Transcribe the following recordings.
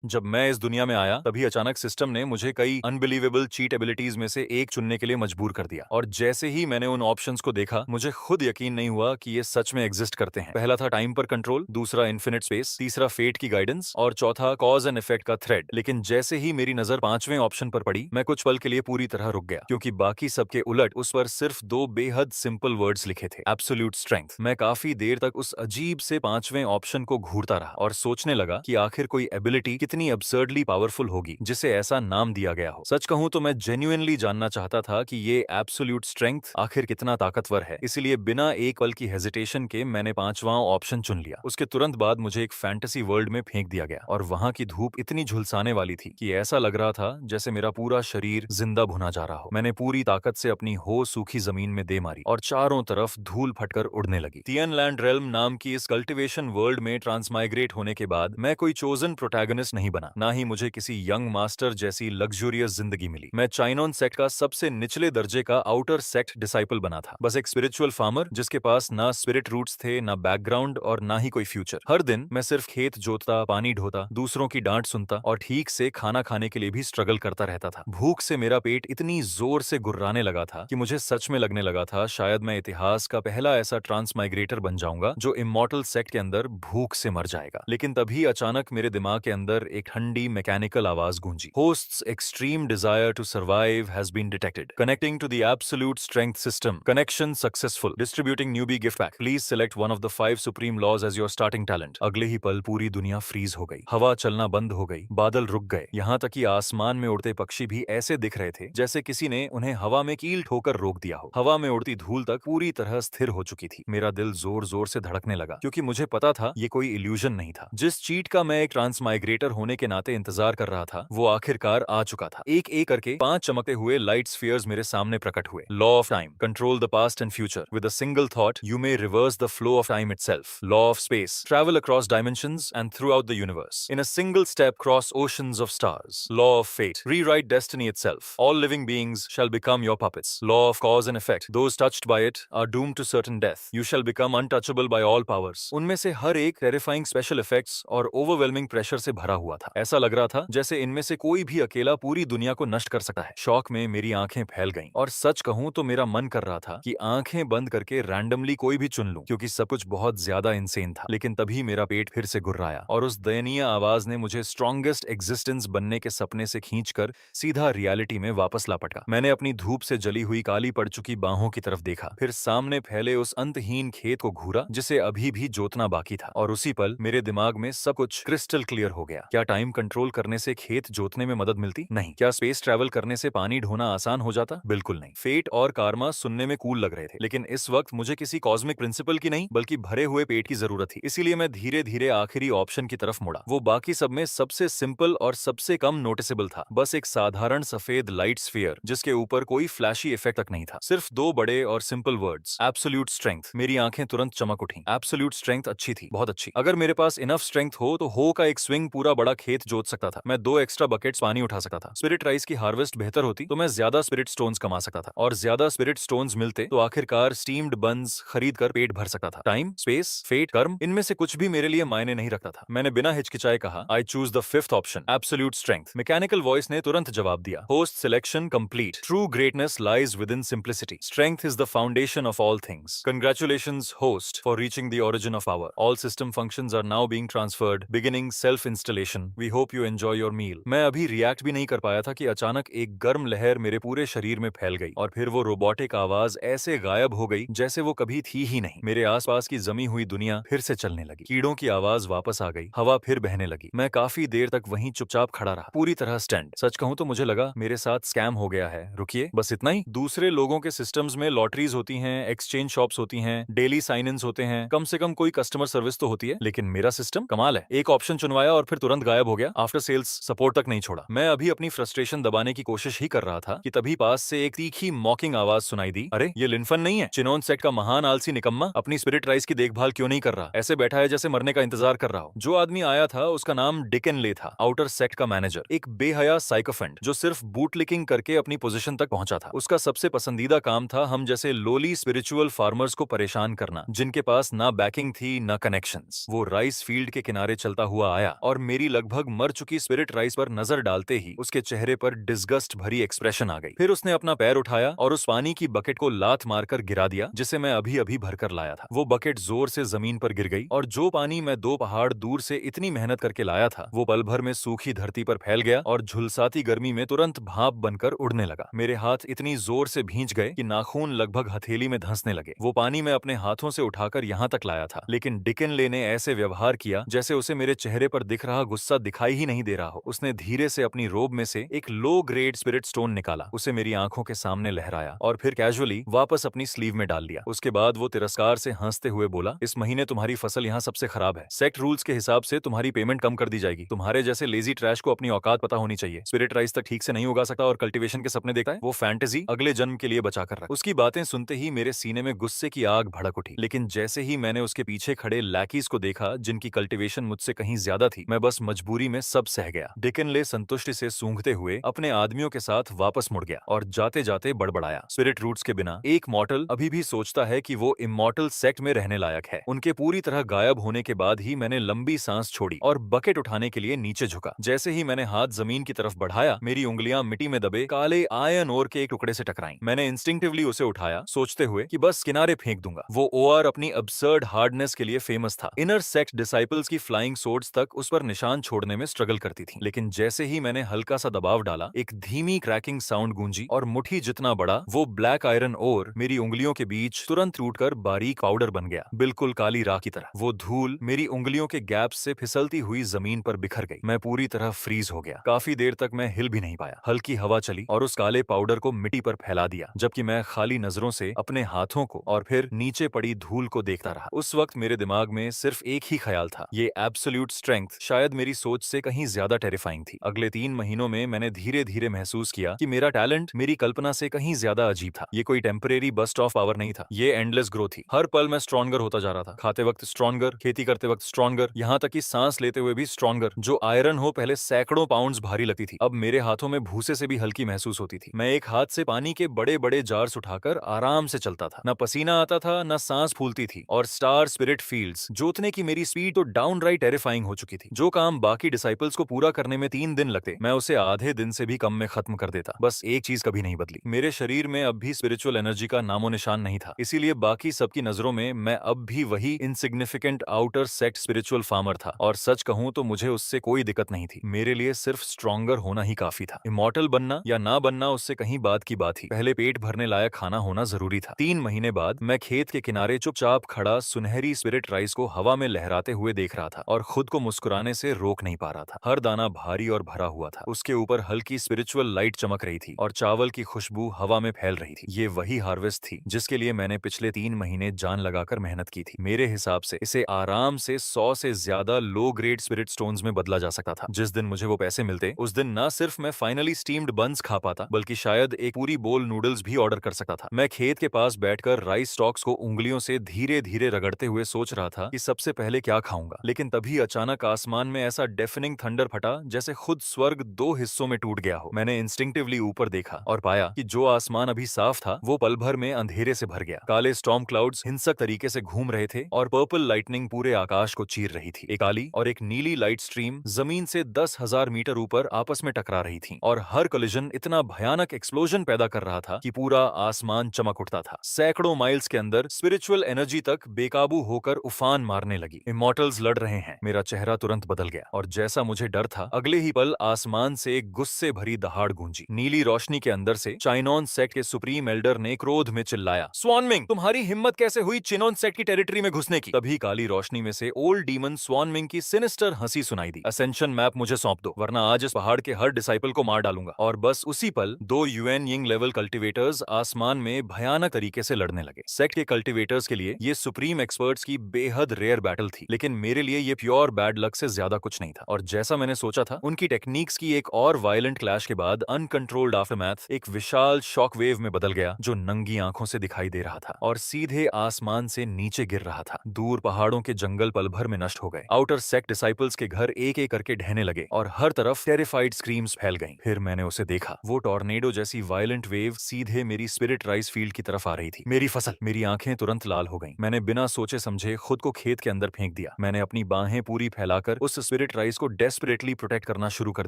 जब मैं इस दुनिया में आया तभी अचानक सिस्टम ने मुझे कई अनबिलीवेबल चीट एबिलिटीज में से एक चुनने के लिए मजबूर कर दिया और जैसे ही मैंने उन ऑप्शंस को देखा मुझे खुद यकीन नहीं हुआ कि ये सच में एग्जिस्ट करते हैं। पहला था टाइम पर कंट्रोल, दूसरा इन्फिनिट स्पेस, तीसरा फेट की गाइडेंस और चौथा कॉज एंड इफेक्ट का थ्रेड। लेकिन जैसे ही मेरी नजर पांचवें ऑप्शन पर पड़ी मैं कुछ पल के लिए पूरी तरह रुक गया क्योंकि बाकी सबके उलट उस पर सिर्फ दो बेहद सिंपल वर्ड्स लिखे थे, एब्सोल्यूट स्ट्रेंथ। मैं काफी देर तक उस अजीब से पांचवें ऑप्शन को घूरता रहा और सोचने लगा कि आखिर कोई एबिलिटी कितनी अब्सर्डली पावरफुल होगी जिसे ऐसा नाम दिया गया हो। सच कहूं तो मैं जेन्युइनली जानना चाहता था कि ये एब्सोल्यूट स्ट्रेंथ आखिर कितना ताकतवर है, इसलिए बिना एक पल की हेजिटेशन के मैंने पांचवां ऑप्शन चुन लिया। उसके तुरंत बाद मुझे एक फैंटेसी वर्ल्ड में फेंक दिया गया और वहां की धूप इतनी झुलसाने वाली थी कि ऐसा लग रहा था जैसे मेरा पूरा शरीर जिंदा भुना जा रहा हो। मैंने पूरी ताकत से अपनी हो सूखी जमीन में दे मारी और चारों तरफ धूल फटकर उड़ने लगी। तियनलैंड रेल्म नाम की इस कल्टिवेशन वर्ल्ड में ट्रांसमाइग्रेट होने के बाद मैं कोई चोजन प्रोटैगनिस्ट नहीं बना, ना ही मुझे किसी यंग मास्टर जैसी लग्जूरियस जिंदगी मिली। मैं चाइनोन सेक्ट का सबसे निचले दर्जे का आउटर सेक्ट डिसाइपल बना था, बस एक स्पिरिचुअल फार्मर जिसके पास ना स्पिरिट रूट्स थे, ना बैकग्राउंड और ना ही कोई फ्यूचर। हर दिन मैं सिर्फ खेत जोतता, पानी ढोता, दूसरों की डांट सुनता और ठीक से खाना खाने के लिए भी स्ट्रगल करता रहता था। भूख से मेरा पेट इतनी जोर से गुर्राने लगा था कि मुझे सच में लगने लगा था शायद मैं इतिहास का पहला ऐसा ट्रांसमाइग्रेटर बन जाऊंगा जो इमॉर्टल सेक्ट के अंदर भूख से मर जाएगा। लेकिन तभी अचानक मेरे दिमाग के अंदर एक ठंडी मैकेनिकल आवाज गूंजी, host's extreme desire to survive has been detected, connecting to the absolute strength system, connection successful, distributing newbie gift pack, please select one of the 5 supreme laws as your starting talent. अगले ही पल पूरी दुनिया freeze हो गई, हवा चलना बंद हो गई, बादल रुक गए, यहाँ तक कि आसमान में उड़ते पक्षी भी ऐसे दिख रहे थे जैसे किसी ने उन्हें हवा में कील ठोकर रोक दिया हो। हवा में उड़ती धूल तक पूरी तरह स्थिर हो चुकी थी। मेरा दिल जोर जोर से धड़कने लगा क्योंकि मुझे पता था ये कोई इल्यूजन नहीं था। जिस चीट का मैं एक ट्रांसमाइग्रेटर होने के नाते इंतजार कर रहा था वो आखिरकार आ चुका था। एक एक करके 5 चमकते हुए लाइट स्फीयर्स मेरे सामने प्रकट हुए। Law of time, control the past and future with a single thought you may reverse the flow of time itself. Law of space, travel across dimensions and throughout the universe in a single step cross oceans of stars. Law of fate, rewrite destiny itself, all living beings shall become your puppets. Law of cause and effect, those touched by it are doomed to certain death. You shall become untouchable by all powers. उनमें से हर एक terrifying special effects और overwhelming pressure से भरा हुआ था। ऐसा लग रहा था जैसे इनमें से कोई भी अकेला पूरी दुनिया को नष्ट कर सकता है। शौक में मेरी आंखें फैल गईं और सच कहूं तो मेरा मन कर रहा था कि आंखें बंद करके रैंडमली कोई भी चुन लूं क्योंकि सब कुछ बहुत ज्यादा इंसेन था। लेकिन तभी मेरा पेट फिर से गुर्राया और उस दयनीय आवाज ने मुझे स्ट्रॉन्गेस्ट एग्जिस्टेंस बनने के सपने से खींचकर सीधा रियलिटी में वापस लापटा। मैंने अपनी धूप से जली हुई काली पड़ चुकी बाहों की तरफ देखा, फिर सामने फैले उस अंतहीन खेत को घूरा जिसे अभी भी जोतना बाकी था और उसी पल मेरे दिमाग में सब कुछ क्रिस्टल क्लियर हो गया। क्या टाइम कंट्रोल करने से खेत जोतने में मदद मिलती? नहीं। क्या स्पेस ट्रैवल करने से पानी ढोना आसान हो जाता? बिल्कुल नहीं। फेट और कार्मा सुनने में कूल लग रहे थे लेकिन इस वक्त मुझे किसी कॉस्मिक प्रिंसिपल की नहीं बल्कि भरे हुए पेट की जरूरत थी। इसीलिए मैं धीरे धीरे आखिरी ऑप्शन की तरफ मुड़ा। वो बाकी सब में सबसे सिंपल और सबसे कम नोटिसेबल था, बस एक साधारण सफेद लाइट स्फीयर जिसके ऊपर कोई फ्लैशी इफेक्ट तक नहीं था। सिर्फ दो बड़े और सिंपल वर्ड्स, एब्सोल्यूट स्ट्रेंथ। मेरी आंखें तुरंत चमक उठी। एब्सोल्यूट स्ट्रेंथ अच्छी थी, बहुत अच्छी। अगर मेरे पास इनफ स्ट्रेंथ हो तो हो का एक स्विंग पूरा बड़ा खेत जोत सकता था। मैं 2 एक्स्ट्रा बकेट्स पानी उठा सकता था। स्पिरिट राइस की हार्वेस्ट बेहतर होती तो मैं ज्यादा स्पिरिट स्टोन्स कमा सकता था और ज्यादा स्पिरिट स्टोन्स मिलते तो आखिरकार स्टीम्ड बन्स खरीद कर पेट भर सकता था। टाइम, स्पेस, फेट, कर्म, इनमें से कुछ भी मेरे लिए मायने नहीं रखता था। मैंने बिना हिचकिचाए कहा, I choose the 5th option, absolute strength. Mechanical voice ने तुरंत जवाब दिया, host selection complete. True greatness lies within simplicity. Strength is the foundation of all things. Congratulations, host, for reaching the origin of power. All system functions are now being transferred, beginning self-installation. We hope you enjoy your meal. मैं अभी react भी नहीं कर पाया था कि अचानक एक गर्म लहर मेरे पूरे शरीर में फैल गई और फिर वो रोबोटिक आवाज ऐसे गायब हो गई जैसे वो कभी थी ही नहीं। मेरे आसपास की जमी हुई दुनिया फिर से चलने लगी, कीड़ों की आवाज वापस आ गई, हवा फिर बहने लगी। मैं काफी देर तक वहीं चुपचाप खड़ा रहा, पूरी तरह स्टैंड। सच कहूं तो मुझे लगा मेरे साथ स्कैम हो गया है। रुकिए, बस इतना ही? दूसरे लोगों के सिस्टम्स में लॉटरीज होती हैं, एक्सचेंज शॉप्स होती हैं, डेली साइन इन्स होते हैं, कम से कम कोई कस्टमर सर्विस तो होती है, लेकिन मेरा सिस्टम कमाल है। एक ऑप्शन चुनवाया और फिर तुरंत गायब हो गया, आफ्टर सेल्स सपोर्ट तक नहीं छोड़ा। मैं अभी अपनी फ्रस्ट्रेशन दबाने की कोशिश ही कर रहा था कि तभी पास से एक तीखी मॉकिंग आवाज सुनाई दी, अरे ये लिनफन नहीं है? चिनोन सेट का महान आलसी निकम्मा अपनी स्पिरिट राइस की देखभाल क्यों नहीं कर रहा? ऐसे बैठा है जैसे मरने का इंतजार कर रहा हो। जो आदमी आया था उसका नाम डिकन ले था, आउटर सेक्ट का मैनेजर, एक बेहया साइकोफेंट जो सिर्फ बूटलिकिंग करके अपनी पोजीशन तक पहुंचा था। उसका सबसे पसंदीदा काम था हम जैसे लोली स्पिरिचुअल फार्मर्स को परेशान करना जिनके पास ना बैकिंग थी ना कनेक्शंस। वो राइस फील्ड के किनारे चलता हुआ आया और मेरी लगभग मर चुकी स्पिरिट राइस पर नजर डालते ही उसके चेहरे पर डिस्गस्ट भरी एक्सप्रेशन आ गई। फिर उसने अपना पैर उठाया और उस पानी की बकेट को लात मारकर गिरा दिया जिसे मैं अभी अभी भरकर लाया था। वो बकेट जोर से जमीन पर गिर गई और जो पानी मैं 2 पहाड़ दूर से इतनी मेहनत करके लाया था वो पल भर में सूखी धरती पर फैल गया और झुलसाती गर्मी में तुरंत भाप बनकर उड़ने लगा। मेरे हाथ इतनी जोर से भींच गए कि नाखून लगभग हथेली में धंसने लगे। वो पानी मैं अपने हाथों से उठाकर यहाँ तक लाया था, लेकिन डिकिनले ने ऐसे व्यवहार किया जैसे उसे मेरे चेहरे पर दिख रहा गुस्सा दिखाई ही नहीं दे रहा हो। उसने धीरे से अपनी रोब में से एक लो ग्रेड स्पिरिट स्टोन निकाला, उसे मेरी आंखों के सामने लहराया और फिर कैजुअली वापस अपनी स्लीव में डाल लिया। उसके बाद वो तिरस्कार से हंसते हुए बोला, इस महीने तुम्हारी फसल यहाँ सबसे खराब है। सेक्ट रूल्स के हिसाब से तुम्हारी पेमेंट कम कर दी जाएगी। तुम्हारे जैसे लेजी ट्रैश को अपनी औकात पता होनी चाहिए। स्पिरिट राइस तक ठीक से नहीं उगा सकता और कल्टीवेशन के सपने देखता है, वो फैंटेसी अगले जन्म के लिए बचा कर रख। उसकी बातें सुनते ही मेरे सीने में गुस्से की आग भड़क उठी, लेकिन जैसे ही मैंने उसके पीछे खड़े लैकीज को देखा जिनकी कल्टीवेशन मुझसे कहीं ज्यादा थी, मैं बस मजबूरी में सब सह गया। डिकिनले संतुष्टि से सूंघते हुए अपने आदमियों के साथ वापस मुड़ गया और जाते जाते बड़बड़ाया, स्पिरिट रूट्स के बिना एक मॉर्टल अभी भी सोचता है कि वो इमॉर्टल सेक्ट में रहने लायक है। उनके पूरी तरह गायब होने के बाद ही मैंने लंबी सांस छोड़ी और बकेट उठाने के लिए नीचे झुका। जैसे ही मैंने हाथ जमीन की तरफ बढ़ाया, मेरी उंगलियां मिट्टी में दबे काले आयरन ओर के एक टुकड़े से टकराईं। मैंने इंस्टिंक्टिवली उसे उठाया, सोचते हुए कि बस किनारे फेंक दूंगा। वो ओआर अपनी अब्सर्ड हार्डनेस के लिए फेमस था। इनर सेक्ट डिसाइपल्स की फ्लाइंग सोर्ड्स तक उस पर निशान छोड़ने में स्ट्रगल करती थी, लेकिन जैसे ही मैंने हल्का सा दबाव डाला, एक धीमी क्रैकिंग साउंड गूंजी और मुट्ठी जितना बड़ा वो ब्लैक आयरन ओर मेरी उंगलियों के बीच तुरंत टूटकर बारीक पाउडर बन गया, बिल्कुल काली राख की तरह। वो धूल मेरी उंगलियों के गैप से फिसलती हुई जमीन पर बिखर गई। मैं पूरी तरह फ्रीज हो गया। काफी देर तक मैं हिल भी नहीं पाया। हल्की हवा चली और उस काले पाउडर को मिट्टी पर फैला दिया, जबकि मैं खाली नजरों से अपने हाथों को और फिर नीचे पड़ी धूल को देखता रहा। उस वक्त मेरे दिमाग में सिर्फ एक ही ख्याल था, ये एब्सोल्यूट स्ट्रेंथ शायद मेरी सोच से कहीं ज्यादा टेरिफाइंग थी। अगले 3 महीनों में मैंने धीरे धीरे महसूस किया कि मेरा टैलेंट मेरी कल्पना से कहीं ज्यादा अजीब था। ये कोई टेम्परेरी बस्ट ऑफ पावर नहीं था, ये एंडलेस ग्रोथ थी। हर पल मैं स्ट्रॉन्गर होता जा रहा था, खाते वक्त स्ट्रॉन्गर, खेती करते वक्त स्ट्रॉन्गर, यहाँ तक कि सांस लेते हुए भी स्ट्रॉन्गर। जो आयरन हो पहले सैकड़ों पाउंड्स भारी लगती थी, अब मेरे हाथों में भूसे से भी हल्की महसूस होती थी। मैं एक हाथ से पानी के बड़े बड़े जार्स उठाकर आराम से चलता था, न पसीना आता था न सांस फूलती थी। और स्टार स्पिरिट फील्ड्स जोतने की मेरी स्पीड तो डाउनराइट टेरिफाइंग हो चुकी थी। जो काम बाकी डिसाइपल्स को पूरा करने में 3 दिन लगते, मैं उसे आधे दिन से भी कम में खत्म कर देता। बस एक चीज कभी नहीं बदली, मेरे शरीर में अब भी स्पिरिचुअल एनर्जी का नामो निशान नहीं था। इसीलिए बाकी सबकी नजरों में मैं अब भी वही insignificant outer sect spiritual farmer था। और सच कहूं तो मुझे उससे कोई दिक्कत नहीं थी। मेरे लिए सिर्फ स्ट्रॉन्गर होना ही काफी था। इमॉर्टल बनना या ना बनना उससे कहीं बाद की बात ही, पहले पेट भरने लायक खाना होना जरूरी था। 3 महीने बाद मैं खेत के किनारे चुपचाप खड़ा सुनहरी स्पिरिट राइस को हवा में लहराते हुए देख रहा था और खुद को मुस्कुराने से रोक नहीं पा रहा था। हर दाना भारी और भरा हुआ था, उसके ऊपर हल्की स्पिरिचुअल लाइट चमक रही थी और चावल की खुशबू हवा में फैल रही थी। ये वही हार्वेस्ट थी जिसके लिए मैंने पिछले 3 महीने जान लगाकर मेहनत की थी। मेरे हिसाब से इसे आराम से 100 से ज्यादा लो ग्रेड स्पिरिट स्टोन्स में बदला जा सकता था। जिस दिन मुझे वो पैसे मिलते, उस दिन ना सिर्फ मैं फाइनली स्टीम्ड बन्स खा पाता, बल्कि शायद एक पूरी बोल नूडल्स भी ऑर्डर कर सकता था। मैं खेत के पास बैठकर राइस स्टॉक्स को उंगलियों से धीरे धीरे रगड़ते हुए सोच रहा था कि सबसे पहले क्या खाऊंगा। लेकिन तभी अचानक आसमान में ऐसा डेफनिंग थंडर फटा जैसे खुद स्वर्ग 2 हिस्सों में टूट गया हो। मैंने इंस्टिंक्टिवली ऊपर देखा और पाया कि जो आसमान अभी साफ था वो पल भर में अंधेरे से भर गया। काले स्टॉर्म क्लाउड्स हिंसक तरीके से घूम रहे थे और पर्पल लाइटनिंग पूरे आकाश को चीर रही थी। एक काली और एक नीली लाइट स्ट्रीम जमीन से 10,000 मीटर ऊपर आपस में टकरा रही थी और हर कोलिजन इतना भयानक एक्सप्लोजन पैदा कर रहा था कि पूरा आसमान चमक उठता था। सैकड़ों माइल्स के अंदर स्पिरिचुअल एनर्जी तक बेकाबू होकर उफान मारने लगी। इमॉर्टल्स लड़ रहे हैं। मेरा चेहरा तुरंत बदल गया और जैसा मुझे डर था, अगले ही पल आसमान से एक गुस्से भरी दहाड़ गूंजी। नीली रोशनी के अंदर से चाइनॉन सेक्ट के सुप्रीम एल्डर ने क्रोध में चिल्लाया, स्वानमिंग, तुम्हारी हिम्मत कैसे हुई चिनोन सेक्ट की टेरिटरी में घुसने की? तभी काली रोशनी में से ओल्ड डीमन स्वानमिंग की सिनिस्टर हंसी सुनाई दी, असेंशन मैप मुझे सौंप दो, वरना आज इस पहाड़ के हर डिसाइपल को मार डालूंगा। और बस उसी पल 2 यूएन यिंग लेवल कल्टीवेटर्स आसमान में भयानक तरीके से लड़ने लगे। सेक्ट के कल्टीवेटर्स के लिए ये सुप्रीम एक्सपर्ट्स की बेहद रेयर बैटल थी, लेकिन मेरे लिए ये प्योर बैड लक से ज्यादा कुछ नहीं था। और जैसा मैंने सोचा था, उनकी टेक्निक्स की एक और वायलेंट क्लैश के बाद अनकंट्रोल्ड आफ्टरमैथ एक विशाल शॉक वेव में बदल गया, जो नंगी आंखों से दिखाई दे रहा था और सीधे आसमान से नीचे गिर रहा था। दूर पहाड़ों के जंगल पल भर में नष्ट हो गए। आउटर सेक्ट डिसाइपल्स के घर एक एक करके ढहने लगे और हर तरफ टेरिफाइड स्क्रीम्स फैल गईं। फिर मैंने उसे देखा, वो टॉर्नेडो जैसी वायलेंट वेव सीधे मेरी स्पिरिट राइस फील्ड की तरफ आ रही थी। मेरी फसल, मेरी आंखें तुरंत लाल हो गईं। मैंने बिना सोचे समझे खुद को खेत के अंदर फेंक दिया। मैंने अपनी बाहें पूरी फैलाकर उस स्पिरिट स्पिरिट राइस को डेस्परेटली प्रोटेक्ट करना शुरू कर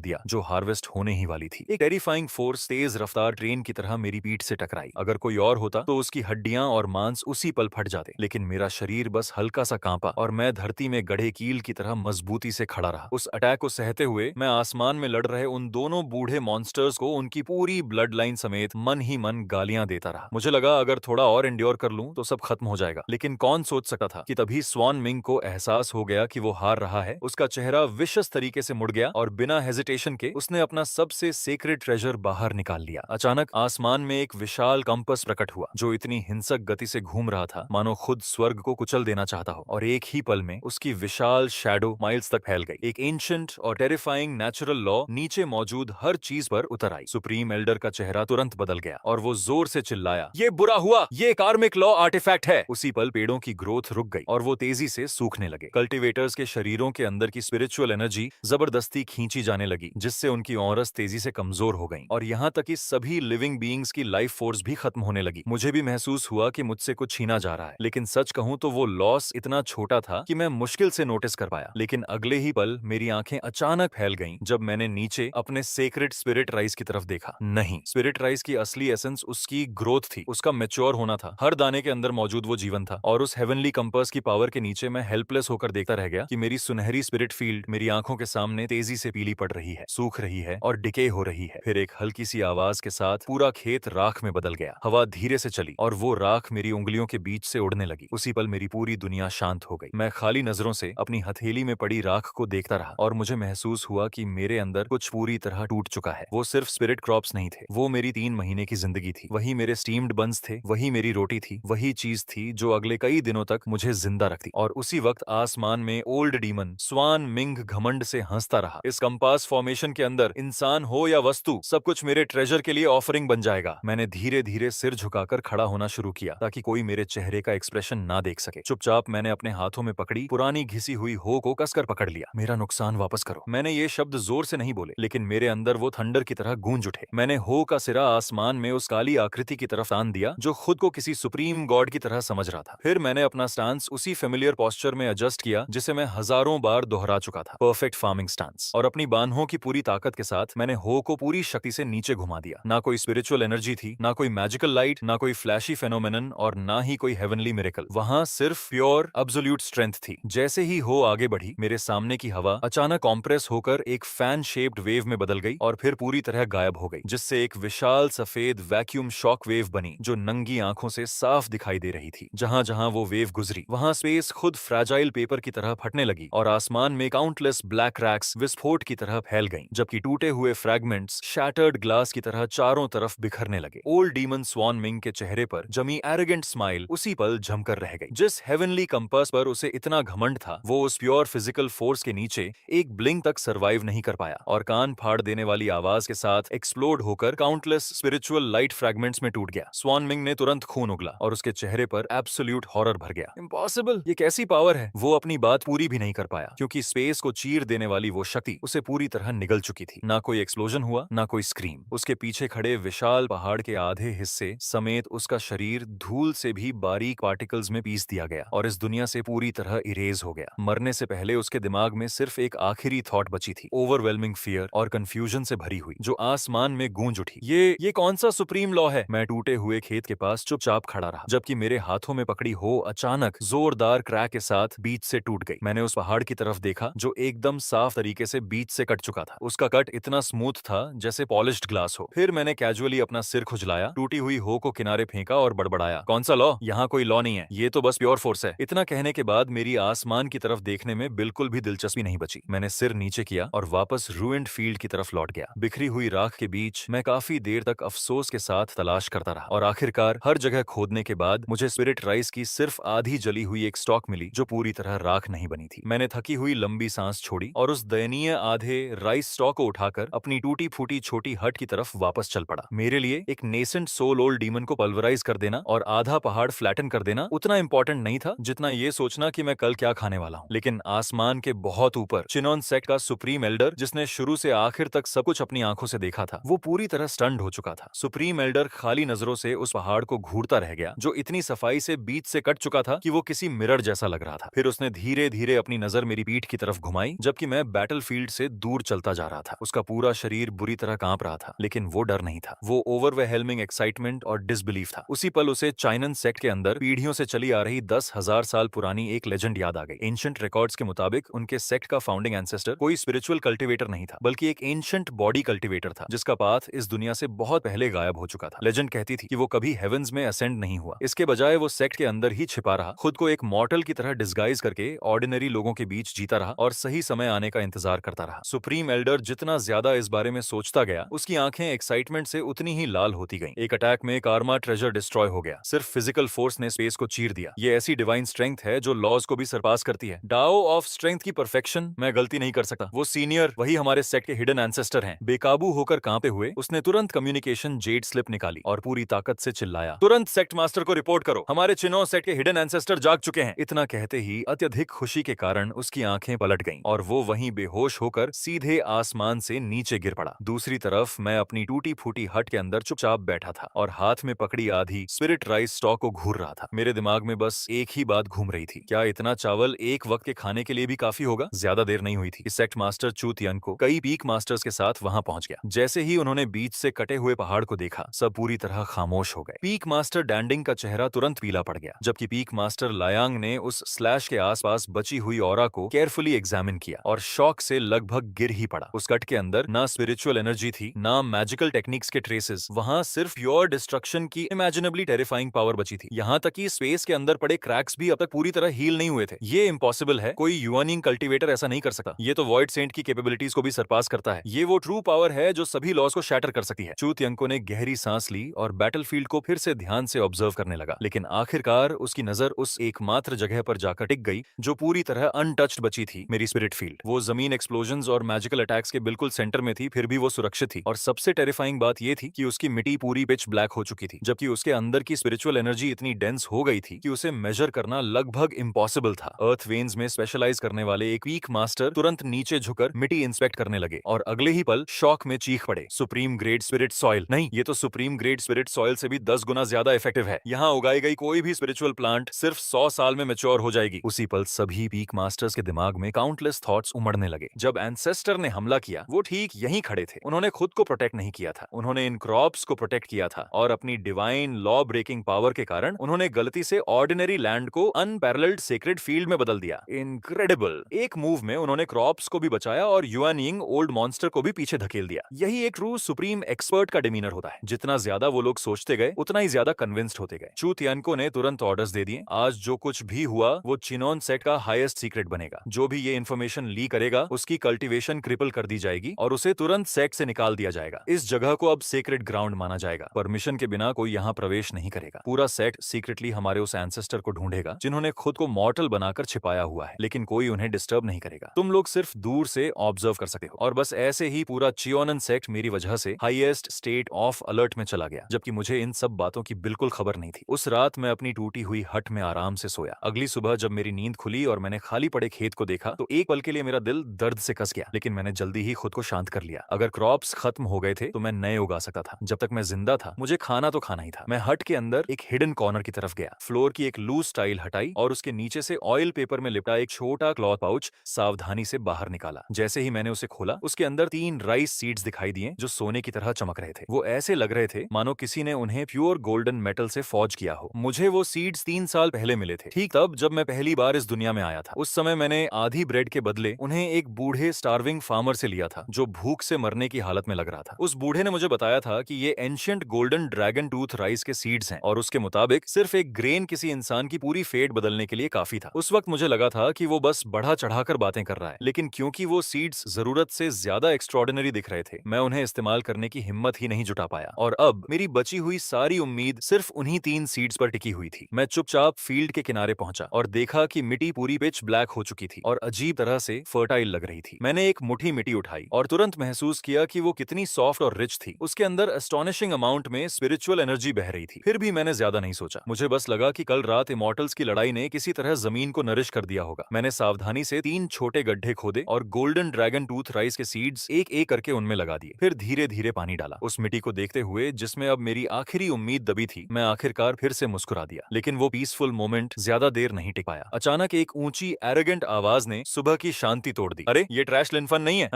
दिया, जो हार्वेस्ट होने ही वाली थी। एक टेरिफाइंग फोर्स तेज रफ्तार ट्रेन की तरह मेरी पीठ से टकराई। अगर कोई और होता तो उसकी हड्डियां और मांस उसी पल फट जाते, लेकिन मेरा शरीर बस हल्का सा कांपा और मैं धरती में गढ़े कील की तरह मजबूती से खड़ा रहा। उस अटैक को सहते हुए मैं आसमान में लड़ रहे उन दोनों बूढ़े मॉन्स्टर्स को उनकी पूरी ब्लड लाइन समेत मन ही मन गालियां देता रहा। मुझे लगा अगर थोड़ा और एंड्योर कर लूं तो सब खत्म हो जाएगा, लेकिन कौन सोच सकता था कि तभी स्वान मिंग को एहसास हो गया कि वो हार रहा है। उसका चेहरा विशस तरीके से मुड़ गया और बिना हेजिटेशन के उसने अपना सबसे सीक्रेट ट्रेजर बाहर निकाल लिया। अचानक आसमान में एक विशाल कंपास प्रकट हुआ, जो इतनी हिंसक गति से घूम रहा था मानो खुद स्वर्ग को कुचल देना चाहता हो, और एक ही पल में उसकी विशाल शैडो माइल्स तक फैल गई। एक एंशिएंट और टेरिफाइंग नेचुरल लॉ नीचे मौजूद हर चीज पर उतर आई। सुप्रीम एल्डर का चेहरा तुरंत बदल गया और वो जोर से चिल्लाया, ये बुरा हुआ, ये कार्मिक लॉ आर्टिफैक्ट है। उसी पल पेड़ों की ग्रोथ रुक गई और वो तेजी से सूखने लगे। कल्टीवेटर्स के शरीरों के अंदर की स्पिरिचुअल एनर्जी जबरदस्ती खींची जाने लगी, जिससे उनकी ऑरस तेजी से कमजोर हो गई और यहाँ तक कि सभी लिविंग बीइंग्स की लाइफ फोर्स भी खत्म होने लगी। मुझे भी महसूस हुआ कि मुझसे कुछ छीना जा रहा है, लेकिन सच कहूं तो वो लॉस इतना छोटा था कि मैं मुश्किल से नोटिस कर पाया। लेकिन अगले ही पल मेरी आंखें अचानक फैल गईं जब मैंने नीचे अपने सेक्रेट स्पिरिट राइस की तरफ देखा। नहीं, स्पिरिट राइस की असली एसेंस उसकी ग्रोथ थी, उसका मैच्योर होना था। हर दाने के अंदर मौजूद वो जीवन था और उस हेवनली कंपास की पावर के नीचे मैं हेल्पलेस होकर देखता रह गया कि मेरी सुनहरी स्पिरिट फील्ड मेरी आंखों के सामने तेजी से पीली पड़ रही है, सूख रही है और डिके हो रही है। फिर एक हल्की सी आवाज के साथ पूरा खेत राख में बदल गया। हवा धीरे से चली और वो राख मेरी उंगलियों के बीच से उड़ने लगी। उसी पल मेरी पूरी दुनिया शांत हो गई। मैं खाली नजरों से अपनी हथेली में पड़ी राख को देखता रहा और मुझे महसूस हुआ कि मेरे अंदर कुछ पूरी तरह टूट चुका है। वो सिर्फ स्पिरिट क्रॉप्स नहीं थे, वो मेरी 3 महीने की जिंदगी थी। वही मेरे स्टीम्ड बन्स थे, वही मेरी रोटी थी, वही चीज थी जो अगले कई दिनों तक मुझे जिंदा रखती। और उसी वक्त आसमान में ओल्ड डीमन स्वान मिंग घमंड से हंसता रहा। इस कंपास फॉर्मेशन के अंदर इंसान हो या वस्तु, सब कुछ मेरे ट्रेजर के लिए ऑफरिंग बन जाएगा। मैंने धीरे धीरे सिर झुकाकर खड़ा होना शुरू किया ताकि कोई मेरे चेहरे का एक्सप्रेशन ना देख सके। चुपचाप मैंने अपने हाथों में पकड़ी पुरानी घिसी हुई हो को कसकर पकड़ लिया। मेरा नुकसान वापस करो। मैंने ये शब्द जोर से नहीं बोले, लेकिन मेरे अंदर वो थंडर की तरह गूंज उठे। मैंने हो का सिरा आसमान में उस काली आकृति की तरफ तान दिया जो खुद को किसी सुप्रीम गॉड की तरह समझ रहा था। फिर मैंने अपना स्टांस उसी फेमिलियर पोस्चर में एडजस्ट किया जिसे मैं हजारों बार दोहरा चुका था, परफेक्ट फार्मिंग स्टांस। और अपनी बाहों की पूरी ताकत के साथ मैंने हो को पूरी शक्ति से नीचे घुमा दिया। ना कोई स्पिरिचुअल एनर्जी थी, ना कोई मैजिकल लाइट, ना कोई फ्लैशी फेनोमेनन और ना ही कोई हेवनली मिरेकल। वहां सिर्फ प्योर एब्सोल्यूट स्ट्रेंथ थी। जैसे ही हो आगे बढ़ी, मेरे सामने की हवा अचानक कॉम्प्रेस होकर एक फैन शेप्ड वेव में बदल गई और फिर पूरी तरह गायब हो गई, जिससे एक विशाल सफेद वैक्यूम शॉक वेव बनी जो नंगी आंखों से साफ दिखाई दे रही थी। जहां जहां वो वेव गुजरी, वहां स्पेस खुद फ्रैजाइल पेपर की तरह फटने लगी और आसमान में काउंटलेस ब्लैक क्रैक्स विस्फोट की तरह फैल गईं, जबकि टूटे हुए फ्रैगमेंट्स शैटर्ड ग्लास की तरह चारों तरफ बिखरने लगे। ओल्ड डीमन स्वान मिंग के चेहरे पर जमी एरोगेंट स्माइल उसी पल जमकर रह गई। जिस हेवनली कंपास पर उसे इतना घमंड था, वो उस प्योर फिजिकल फोर्स के नीचे एक ब्लिंक तक सरवाइव नहीं कर पाया और कान फाड़ देने वाली आवाज के साथ एक्सप्लोड होकर काउंटलेस स्पिरिचुअल लाइट फ्रैगमेंट्स में टूट गया। स्वान मिंग ने तुरंत खून उगला और उसके चेहरे पर एब्सोल्यूट हॉरर भर गया। इम्पॉसिबल, ये कैसी पावर है? वो अपनी बात पूरी भी नहीं कर पाया क्योंकि स्पेस को चीर देने वाली वो शक्ति उसे पूरी तरह निगल चुकी थी। ना कोई एक्सप्लोजन हुआ, ना कोई स्क्रीम। उसके पीछे खड़े विशाल पहाड़ के आधे हिस्से समेत उसका शरीर धूल से भी बारीक पार्टिकल्स में पीस दिया गया और इस दुनिया से पूरी तरह इरेज हो गया। मरने से पहले उसके दिमाग में सिर्फ एक आखिरी थॉट बची थी, ओवरवेलमिंग फियर और कंफ्यूजन से भरी हुई, जो आसमान में गूंज उठी। ये कौन सा सुप्रीम लॉ है? मैं टूटे हुए खेत के पास चुपचाप खड़ा रहा, जबकि मेरे हाथों में पकड़ी हो अचानक जोरदार क्रैक के साथ बीच से टूट गई। मैंने उस पहाड़ की तरफ देखा जो एकदम साफ तरीके से बीच से कट चुका था। उसका कट इतना स्मूथ था जैसे पॉलिश्ड ग्लास हो। फिर मैंने कैजुअली अपना सिर खुजलाया, टूटी हुई हो को किनारे फेंका और बड़बड़ाया, कौन सा लॉ? यहाँ कोई लॉ नहीं है, ये तो बस प्योर फोर्स है। इतना कहने के बाद मेरी आसमान की तरफ देखने में बिल्कुल भी दिलचस्पी नहीं बची। मैंने सिर नीचे किया और वापस रूइंड फील्ड की तरफ लौट गया। बिखरी हुई राख के बीच मैं काफी देर तक अफसोस के साथ तलाश करता रहा और आखिरकार हर जगह खोदने के बाद मुझे स्पिरिट राइस की सिर्फ आधी जली हुई एक स्टॉक मिली जो पूरी तरह राख नहीं बनी थी। मैंने थकी हुई लंबी सांस छोड़ी और उस दयनीय आधे राइस स्टॉक को उठाकर अपनी टूटी फूटी छोटी हट की तरफ वापस चल पड़ा। मेरे लिए एक नेसेंट सोल ओल्ड डीमन को पल्वराइज कर देना और आधा पहाड़ फ्लैटन कर देना उतना इंपॉर्टेंट नहीं था जितना ये सोचना कि मैं कल क्या खाने वाला हूँ। लेकिन आसमान के बहुत ऊपर चिनोन सेक्ट का सुप्रीम एल्डर, जिसने शुरू से आखिर तक सब कुछ अपनी आंखों से देखा था, वो पूरी तरह स्टन्ड हो चुका था। सुप्रीम एल्डर खाली नजरों से उस पहाड़ को घूरता रह गया जो इतनी सफाई से बीच से कट चुका था कि वो किसी मिरर जैसा लग रहा था। फिर उसने धीरे धीरे अपनी नजर मेरी पीठ की तरफ घुमाई जबकि मैं बैटलफील्ड से दूर चलता जा रहा था। उसका पूरा शरीर बुरी तरह कांप रहा था, लेकिन वो डर नहीं था, वो ओवरवेलमिंग एक्साइटमेंट और डिसबिलीफ था। उसी पल उसे चाइनन सेक्ट के अंदर पीढ़ियों से चली आ रही 10,000 साल पुरानी एक लेजेंड याद आ गई। एंशिएंट रिकॉर्ड्स के मुताबिक उनके सेक्ट का फाउंडिंग एंसेस्टर कोई स्पिरिचुअल कल्टीवेटर नहीं था, बल्कि एक एंशिएंट बॉडी कल्टीवेटर था जिसका पाथ इस दुनिया से बहुत पहले गायब हो चुका था। लेजेंड कहती थी कि वो कभी हेवंस में असेंड नहीं हुआ, इसके बजाय वो सेक्ट के अंदर ही छिपा रहा, खुद को एक मॉर्टल की तरह डिस्गाइज करके ऑर्डिनरी लोगों के बीच जीता रहा और सही समय आने का इंतजार करता रहा। सुप्रीम एल्डर जितना ज्यादा इस बारे में सोचता गया, उसकी आंखें एक्साइटमेंट से उतनी ही लाल होती गईं। एक अटैक में कारमा ट्रेजर डिस्ट्रॉय हो गया, सिर्फ फिजिकल फोर्स ने स्पेस को चीर दिया। ये ऐसी डिवाइन स्ट्रेंथ है जो लॉज को भी सरपास करती है। डाओ ऑफ स्ट्रेंथ की परफेक्शन। मैं गलती नहीं कर सकता। वो सीनियर, वही हमारे सेक्ट के हिडन एंसेस्टर हैं। बेकाबू होकर कांपे हुए उसने तुरंत कम्युनिकेशन जेड स्लिप निकाली और पूरी ताकत से चिल्लाया, तुरंत सेक्ट मास्टर को रिपोर्ट करो, हमारे चिनो सेक्ट के हिडन एंसेस्टर जाग चुके हैं। इतना कहते ही अत्यधिक खुशी के कारण उसकी आंखें पलट गईं और वो वहीं बेहोश होकर सीधे आसमान से नीचे गिर पड़ा। दूसरी तरफ मैं अपनी टूटी फूटी हट के अंदर चुपचाप बैठा था और हाथ में पकड़ी आधी स्पिरिट राइस स्टॉक को घूर रहा था। मेरे दिमाग में बस एक ही बात घूम रही थी, क्या इतना चावल एक वक्त के खाने के लिए भी काफी होगा? ज्यादा देर नहीं हुई थी, सेक्ट मास्टर चू तियन को कई पीक मास्टर्स के साथ वहां पहुंच गया। जैसे ही उन्होंने बीच से कटे हुए पहाड़ को देखा, सब पूरी तरह खामोश हो गए। पीक मास्टर डैंडिंग का चेहरा तुरंत पीला पड़ गया, जबकि पीक मास्टर लायांग ने उस स्लैश के आसपास बची हुई ऑरा को केयरफुली एग्जामिन किया और शॉक से लगभग गिर ही पड़ा। उस कट के अंदर ना स्पिरिचुअल एनर्जी थी, ना मैजिकल टेक्निक्स के ट्रेसेस, वहां सिर्फ प्योर डिस्ट्रक्शन की इमेजिनेबली टेरिफाइंग पावर बची थी। यहाँ तक कि स्पेस के अंदर पड़े क्रैक्स भी अब तक पूरी तरह हील नहीं हुए थे। ये इम्पॉसिबल है, कोई युआनिंग कल्टीवेटर ऐसा नहीं कर सकता। ये तो वॉइड सेंट की कैपेबिलिटीज को भी सरपास करता है। ये वो ट्रू पावर है जो सभी लॉज को शैटर कर सकती है। चू तियंको ने गहरी सांस ली और बैटलफील्ड को फिर से ध्यान से ऑब्जर्व करने लगा, लेकिन आखिरकार उसकी नजर उस एकमात्र जगह पर जाकर टिक गई जो पूरी तरह अनटच्ड बची थी, मेरी स्पिरिट फील्ड। वो जमीन एक्सप्लोजन्स और मैजिकल अटैक्स के बिल्कुल सेंटर में थी, फिर भी वो सुरक्षित थी। और सबसे टेरिफाइंग बात ये थी कि उसकी मिट्टी पूरी पिच ब्लैक हो चुकी थी, जबकि उसके अंदर की स्पिरिचुअल एनर्जी इतनी डेंस हो गई थी कि उसे मेजर करना लगभग इम्पॉसिबल था। अर्थ वेन्स में स्पेशलाइज करने वाले एक वीक मास्टर तुरंत नीचे झुकर मिट्टी इंस्पेक्ट करने लगे और अगले ही पल शॉक में चीख पड़े, सुप्रीम ग्रेड स्पिरिट सॉइल नहीं, ये तो सुप्रीम ग्रेड स्पिरिट सॉइल से भी 10 गुना ज्यादा इफेक्टिव है। यहाँ उगाई गई कोई भी स्पिरिचुअल प्लांट सिर्फ 100 साल में मैच्योर हो जाएगी। उसी पल सभी पीक मास्टर्स के दिमाग में काउंटलेस थॉट्स उमड़ने लगे। जब एंसेस्टर ने हमला किया, वो ठीक यहीं खड़े थे। उन्होंने खुद को प्रोटेक्ट नहीं किया था, उन्होंने इन क्रॉप्स को प्रोटेक्ट किया था और अपनी डिवाइन लॉ ब्रेकिंग पावर के कारण उन्होंने गलती से ऑर्डिनरी लैंड को अनपैरेलल्ड सेक्रेड फील्ड में बदल दिया। इनक्रेडिबल। एक मूव में उन्होंने क्रॉप्स को भी बचाया और युआनिंग ओल्ड मॉन्स्टर को भी पीछे धकेल दिया। यही एक ट्रू सुप्रीम एक्सपर्ट का डिमीनर होता है। जितना ज्यादा वो लोग सोचते गए, उतना ही ज्यादा कन्विंस्ड होते गए। चू तियनको ने तुरंत ऑर्डर्स दे दिए, आज जो कुछ भी हुआ वो चिनोन सेट का हाईएस्ट सीक्रेट बनेगा। जो भी ये इन्फॉर्मेशन लीक करेगा, उसकी कल्टीवेशन क्रिपल कर दी जाएगी और उसे तुरंत सेट से निकाल दिया जाएगा। इस जगह को अब सेक्रेट ग्राउंड माना जाएगा। परमिशन के बिना कोई यहाँ प्रवेश नहीं करेगा। पूरा सेट सीक्रेटली हमारे उस एंसेस्टर को ढूंढेगा जिन्होंने खुद को मॉर्टल बनाकर छिपाया हुआ है, लेकिन कोई उन्हें डिस्टर्ब नहीं करेगा। तुम लोग सिर्फ दूर से ऑब्जर्व कर सकते हो। और बस ऐसे ही पूरा चियोनन सेक्ट मेरी वजह से हाईएस्ट स्टेट ऑफ अलर्ट में चला गया, जबकि मुझे इन सब बातों की बिल्कुल खबर नहीं थी। उस रात मैं अपनी टूटी हुई हट में आराम से सोया। अगली सुबह जब मेरी नींद खुली और मैंने खाली पड़े खेत को देखा, तो एक पल के लिए मेरा दिल दर्द से कस गया, लेकिन मैंने जल्दी ही खुद को शांत कर लिया। अगर क्रॉप्स खत्म हो गए थे तो मैं नए उगा सकता था। जब तक मैं जिंदा था, मुझे खाना तो खाना ही था। मैं हट के अंदर एक हिडन कॉर्नर की तरफ गया, फ्लोर की एक लूज टाइल हटाई और उसके नीचे से ऑयल पेपर में लिपटा एक छोटा क्लॉथ पाउच सावधानी से बाहर निकाला। जैसे ही मैंने उसे खोला, उसके अंदर 3 राइस सीड्स दिखाई दिए जो सोने की तरह चमक रहे थे। वो ऐसे लग रहे थे मानो किसी ने उन्हें प्योर गोल्डन मेटल से फॉर्ज किया हो। मुझे वो सीड्स 3 साल पहले मिले थे, ठीक तब जब मैं पहली बार इस दुनिया में आया था। उस समय मैंने आधी ब्रेड के बदले उन्हें एक बूढ़े स्टार्विंग फार्मर से लिया था जो भूख से मरने की हालत में लग रहा था। उस बूढ़े ने मुझे बताया था कि ये ancient golden dragon tooth rice के सीड्स हैं और उसके मुताबिक सिर्फ एक ग्रेन किसी इंसान की पूरी फेट बदलने के लिए काफी था। उस वक्त मुझे लगा था कि वो बस बढ़ा चढ़ाकर बातें कर रहा है, लेकिन क्योंकि वो सीड्स जरूरत से ज्यादा एक्स्ट्रॉर्डिनरी दिख रहे थे, मैं उन्हें इस्तेमाल करने की हिम्मत ही नहीं जुटा पाया। और अब मेरी बची हुई सारी उम्मीद सिर्फ उन्हीं 3 सीड्स पर टिकी हुई थी। मैं चुपचाप फील्ड के किनारे पहुंचा और देखा कि मिट्टी पूरी पिच ब्लैक हो चुकी थी और अजीब तरह से फर्टाइल लग रही थी। मैंने एक मुट्ठी मिट्टी उठाई और तुरंत महसूस किया कि वो कितनी सॉफ्ट और रिच थी। उसके अंदर एस्टोनिशिंग अमाउंट में स्पिरिचुअल एनर्जी बह रही थी। फिर भी मैंने ज्यादा नहीं सोचा। मुझे बस लगा कि कल रात इमॉर्टल्स की लड़ाई ने किसी तरह जमीन को नरिश कर दिया होगा। मैंने सावधानी से 3 छोटे गड्ढे खोदे और गोल्डन ड्रैगन टूथ राइस के सीड्स एक एक करके उनमें लगा दिए। फिर धीरे धीरे पानी डाला। उस मिट्टी को देखते हुए जिसमें अब मेरी आखिरी उम्मीद दबी थी, मैं आखिरकार फिर से मुस्कुरा दिया। लेकिन वो पीसफुल मोमेंट ज्यादा देर नहीं टिक पाया। अचानक एक ऊंची एरोगेंट आवाज ने सुबह की शांति तोड़ दी। अरे ये ट्रैश लिनफन नहीं है?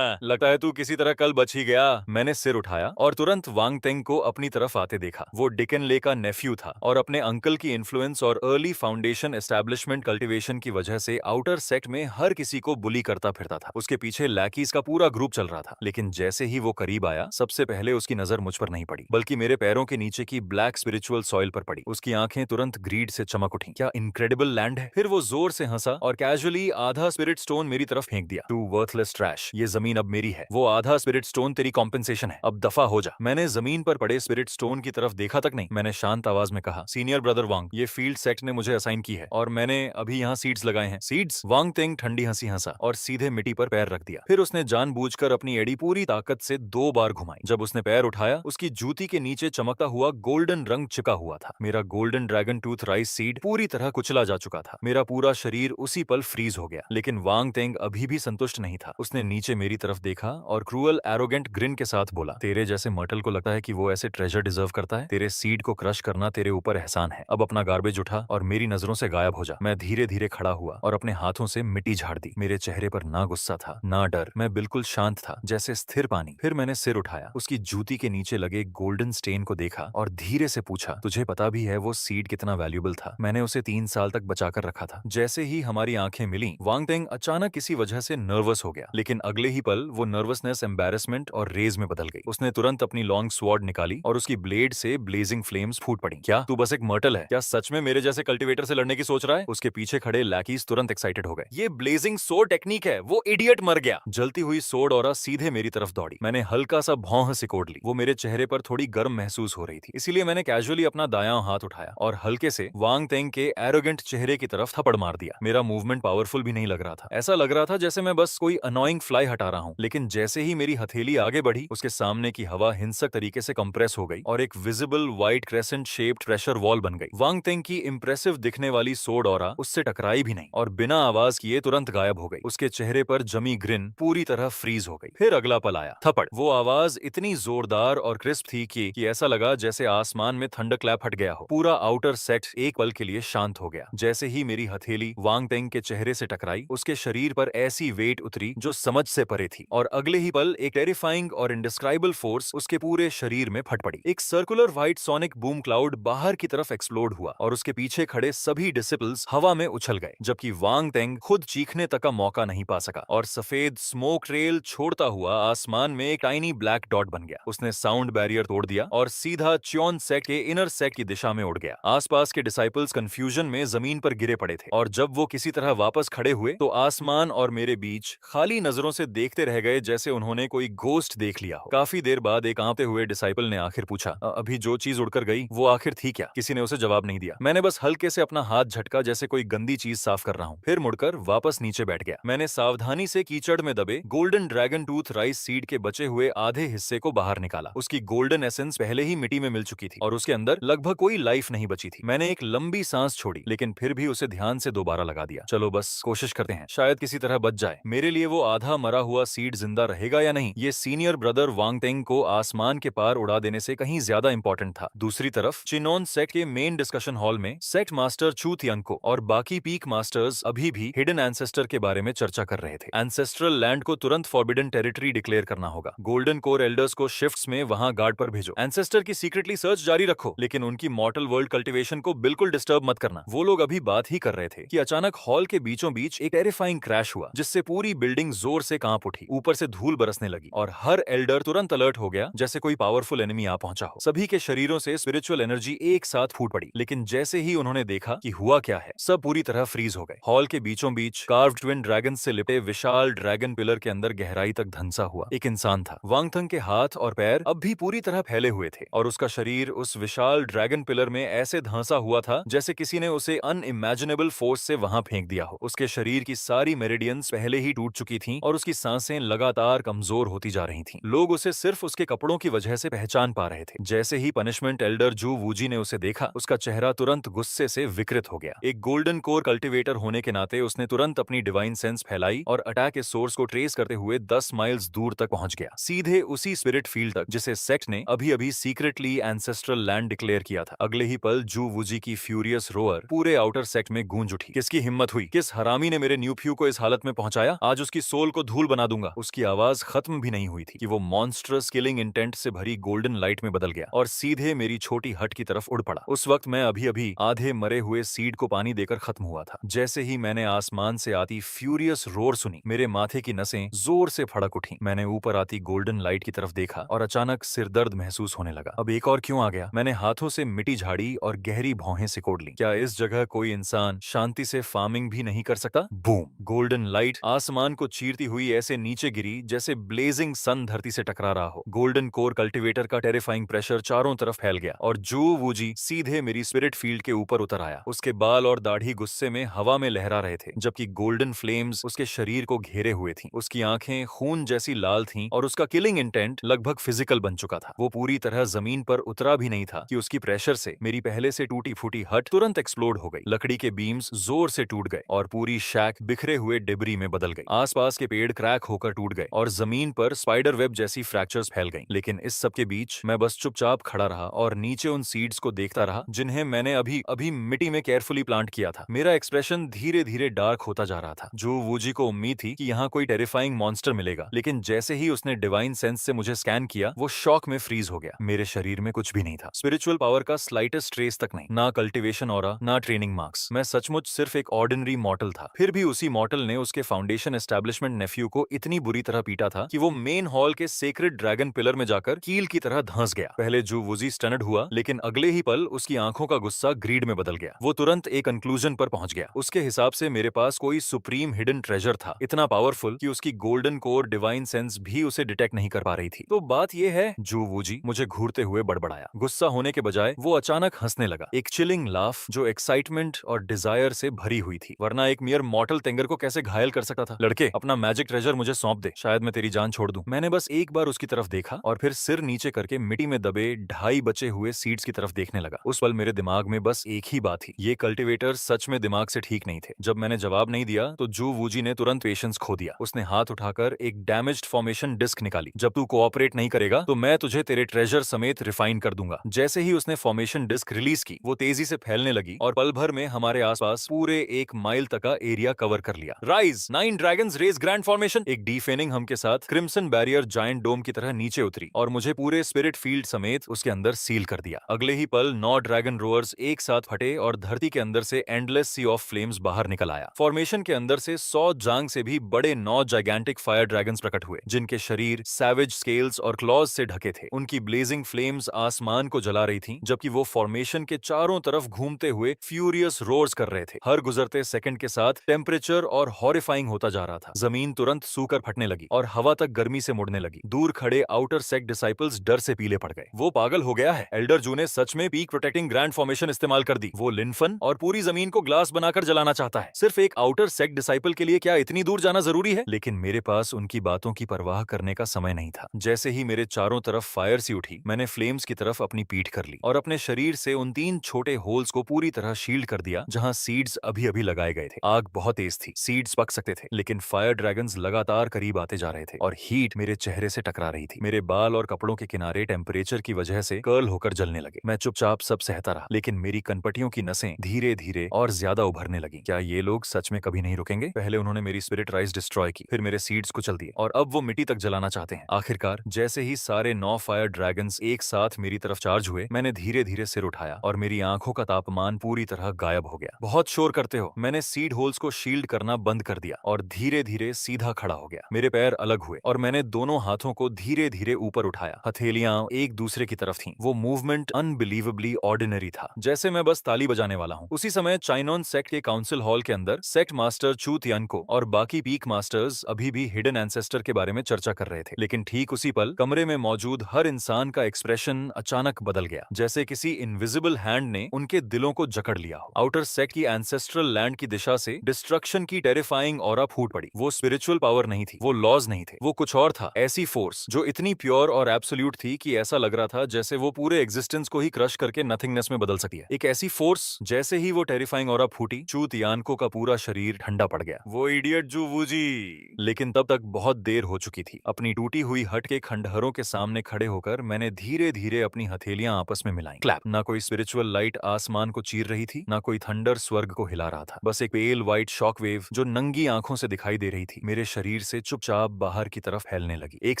लगता है तू किसी तरह कल बच ही गया। मैंने सिर उठाया और तुरंत वांग तेंग को अपनी तरफ आते देखा। वो डिकन ले का नेफ्यू था और अपने अंकल की इन्फ्लुएंस और अर्ली फाउंडेशन एस्टेब्लिशमेंट कल्टीवेशन की वजह से आउटर सेक्ट में हर किसी को बुली करता फिरता था। उसके पीछे लैकीज का पूरा ग्रुप चल रहा था। लेकिन जैसे ही वो करीब आया, सबसे पहले उसकी नजर मुझ पर नहीं पड़ी, बल्कि मेरे पैरों के नीचे की ब्लैक स्पिरिचुअल सॉइल पर पड़ी। उसकी आंखें तुरंत ग्रीड से चमक उठी। क्या इनक्रेडिबल लैंड है। फिर वो जोर से हंसा और कैजुअली आधा स्पिरिट स्टोन मेरी तरफ फेंक दिया। टू वर्थलेस ट्रैश, ये जमीन अब मेरी है। वो आधा स्पिरिट स्टोन तेरी कॉम्पेंसेशन है, अब दफा हो जा। मैंने जमीन पर पड़े स्पिरिट स्टोन की तरफ देखा तक नहीं। मैंने शांत आवाज में कहा, सीनियर ब्रदर वांग, ये फील्ड सेक्ट ने मुझे असाइन की है और मैंने अभी यहाँ सीड्स लगाए हैं। सीड्स? वांग तेंग ठंडी हंसी हंसा और सीधे मिट्टी पर पैर रख दिया। फिर उसने जानबूझकर अपनी एड़ी पूरी ताकत से 2 बार घुमाई। जब उसने पैर उठाया, उसकी जूती के नीचे चमकता हुआ गोल्डन रंग चिपका हुआ था। मेरा golden dragon tooth rice seed पूरी तरह कुचला जा चुका था। मेरा पूरा शरीर उसी पल फ्रीज हो गया। लेकिन वांग तेंग अभी भी संतुष्ट नहीं था। उसने नीचे मेरी तरफ देखा और क्रूअल एरोगेंट ग्रिन के साथ बोला, तेरे जैसे मर्टल को लगता है कि वो ऐसे ट्रेजर डिजर्व करता है? तेरे सीड को क्रश करना तेरे ऊपर एहसान है। अब अपना गार्बेज उठा और मेरी नजरों से गायब हो जा। मैं धीरे धीरे खड़ा हुआ और अपने हाथों से मिट्टी झाड़ दी। मेरे चेहरे पर ना गुस्सा था, ना डर। मैं बिल्कुल शांत था, जैसे स्थिर पानी। फिर मैंने सिर उठाया, उसकी जूती के नीचे लगे गोल्डन स्टेन को देखा और धीरे से पूछा, तुझे पता भी है वो सीड कितना वैल्यूएबल था? मैंने उसे 3 साल तक बचाकर रखा था। जैसे ही हमारी आंखें मिली, वांग तेंग अचानक किसी वजह से नर्वस हो गया। लेकिन अगले ही पल वो नर्वसनेस एम्बैरेसमेंट और रेज में बदल गई। उसने तुरंत अपनी लॉन्ग स्वॉर्ड निकाली और उसकी ब्लेड से ब्लेजिंग फ्लेम्स फूट पड़ी। क्या तू बस एक मर्टल है? क्या सच में मेरे जैसे कल्टीवेटर से लड़ने की सोच रहा है? उसके पीछे खड़े लैकीज तुरंत एक्साइटेड हो गए। ये ब्लेजिंग सोर्ड टेक्निक है, वो इडियट मर गया। जलती हुई सोर्ड ऑरा सीधे मेरी तरफ दौड़ी। मैंने हल्का सा भौं सिकोड़ ली। वो मेरे चेहरे पर थोड़ी गर्म महसूस हो रही थी, इसीलिए मैंने कैजुअली अपना दायां हाथ उठाया और हल्के से वांग तेंग के एरोगेंट चेहरे की तरफ थप्पड़ मार दिया। मेरा मूवमेंट पावरफुल भी नहीं लग रहा था। ऐसा लग रहा था जैसे मैं बस कोई अनोइंग फ्लाई हटा रहा हूं। लेकिन जैसे ही मेरी हथेली आगे बढ़ी, उसके सामने की हवा हिंसक तरीके से कंप्रेस हो गई और एक visible white crescent shaped pressure wall बन गई। वांग तेंग की इंप्रेसिव दिखने वाली सोर्ड ऑरा उससे टकराई भी नहीं और बिना आवाज किए तुरंत गायब हो गई। उसके चेहरे पर जमी ग्रिन पूरी तरह फ्रीज हो गई। फिर अगला पल आया, थप्पड़। वो आवाज इतनी जोरदार और क्रिस्प थी कि ऐसा लगा जैसे आसमान में थंडर क्लैप हट गया हो। पूरा आउटर सेट एक पल के लिए शांत हो गया। जैसे ही मेरी हथेली वांग तेंग के चेहरे से टकराई, उसके शरीर पर ऐसी वेट उतरी जो समझ से परे थी और अगले ही पल एक टेरिफाइंग और इंडिस्क्राइबल फोर्स उसके पूरे शरीर में फट पड़ी। एक circular white sonic boom cloud बाहर की तरफ एक्सप्लोड हुआ और उसके पीछे खड़े सभी डिसिपल्स हवा में उछल गए, जबकि वांग तेंग खुद चीखने तक का मौका नहीं पा सका और सफेद स्मोक ट्रेल छोड़ता हुआ आसमान में एक टाइनी ब्लैक डॉट बन गया। उसने साउंड बैरियर तोड़ दिया और सीधा च्योन सेट के इनर सेट की दिशा में उड़ गया। आसपास के डिसाइपल्स कंफ्यूजन में जमीन पर गिरे पड़े थे और जब वो किसी तरह वापस खड़े हुए तो आसमान और मेरे बीच खाली नजरों से देखते रह गए, जैसे उन्होंने कोई घोस्ट देख लिया हो। काफी देर बाद एक कांपते हुए डिसाइपल ने आखिर पूछा, अभी जो चीज उड़कर गई वो आखिर थी क्या? किसी ने उसे जवाब नहीं दिया। मैंने बस हल्के से अपना हाथ झटका, जैसे कोई गंदी चीज साफ कर रहा हूँ। फिर मुड़कर वापस नीचे बैठ गया। मैंने सावधानी से कीचड़ में दबे golden dragon tooth rice seed के बचे हुए आधे हिस्से को बाहर निकाला। उसकी गोल्डन एसेंस पहले ही मिट्टी में मिल चुकी थी और उसके अंदर लगभग कोई लाइफ नहीं बची थी। मैंने एक लंबी सांस छोड़ी, लेकिन फिर भी उसे ध्यान से दोबारा लगा दिया। चलो बस कोशिश करते हैं, शायद किसी तरह बच जाए। मेरे लिए वो आधा मरा हुआ सीड जिंदा रहेगा या नहीं, ये सीनियर ब्रदर वांग तेंग को आसमान के पार उड़ा देने से कहीं ज्यादा इंपॉर्टेंट था। दूसरी तरफ चिनोन सेक्ट के मेन डिस्कशन हॉल में सेक्ट मास्टर चू थियांको और बाकी पीक मास्टर्स अभी भी हिडन एंसेस्टर के बारे में चर्चा कर रहे थे। एंसेस्ट्रल लैंड को तुरंत फॉरबिडन टेरिटरी डिक्लेयर करना होगा। गोल्डन कोर एल्डर्स को शिफ्ट्स में वहां गार्ड पर भेजो। एंसेस्टर की सीक्रेटली सर्च जारी रखो, लेकिन उनकी मॉर्टल वर्ल्ड कल्टीवेशन को बिल्कुल डिस्टर्ब मत करना। वो लोग अभी बात ही कर रहे थे कि अचानक हॉल के बीचों बीच एक टेरिफाइंग क्रैश हुआ, जिससे पूरी बिल्डिंग जोर से कांप उठी। ऊपर से धूल बरसने लगी और हर एल्डर तुरंत अलर्ट हो गया, जैसे कोई पावरफुल एनिमी आ पहुंचा हो। सभी के शरीरों से स्पिरिचुअल एनर्जी एक साथ फूट पड़ी, लेकिन जैसे ही उन्होंने देखा कि हुआ क्या है, सब पूरी तरह फ्रीज हो गए। हॉल के बीचों बीच कार्व्ड ट्विन ड्रैगन से लिपटे विशाल ड्रैगन पिलर के अंदर गहराई तक धंसा हुआ एक इंसान था। वांग तेंग के हाथ और पैर अब भी पूरी तरह फैले हुए थे और उसका शरीर उस विशाल ड्रैगन पिलर में ऐसे धंसा हुआ था जैसे किसी ने उसे अनइमेजिनेबल फोर्स से वहां फेंक दिया हो। उसके शरीर की सारी मेरिडियंस पहले ही टूट चुकी थीं और उसकी सांसें लगातार कमजोर होती जा रही थीं। लोग उसे सिर्फ उसके कपड़ों की वजह से पहचान पा रहे थे। जैसे ही पनिशमेंट एल्डर जू वूजी ने उसे देखा, उसका चेहरा तुरंत गुस्से से विकृत हो गया। एक गोल्डन कोर कल्टीवेटर होने के नाते उसने तुरंत अपनी डिवाइन सेंस फैलाई और अटैक के सोर्स को ट्रेस करते हुए 10 माइल्स दूर तक पहुंच गया, सीधे उसी स्पिरिट फील्ड तक जिसे सेक्ट ने अभी अभी सीक्रेटली एंसेस्ट्रल लैंड डिक्लेयर किया था। अगले ही पल जू वूजी की फ्यूरियस रोअर पूरे आउटर सेक्ट में गूंज उठी। किसकी हिम्मत हुई, किस हरामी ने मेरे न्यूफ्यू को इस हालत में पहुंचाया, आज उसकी सोल को धूल बना दूंगा। उसकी आवाज खत्म भी नहीं हुई थी कि वो मॉन्स्ट्रस किलिंग इंटेंट से भरी गोल्डन लाइट में बदल गया और सीधे मेरी छोटी हट की तरफ उड़ पड़ा। उस वक्त मैं अभी अभी आधे मरे हुए सीड को पानी देकर खत्म हुआ था। जैसे ही मैंने आसमान से आती फ्यूरियस रोर सुनी, मेरे माथे की नसें जोर से फड़क उठी। मैंने ऊपर आती गोल्डन लाइट की तरफ देखा और अचानक सिरदर्द महसूस होने लगा। अब एक और क्यों आ गया? मैंने हाथों से मिट्टी झाड़ी और गहरी भौहें सिकोड़ ली। क्या इस जगह कोई इंसान शांति से फार्मिंग भी नहीं कर सकता? बूम! गोल्डन लाइट आसमान को चीरती हुई ऐसे नीचे गिरी जैसे ब्लेजिंग सन धरती से टकरा रहा हो। गोल्डन कोर कल्टीवेटर का टेरिफाइंग प्रेशर चारों तरफ फैल गया और जू वूजी सीधे मेरी स्पिरिट फील्ड के ऊपर उतर आया। उसके बाल और दाढ़ी गुस्से में हवा में लहरा रहे थे, जबकि गोल्डन फ्लेम्स उसके शरीर को घेरे हुए थीं। उसकी आंखें खून जैसी लाल थीं और उसका किलिंग इंटेंट लगभग फिजिकल बन चुका था। वो पूरी तरह जमीन पर उतरा भी नहीं था कि उसकी प्रेशर से मेरी पहले से टूटी फूटी हट तुरंत एक्सप्लोड हो गई। लकड़ी के बीम्स जोर से टूट गए और पूरी शैक बिखरे हुए डिबरी में बदल गई। आसपास के पेड़ क्रैक होकर टूट गए और जमीन पर स्पाइडर वेब जैसी फ्रैक्चर्स फैल गईं। लेकिन इस सब के बीच मैं बस चुपचाप खड़ा रहा और नीचे उन सीड्स को देखता रहा जिन्हें मैंने अभी अभी मिट्टी में केयरफुली प्लांट किया था। मेरा एक्सप्रेशन धीरे धीरे डार्क होता जा रहा था। जो वूजी को उम्मीद थी कि यहाँ कोई टेरिफाइंग मॉन्स्टर मिलेगा, लेकिन जैसे ही उसने डिवाइन सेंस से मुझे स्कैन किया, वो शॉक में फ्रीज हो गया। मेरे शरीर में कुछ भी नहीं था, स्पिरिचुअल पावर का स्लाइटेस्ट ट्रेस तक नहीं, ना कल्टीवेशन ऑरा, ना ट्रेनिंग मार्क्स। मैं सचमुच सिर्फ एक ऑर्डिनरी मॉर्टल था। फिर भी उसी मॉर्टल ने उसके फाउंडेशन एस्टेब्लिशमेंट नेफ्यू को इतनी बुरी तरह पीटा था कि वो मेन हॉल के सेक्रेड ड्रैगन पिलर में जाकर कील की तरह धंस गया। पहले जू वूजी स्टनड हुआ, लेकिन अगले ही पल उसकी आंखों का गुस्सा ग्रीड में बदल गया। वो तुरंत एक कंक्लूजन पर पहुंच गया। उसके हिसाब से मेरे पास कोई सुप्रीम हिडन ट्रेजर था, इतना पावरफुल कि उसकी गोल्डन कोर डिवाइन सेंस भी उसे डिटेक्ट नहीं कर पा रही थी। तो बात यह है, जू वूजी मुझे घूरते हुए बड़बड़ाया। गुस्सा होने के बजाय वो अचानक हंसने लगा, एक चिलिंग लाफ जो एक्साइटमेंट और डिजायर से भरी हुई थी। वरना एक मियर मॉर्टल तेंगर को कैसे घायल कर सकता था? लड़के, अपना मैजिक ट्रेजर मुझे सौंप दे, शायद मैं तेरी जान छोड़ दूं। मैंने बस एक बार उसकी तरफ देखा और फिर सिर नीचे करके मिट्टी में दबे 2.5 बचे हुए सीड्स की तरफ देखने लगा। उस पल मेरे दिमाग में बस एक ही बात थी, ये कल्टीवेटर सच में दिमाग से ठीक नहीं थे। जब मैंने जवाब नहीं दिया तो जू वूजी ने तुरंत पेशेंस खो दिया। उसने हाथ उठाकर एक डैमेज्ड फॉर्मेशन डिस्क निकाली। जब तू कोऑपरेट नहीं करेगा तो मैं तुझे तेरे ट्रेजर समेत रिफाइन कर दूंगा। जैसे ही उसने फॉर्मेशन डिस्क रिलीज की, वो तेजी से फैलने लगी और पल भर में हमारे आसपास पूरे 1 माइल तक का एरिया कवर कर लिया। Rise 9 dragons rage grand formation. एक डीफेनिंग हम के साथ क्रिम्सन बैरियर जायंट डोम की तरह नीचे उतरी और मुझे पूरे स्पिरिट फील्ड समेत उसके अंदर सील कर दिया। अगले ही पल 9 ड्रैगन रोअर्स एक साथ फटे और धरती के अंदर से एंडलेस सी ऑफ फ्लेम्स बाहर निकल आया। फॉर्मेशन के अंदर से 100 जांग से भी बड़े 9 जाइगेंटिक फायर ड्रैगन्स प्रकट हुए, जिनके शरीर सैवेज स्केल्स और क्लॉज से ढके थे। उनकी ब्लेजिंग फ्लेम्स आसमान को जला रही थीं, जबकि वो फॉर्मेशन के चारों तरफ घूमते हुए फ्यूरियस रोर्स कर रहे थे। हर गुजरते सेकंड के साथ टेम्परेचर और हॉरिफाइंग होता जा रहा था। जमीन तुरंत सूकर फटने लगी और हवा तक गर्मी से मुड़ने लगी। दूर खड़े आउटर सेक्ट डिसाइपल्स डर से पीले पड़ गए। वो पागल हो गया है, एल्डर जू ने सच में पीक प्रोटेक्टिंग ग्रैंड फॉर्मेशन इस्तेमाल कर दी। वो लिनफन और पूरी जमीन को ग्लास बनाकर जलाना चाहता है। सिर्फ एक आउटर सेक्ट डिसाइपल के लिए क्या इतनी दूर जाना जरूरी है? लेकिन मेरे पास उनकी बातों की परवाह करने का समय नहीं था। जैसे ही मेरे चारों तरफ फायर सी उठी, मैंने फ्लेम्स की तरफ अपनी पीठ कर ली और अपने शरीर से उन 3 छोटे होल्स को पूरी तरह शील्ड कर दिया जहां सीड्स अभी अभी लगाए गए थे। आग बहुत तेज थी, सीड्स पक सकते थे, लेकिन फायर ड्रैगन्स लगातार करीब आते जा रहे थे और हीट मेरे चेहरे से टकरा रही थी। मेरे बाल और कपड़ों के किनारे टेम्परेचर की वजह से कर्ल होकर जलने लगे। मैं चुपचाप सब सहता रहा, लेकिन मेरी कनपटियों की नसें धीरे धीरे और ज्यादा उभरने लगी। क्या ये लोग सच में कभी नहीं रुकेंगे? पहले उन्होंने मेरी स्पिरिट राइज डिस्ट्रॉय की, फिर मेरे सीड्स कुचल दिए और अब वो मिट्टी तक जलाना चाहते हैं। आखिरकार जैसे ही सारे 9 फायर ड्रैगन्स एक साथ मेरी तरफ चार्ज हुए, मैंने धीरे धीरे सिर उठाया और मेरी आंखों का तापमान पूरी तरह गायब हो गया। बहुत शोर करते हो। मैंने सीड होल्स को शील्ड करना बंद कर दिया और धीरे धीरे सीधा खड़ा हो गया। मेरे पैर अलग हुए और मैंने दोनों हाथों को धीरे धीरे ऊपर उठाया। हथेलियां एक दूसरे की तरफ थीं। वो मूवमेंट अनबिलीवेबली ऑर्डिनरी था, जैसे मैं बस ताली बजाने वाला हूँ। उसी समय चाइनोन सेक्ट के काउंसिल हॉल के अंदर सेक्ट मास्टर चू तियानको और बाकी पीक मास्टर्स अभी भी हिडन एंसेस्टर के बारे में चर्चा कर रहे थे। लेकिन ठीक उसी पल कमरे में मौजूद हर इंसान का एक्सप्रेशन अचानक बदल गया, जैसे किसी इनविजिबल हैंड ने उनके दिलों को जकड़ लिया हो। आउटर सेक्ट की एंसेस्ट्रल लैंड की दिशा से डिस्ट्रक्शन की टेरिफाइंग ऑरा फूट पड़ी। वो स्पिरिचुअल पावर नहीं थी, वो लॉज नहीं थे, वो कुछ और था। ऐसी फोर्स जो इतनी प्योर और एब्सोल्यूट थी कि ऐसा लग रहा था जैसे वो पूरे एग्जिस्टेंस को ही क्रश करके नथिंगनेस में बदल सकती है। एक ऐसी फोर्स, जैसे ही वो टेरिफाइंग ऑरा फूटी, चू तियानको का पूरा शरीर ठंडा पड़ गया। वो इडियट जू वूजी! लेकिन तब तक बहुत देर हो चुकी थी। अपनी टूटी हुई हट के खंडहरों के सामने खड़े होकर मैंने धीरे धीरे अपनी हथेलियां आपस में मिलाई। क्लैप! ना कोई स्पिरिचुअल लाइट आसमान को चीर रही थी, ना कोई थंडर स्वर्ग को हिला रहा था। बस एक पेल व्हाइट व्हाइट शॉकवेव जो नंगी आंखों से दिखाई दे रही थी मेरे शरीर से चुपचाप बाहर की तरफ फैलने लगी। एक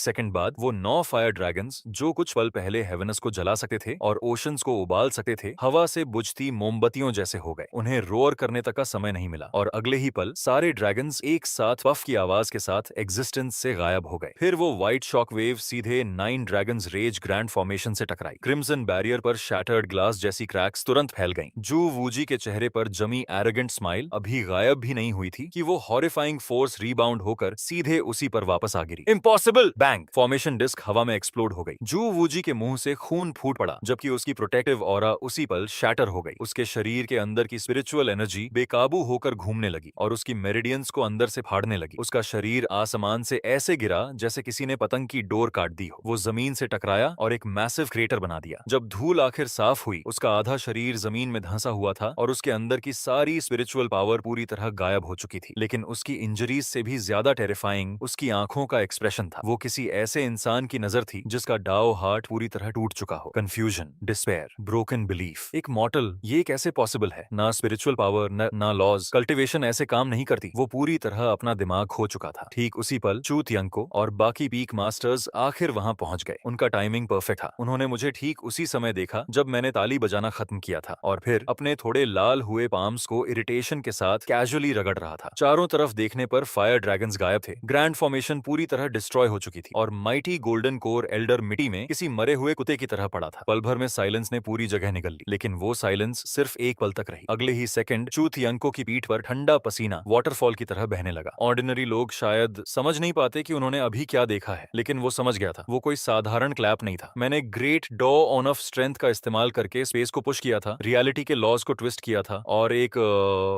सेकंड बाद वो 9 फायर ड्रैगन्स जो कुछ पल पहले हेवेनस को जला सकते थे और ओशंस को उबाल सकते थे, हवा से बुझती मोमबत्तियों जैसे हो गए। उन्हें रोअर करने तक का समय नहीं मिला और अगले ही पल सारे ड्रैगन्स एक साथ पफ की आवाज के साथ एग्जिस्टेंस से गायब हो गए। फिर वो व्हाइट शॉकवेव सीधे 9 ड्रैगन्स रेज ग्रैंड फॉर्मेशन से टकराई। क्रिम्सन बैरियर पर शैटर्ड ग्लास जैसी क्रैक्स तुरंत फैल गईं। जू वूजी के चेहरे पर जमी एरोगेंट स्माइल अभी गायब भी नहीं हुई थी कि वो हॉरिफाइंग फोर्स रीबाउंड होकर सीधे उसी पर वापस आ गिरी। इम्पॉसिबल! बैंग! फॉर्मेशन डिस्क हवा में एक्सप्लोड हो गई। जू वूजी के मुंह से खून फूट पड़ा जबकि उसकी प्रोटेक्टिव ऑरा उसी पल शैटर हो गई। उसके शरीर के अंदर की स्पिरिचुअल एनर्जी बेकाबू होकर घूमने लगी और उसकी मेरिडियंस को अंदर से फाड़ने लगी। उसका शरीर आसमान से ऐसे गिरा जैसे किसी ने पतंग की डोर काट दी हो। वो जमीन से टकराया और एक मैसिव क्रेटर बना दिया। जब धूल आखिर साफ हुई, उसका आधा शरीर जमीन में धंसा हुआ था और उसके अंदर की सारी स्पिरिचुअल पावर पूरी तरह गायब हो चुकी थी। लेकिन उसकी इंजरीज से भी ज्यादा टेरिफाइंग उसकी आंखों का एक्सप्रेशन था। वो किसी ऐसे इंसान की नजर थी जिसका डाओ हार्ट पूरी तरह टूट चुका हो। Confusion, despair, broken belief. एक मॉर्टल, ये कैसे पॉसिबल है? ना स्पिरिचुअल पावर, ना लॉज, कल्टिवेशन ऐसे काम नहीं करती। वो पूरी तरह अपना दिमाग खो चुका था। ठीक उसी पल चू तियांको और बाकी पीक मास्टर्स आखिर वहां पहुंच गए। उनका टाइमिंग परफेक्ट था। उन्होंने मुझे ठीक उसी समय देखा जब मैंने ताली बजाना खत्म किया था और फिर अपने थोड़े लाल हुए पाम्स को इरिटेशन के साथ कैजुअली रगड़ रहा था। चारों तरफ देखने पर फायर ड्रैगन्स गायब थे। ग्रैंड फॉर्मेशन पूरी तरह डिस्ट्रॉय हो चुकी थी और माइटी गोल्डन कोर एल्डर मिट्टी में किसी मरे हुए कुत्ते की तरह पड़ा था। पल भर में साइलेंस ने पूरी जगह निगल ली, लेकिन वो साइलेंस सिर्फ एक पल तक रही। अगले ही सेकंड चू तियांको की पीठ पर ठंडा पसीना वाटरफॉल की तरह बहने लगा। ऑर्डिनरी लोग शायद समझ नहीं पाते कि उन्होंने अभी क्या देखा है, लेकिन वो समझ गया था। वो कोई साधारण क्लैप नहीं था। मैंने ग्रेट डॉ ऑन ऑफ स्ट्रेंथ का इस्तेमाल करके स्पेस को पुश किया था, रियलिटी के लॉज को ट्विस्ट किया था और एक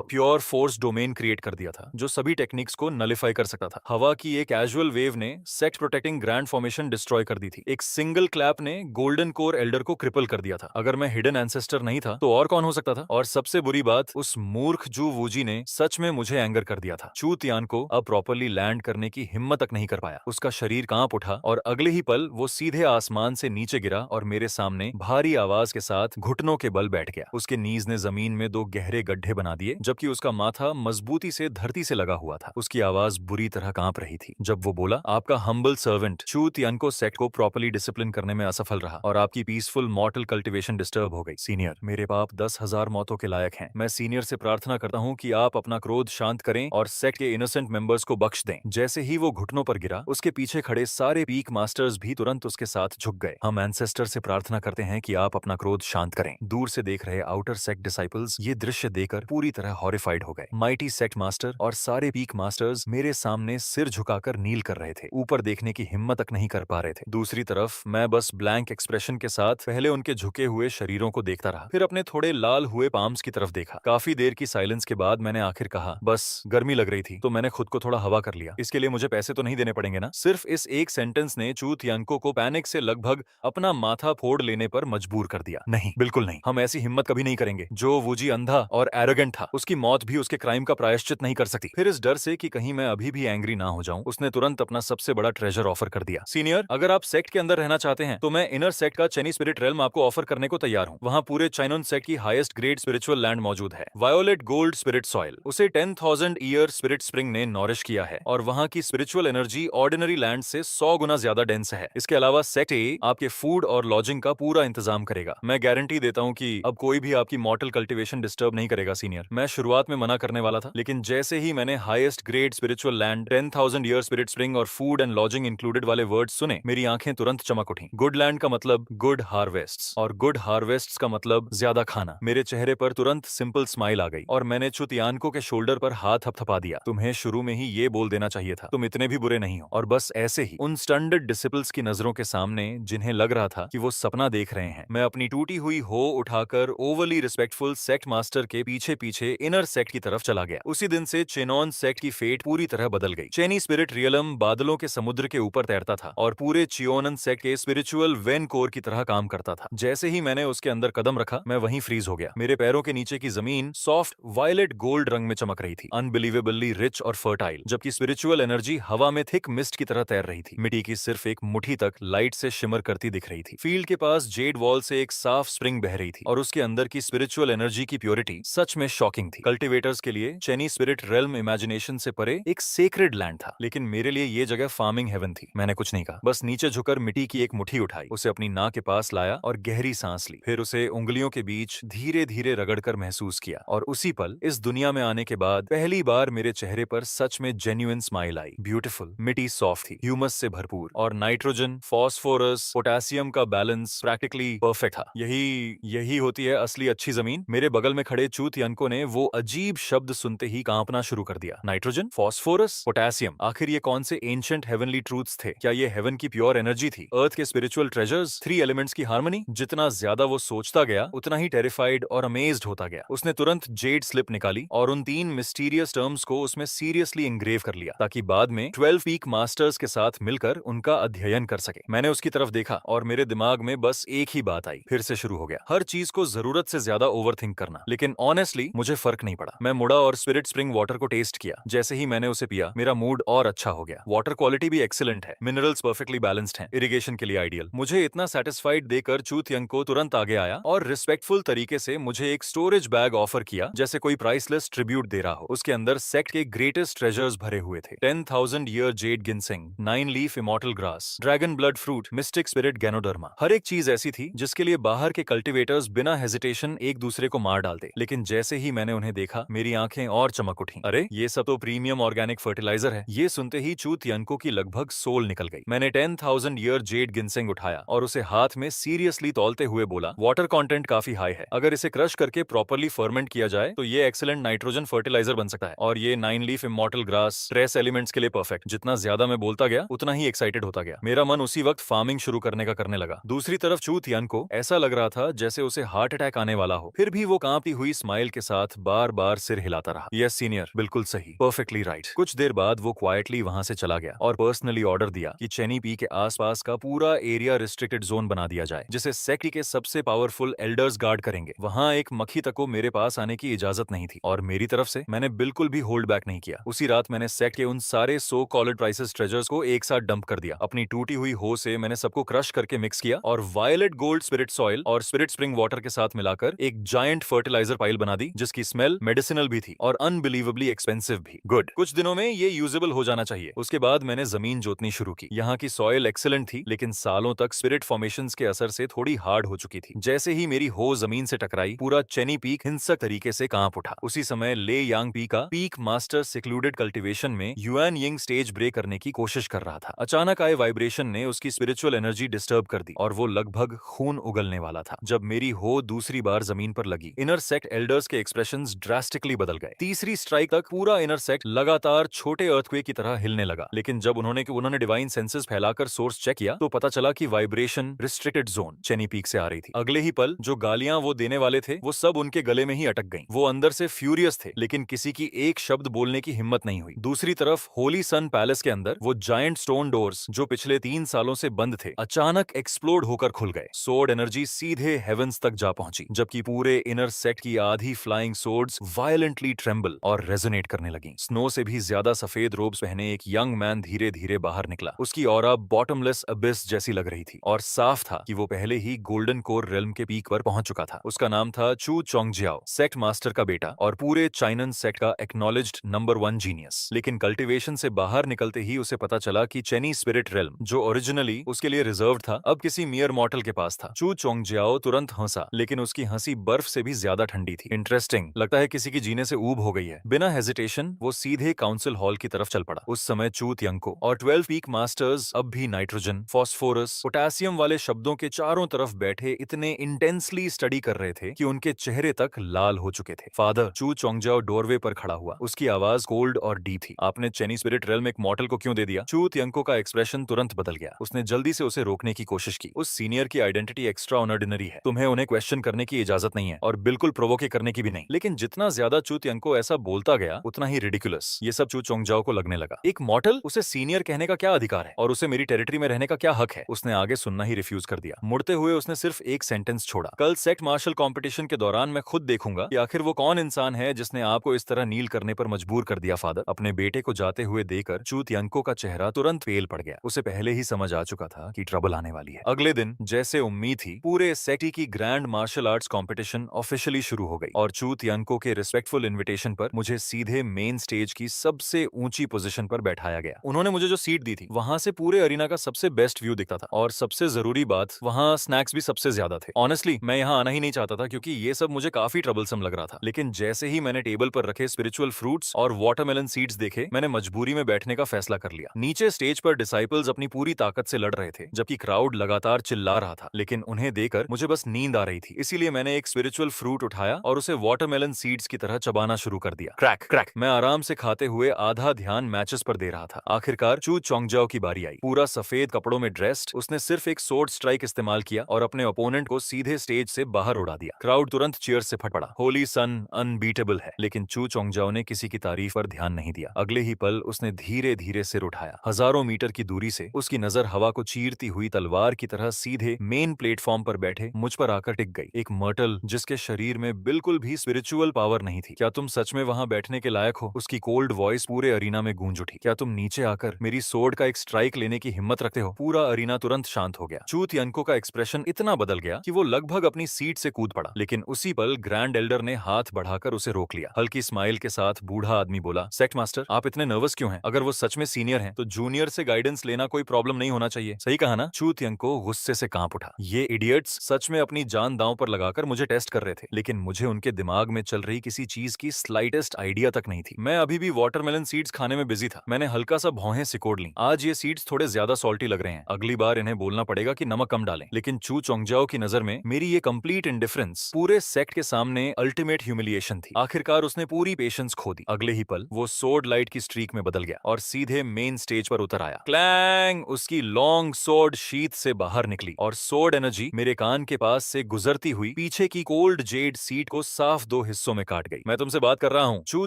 प्योर फोर्स डोमेन क्रिएट कर दिया था जो सभी टेक्निक्स को नलिफाई कर सकता था। हवा की एक कैजुअल वेव ने sect protecting grand formation destroy कर दी थी। एक सिंगल क्लैप ने गोल्डन कोर एल्डर को क्रिपल कर दिया था। अगर मैं हिडन एंसेस्टर नहीं था तो और कौन हो सकता था? और सबसे बुरी बात, उस मूर्ख जू वूजी ने सच में मुझे एंगर कर दिया था। चू तियान को अब प्रॉपर्ली लैंड करने की हिम्मत तक नहीं कर पाया। उसका शरीर कांप उठा और अगले ही पल वो सीधे आसमान से नीचे गिरा और मेरे सामने भारी आवाज के साथ घुटनों के बल बैठ गया। उसके नीज ने जमीन में 2 गहरे गड्ढे बना दिए जबकि उसका माथा मजबूती से धरती से लगा हुआ था। उसकी आवाज बुरी तरह कांप रही थी जब वो बोला, आपका हम्बल सर्वेंट चू तियानको सेक्ट को प्रॉपर्ली डिसिप्लिन करने में असफल रहा और आपकी पीसफुल मॉर्टल कल्टिवेशन डिस्टर्ब हो गई। सीनियर, मेरे पाप 10,000 मौतों के लायक हैं। मैं सीनियर से प्रार्थना करता हूँ कि आप अपना क्रोध शांत करें और सेक्ट के इनोसेंट मेंबर्स को बख्श दें। जैसे ही वो घुटनों पर गिरा, उसके पीछे खड़े सारे पीक मास्टर्स भी तुरंत उसके साथ झुक गए। हम एंसेस्टर से प्रार्थना करते हैं कि आप अपना क्रोध शांत करें। दूर से देख रहे आउटर सेक्ट डिसाइपल्स ये दृश्य देखकर पूरी तरह हॉरिफाइड हो गए। माइटी सेक्ट मास्टर और सारे पीक मास्टर्स मेरे सामने सिर झुकाकर नील कर रहे थे, ऊपर देखने की हिम्मत तक नहीं कर पा रहे थे। दूसरी तरफ मैं बस ब्लैंक एक्सप्रेशन के साथ पहले उनके झुके हुए शरीरों को देखता रहा, फिर अपने थोड़े लाल हुए पाम्स की तरफ देखा। काफी देर की साइलेंस के बाद मैंने आखिर कहा, बस गर्मी लग रही थी तो मैंने खुद को थोड़ा हवा कर लिया। इसके लिए मुझे पैसे तो नहीं देने पड़ेंगे ना? सिर्फ इस एक सेंटेंस ने चू तियांको को पैनिक से लगभग अपना माथा फोड़ लेने पर मजबूर कर दिया। नहीं, बिल्कुल नहीं, हम ऐसी हिम्मत कभी नहीं करेंगे। जो वूजी अंधा और एरोगेंट था, उसकी मौत भी उसके क्राइम का प्रायश्चित नहीं कर सकती। फिर इस डर से कि कहीं मैं अभी भी एंग्री ना हो जाऊं, उसने तुरंत अपना सबसे बड़ा ट्रेजर ऑफर कर दिया। सीनियर, अगर आप सेक्ट के अंदर रहना चाहते हैं तो मैं इनर सेक्ट का चेनी स्पिरिट रेल्म आपको ऑफर करने को तैयार हूं। वहां पूरे चाइनोन सेक्ट की हाईएस्ट ग्रेड स्पिरिचुअल लैंड मौजूद है। वायोलेट गोल्ड स्पिरिट सॉइल, उसे 10,000 ईयर स्पिरिट स्प्रिंग ने नॉरिश किया है और वहां की स्पिरिचुअल एनर्जी ऑर्डिनरी लैंड से 100 गुना ज्यादा डेंस है। इसके अलावा सेक्ट ए आपके फूड और लॉजिंग का पूरा इंतजाम करेगा। मैं गारंटी देता हूं कि अब कोई भी आपकी मॉर्टल कल्टिवेशन डिस्टर्ब नहीं करेगा। सीनियर, मैं शुरुआत में मना करने वाला था, लेकिन जैसे ही मैंने highest grade spiritual land, 10,000 year spirit spring और फूड एंड लॉजिंग इंक्लूडेड वाले वर्ड्स सुने, मेरी आंखें तुरंत चमक उठी। गुड लैंड का मतलब गुड हार्वेस्ट्स और गुड हार्वेस्ट्स का मतलब ज्यादा खाना। मेरे चेहरे पर तुरंत सिंपल स्माइल आ गई और मैंने चू तियानको के शोल्डर पर हाथ थपथपा दिया। तुम्हें शुरू में ही ये बोल देना चाहिए था, तुम इतने भी बुरे नहीं हो। और बस ऐसे ही उन स्टंडेड डिसिपल्स की नजरों के सामने, जिन्हें लग रहा था कि वो सपना देख रहे हैं, मैं अपनी टूटी हुई हो उठाकर ओवरली रिस्पेक्टफुल सेक्ट मास्टर के पीछे पीछे इनर सेक्ट की तरफ चला गया। उसी दिन से चेनॉन सेक्ट की फेट पूरी तरह बदल गई। चेनी स्पिरिट रियलम बादलों के समुद्र के ऊपर तैरता था और पूरे चियोनन सेक्ट के स्पिरिचुअल वेन कोर की तरह काम करता था। जैसे ही मैंने उसके अंदर कदम रखा, मैं वहीं फ्रीज हो गया। मेरे पैरों के नीचे की जमीन सॉफ्ट वायलेट गोल्ड रंग में चमक रही थी, अनबिलीवेबली रिच और फर्टाइल, जबकि स्पिरिचुअल एनर्जी हवा में थिक मिस्ट की तरह तैर रही थी। मिट्टी की सिर्फ एक मुट्ठी तक लाइट से शिमर करती दिख रही थी। फील्ड के पास जेड वॉल से एक साफ स्प्रिंग बह रही थी और उसके अंदर की स्पिरिचुअल एनर्जी की प्योरिटी सच में शॉकिंग थी। कल्टिवेटर्स के के लिए चेनी स्पिरिट रेल्म इमेजिनेशन से परे एक सेक्रेड लैंड था, लेकिन मेरे लिए ये जगह फार्मिंग हेवन थी। मैंने कुछ नहीं कहा, बस नीचे झुककर मिट्टी की एक मुट्ठी उठाई, उसे अपनी नाक के पास लाया और गहरी सांस ली। फिर उसे उंगलियों के बीच धीरे धीरे रगड़कर महसूस किया, और उसी पल इस दुनिया में आने के बाद पहली बार मेरे चेहरे पर सच में जेन्युइन स्माइल आई। ब्यूटीफुल, मिट्टी सॉफ्ट थी, ह्यूमस से भरपूर, और नाइट्रोजन, फास्फोरस, पोटेशियम का बैलेंस प्रैक्टिकली परफेक्ट था। यही यही होती है असली अच्छी जमीन। मेरे बगल में खड़े चूत यनको ने वो अजीब शब्द सुनते ही कांपना शुरू कर दिया। नाइट्रोजन, फास्फोरस, पोटेशियम, आखिर ये कौन से एंशिएंट हेवनली ट्रूथ्स थे? क्या ये हेवन की प्योर एनर्जी थी, अर्थ के स्पिरिचुअल ट्रेजर्स, थ्री एलिमेंट्स की हार्मनी? जितना ज्यादा वो सोचता गया उतना ही टेरिफाइड और अमेज्ड होता गया। उसने तुरंत जेड स्लिप निकाली और उन 3 मिस्टीरियस टर्म्स को उसमें सीरियसली इंग्रेव कर लिया, ताकि बाद में 12 पीक मास्टर्स के साथ मिलकर उनका अध्ययन कर सके। मैंने उसकी तरफ देखा और मेरे दिमाग में बस एक ही बात आई, फिर से शुरू हो गया, हर चीज को जरूरत से ज्यादा ओवरथिंक करना। लेकिन ऑनेस्टली मुझे फर्क नहीं पड़ा। मैं मुड़ा और स्पिरिट स्प्रिंग वाटर को टेस्ट किया। जैसे ही मैंने उसे पिया, मेरा मूड और अच्छा हो गया। वाटर क्वालिटी भी एक्सीलेंट है, मिनरल्स परफेक्टली बैलेंस्ड हैं, इरिगेशन के लिए आइडियल। मुझे इतना सेटिस्फाइड देकर चूत यंको तुरंत आगे आया और रिस्पेक्टफुल तरीके से मुझे एक स्टोरेज बैग ऑफर किया, जैसे कोई प्राइसलेस ट्रिब्यूट दे रहा हो। उसके अंदर सेक्ट के ग्रेटेस्ट ट्रेजर्स भरे हुए थे। 10,000 year jade ginseng, 9 leaf immortal grass, dragon blood fruit, mystic spirit ganoderma. हर एक चीज ऐसी थी जिसके लिए बाहर के कल्टिवेटर्स बिना हेजिटेशन एक दूसरे को मार डालते। लेकिन जैसे ही मैंने उन्हें देखा, मेरी आंखें और चमक उठी। अरे, ये सब तो प्रीमियम ऑर्गेनिक फर्टिलाइजर है। ये सुनते ही चूत यंको की लगभग सोल निकल गई। मैंने 10,000 ईयर जेड गिनसिंग उठाया और उसे हाथ में सीरियसली तौलते हुए बोला, वाटर कंटेंट काफी हाई है। अगर इसे क्रश करके प्रॉपर्ली फर्मेंट किया जाए तो ये एक्सीलेंट नाइट्रोजन फर्टिलाइजर बन सकता है। और ये 9 leaf immortal grass trace elements के लिए परफेक्ट। जितना ज्यादा मैं बोलता गया उतना ही एक्साइटेड होता गया। मेरा मन उसी वक्त फार्मिंग शुरू करने का करने लगा। दूसरी तरफ चूत यन को ऐसा लग रहा था जैसे उसे हार्ट अटैक आने वाला हो। फिर भी वो कांपती हुई स्माइल के साथ बार बार सिर हिलाता रहा। यस सीनियर, बिल्कुल सही, परफेक्टली राइट। कुछ देर बाद वो क्वाइटली वहां से चला गया और पर्सनली ऑर्डर दिया कि चेनी पी के आसपास का पूरा एरिया रिस्ट्रिक्टेड जोन बना दिया जाए, जिसे सेक्ट के सबसे पावरफुल एल्डर्स गार्ड करेंगे। वहां एक मक्खी तक को मेरे पास आने की इजाजत नहीं थी, और मेरी तरफ से मैंने बिल्कुल भी होल्ड बैक नहीं किया। उसी रात मैंने सेक्ट के उन सारे सो कॉल्ड प्राइसेस ट्रेजर्स को एक साथ डंप कर दिया। अपनी टूटी हुई हो से मैंने सबको क्रश करके मिक्स किया और वायलेट गोल्ड स्पिरिट सॉइल और स्पिरिट स्प्रिंग वाटर के साथ मिलाकर एक जायंट फर्टिलाइजर पाइल बना दी, जिसकी स्मेल मेडिसिनल भी थी और अनबिलीवेबली एक्सपेंसिव भी। गुड, कुछ दिनों में ये यूजेबल हो जाना चाहिए। उसके बाद मैंने जमीन जोतनी शुरू की। यहाँ की सॉइल एक्सीलेंट थी, लेकिन सालों तक स्पिरिट फॉर्मेशंस के असर से थोड़ी हार्ड हो चुकी थी। जैसे ही मेरी हो जमीन से टकराई, पूरा चेनी पीक हिंसक तरीके से कांप उठा। उसी समय ले यांग पी का पीक मास्टर सिक्लूडेड कल्टीवेशन में युआन यिंग स्टेज ब्रेक करने की कोशिश कर रहा था। अचानक आए वाइब्रेशन ने उसकी स्पिरिचुअल एनर्जी डिस्टर्ब कर दी और वो लगभग खून उगलने वाला था। जब मेरी हो दूसरी बार जमीन पर लगी, इनर सेक्ट एल्डर्स के एक्सप्रेशंस ड्रास्टिकली बदल गए। तीसरी स्ट्राइक तक पूरा इनर सेक्ट लगातार छोटे अर्थक्वेक की तरह हिलने लगा। लेकिन जब उन्होंने डिवाइन सेंसेस फैलाकर सोर्स चेक किया तो पता चला कि वाइब्रेशन रिस्ट्रिक्टेड जोन चेनी पीक से आ रही थी। अगले ही पल जो गालियां वो देने वाले थे वो सब उनके गले में ही अटक गईं। वो अंदर से फ्यूरियस थे, लेकिन किसी की एक शब्द बोलने की हिम्मत नहीं हुई। दूसरी तरफ होली सन पैलेस के अंदर वो जायंट स्टोन डोर्स जो पिछले 3 सालों से बंद थे, अचानक एक्सप्लोड होकर खुल गए। सोर्ड एनर्जी सीधे हेवंस तक जा पहुंची, जबकि पूरे इनर सेक्ट की आधी फ्लाइंग सोर्ड्स वायलेंटली ट्रेम्बल और रेजोनेट करने लगी। स्नो से भी ज्यादा सफेद रोब्स पहने एक यंग मैन धीरे धीरे बाहर निकला। उसकी ऑरा बॉटमलेस अबिस जैसी लग रही थी और साफ था कि वो पहले ही गोल्डन कोर रेल्म के पीक पर पहुंच चुका था। उसका नाम था चू चोंगजियाओ, सेक्ट मास्टर का बेटा और पूरे चाइनन सेक्ट का एक्नॉलेज्ड नंबर 1 जीनियस। लेकिन कल्टीवेशन से बाहर निकलते ही उसे पता चला कि चेनी स्पिरिट रेल्म, जो ओरिजिनली उसके लिए रिजर्व था, अब किसी मियर मॉर्टल के पास था। चू चोंगजियाओ तुरंत हंसा, लेकिन उसकी हंसी बर्फ से भी ज्यादा ठंडी थी। इंटरेस्टिंग, लगता है किसी की जीने से ऊब हो गई है। बिना हेजिटेशन वो सीधे काउंसिल हॉल की तरफ चल पड़ा। उस समय चूत यंको और 12 पीक मास्टर्स अब भी नाइट्रोजन, फास्फोरस, पोटेशियम वाले शब्दों के चारों तरफ बैठे इतने इंटेंसली स्टडी कर रहे थे कि उनके चेहरे तक लाल हो चुके थे। फादर, चू चोंगजाओ डोरवे पर खड़ा हुआ। उसकी आवाज कोल्ड और डीप थी। आपने चेनी स्पिरिट रेल्म एक मॉर्टल को क्यों दे दिया? चूत यंको का एक्सप्रेशन तुरंत बदल गया। उसने जल्दी से उसे रोकने की कोशिश की। उस सीनियर की आइडेंटिटी एक्स्ट्रा ऑर्डिनरी है, तुम्हें उन्हें क्वेश्चन करने की इजाजत नहीं है और बिल्कुल प्रोवोके करने की भी नहीं। लेकिन जितना ज्यादा चूत यंको ऐसा बोलता गया उतना ही रिडिकुलस ये सब चू चोंगजाओ को लगने लगा। एक मॉर्टल, उसे सीनियर कहने का क्या अधिकार है और उसे मेरी टेरिटरी में रहने का क्या हक है? उसने आगे सुनना ही रिफ्यूज कर दिया। मुड़ते हुए उसने सिर्फ एक सेंटेंस छोड़ा, कल सेक्ट मार्शल कंपटीशन के दौरान मैं खुद देखूंगा कि आखिर वो कौन इंसान है जिसने आपको इस तरह नील करने पर मजबूर कर दिया। फादर, अपने बेटे को जाते हुए देखकर चूत यंको का चेहरा तुरंत पेल पड़ गया। उसे पहले ही समझ आ चुका था कि ट्रबल आने वाली है। अगले दिन जैसे उम्मीद थी, पूरे सेक्ट की grand martial arts competition officially शुरू हो गई और चूत यंको के रिस्पेक्टफुल स्पेशल इन्विटेशन पर मुझे सीधे मेन स्टेज की सबसे ऊंची पोजीशन पर बैठाया गया। उन्होंने मुझे जो सीट दी थी वहां से पूरे अरीना का सबसे बेस्ट व्यू दिखता था और सबसे जरूरी बात, वहां स्नैक्स भी सबसे ज्यादा थे। ऑनेस्टली मैं यहाँ आना ही नहीं चाहता था क्योंकि ये सब मुझे काफी ट्रबलसम लग रहा था, लेकिन जैसे ही मैंने टेबल पर रखे स्पिरिचुअल फ्रूट्स और वाटरमेलन सीड्स देखे, मैंने मजबूरी में बैठने का फैसला कर लिया। नीचे स्टेज पर डिसाइपल्स अपनी पूरी ताकत से लड़ रहे थे जबकि क्राउड लगातार चिल्ला रहा था, लेकिन उन्हें देखकर मुझे बस नींद आ रही थी। इसीलिए मैंने एक स्पिरिचुअल फ्रूट उठाया और उसे वाटरमेलन सीड्स की तरह चबाना शुरू कर दिया। क्रैक क्रैक मैं आराम से खाते हुए आधा ध्यान मैचेस पर दे रहा था। आखिरकार चू चोंगजाओ की बारी आई। पूरा सफेद कपड़ों में ड्रेस्ड उसने सिर्फ एक सोर्ड स्ट्राइक इस्तेमाल किया और अपने ओपोनेंट को सीधे स्टेज से बाहर उड़ा दिया। क्राउड तुरंत चीयर्स से फट पड़ा। होली सन अनबीटेबल है। लेकिन चू चोंगजाओ ने किसी की तारीफ पर ध्यान नहीं दिया। अगले ही पल उसने धीरे धीरे सिर उठाया। हजारों मीटर की दूरी से उसकी नजर हवा को चीरती हुई तलवार की तरह सीधे मेन प्लेटफॉर्म पर बैठे मुझ पर आकर टिक गई। एक मर्टल जिसके शरीर में बिल्कुल भी स्पिरिचुअल पावर नहीं थी। क्या तुम सच में वहां बैठने के लायक हो? उसकी कोल्ड वॉइस पूरे अरीना में गूंज उठी। क्या तुम नीचे आकर मेरी सोर्ड का एक स्ट्राइक लेने की हिम्मत रखते हो? पूरा अरीना तुरंत शांत हो गया। चू तियानको का एक्सप्रेशन इतना बदल गया कि वो लगभग अपनी सीट से कूद पड़ा, लेकिन उसी पल ग्रैंड एल्डर ने हाथ बढ़ाकर उसे रोक लिया। हल्की स्माइल के साथ बूढ़ा आदमी बोला, सेक्ट मास्टर, आप इतने नर्वस क्यों हैं? अगर वो सच में सीनियर हैं, तो जूनियर से गाइडेंस लेना कोई प्रॉब्लम नहीं होना चाहिए। सही कहा ना? चू तियानको गुस्से से कांप उठा। ये इडियट्स सच में अपनी जान दांव पर लगाकर मुझे टेस्ट कर रहे थे, लेकिन मुझे उनके दिमाग में चल रही किसी चीज की स्लाइटेस्ट आइडिया तक नहीं थी। मैं अभी भी वाटरमेलन सीड्स खाने में बिजी था। मैंने हल्का सा भौहें सिकोड़ ली। आज ये सीड्स थोड़े ज्यादा सॉल्टी लग रहे हैं। अगली बार इन्हें बोलना पड़ेगा कि नमक कम डालें। लेकिन चू चोंगजाओ की नजर में मेरी ये कंप्लीट इंडिफरेंस पूरे सेक्ट के सामने अल्टीमेट ह्यूमिलिएशन थी। आखिरकार उसने पूरी पेशेंस खो दी। अगले ही पल वो सोर्ड लाइट की स्ट्रीक में बदल गया और सीधे मेन स्टेज पर उतर आया। क्लैंग! उसकी लॉन्ग सोर्ड शीथ से बाहर निकली और सोर्ड एनर्जी मेरे कान के पास से गुजरती हुई पीछे की कोल्ड जेड सीट को साफ दो हिस्सों में काट गई। मैं तुमसे बात कर रहा हूँ। चू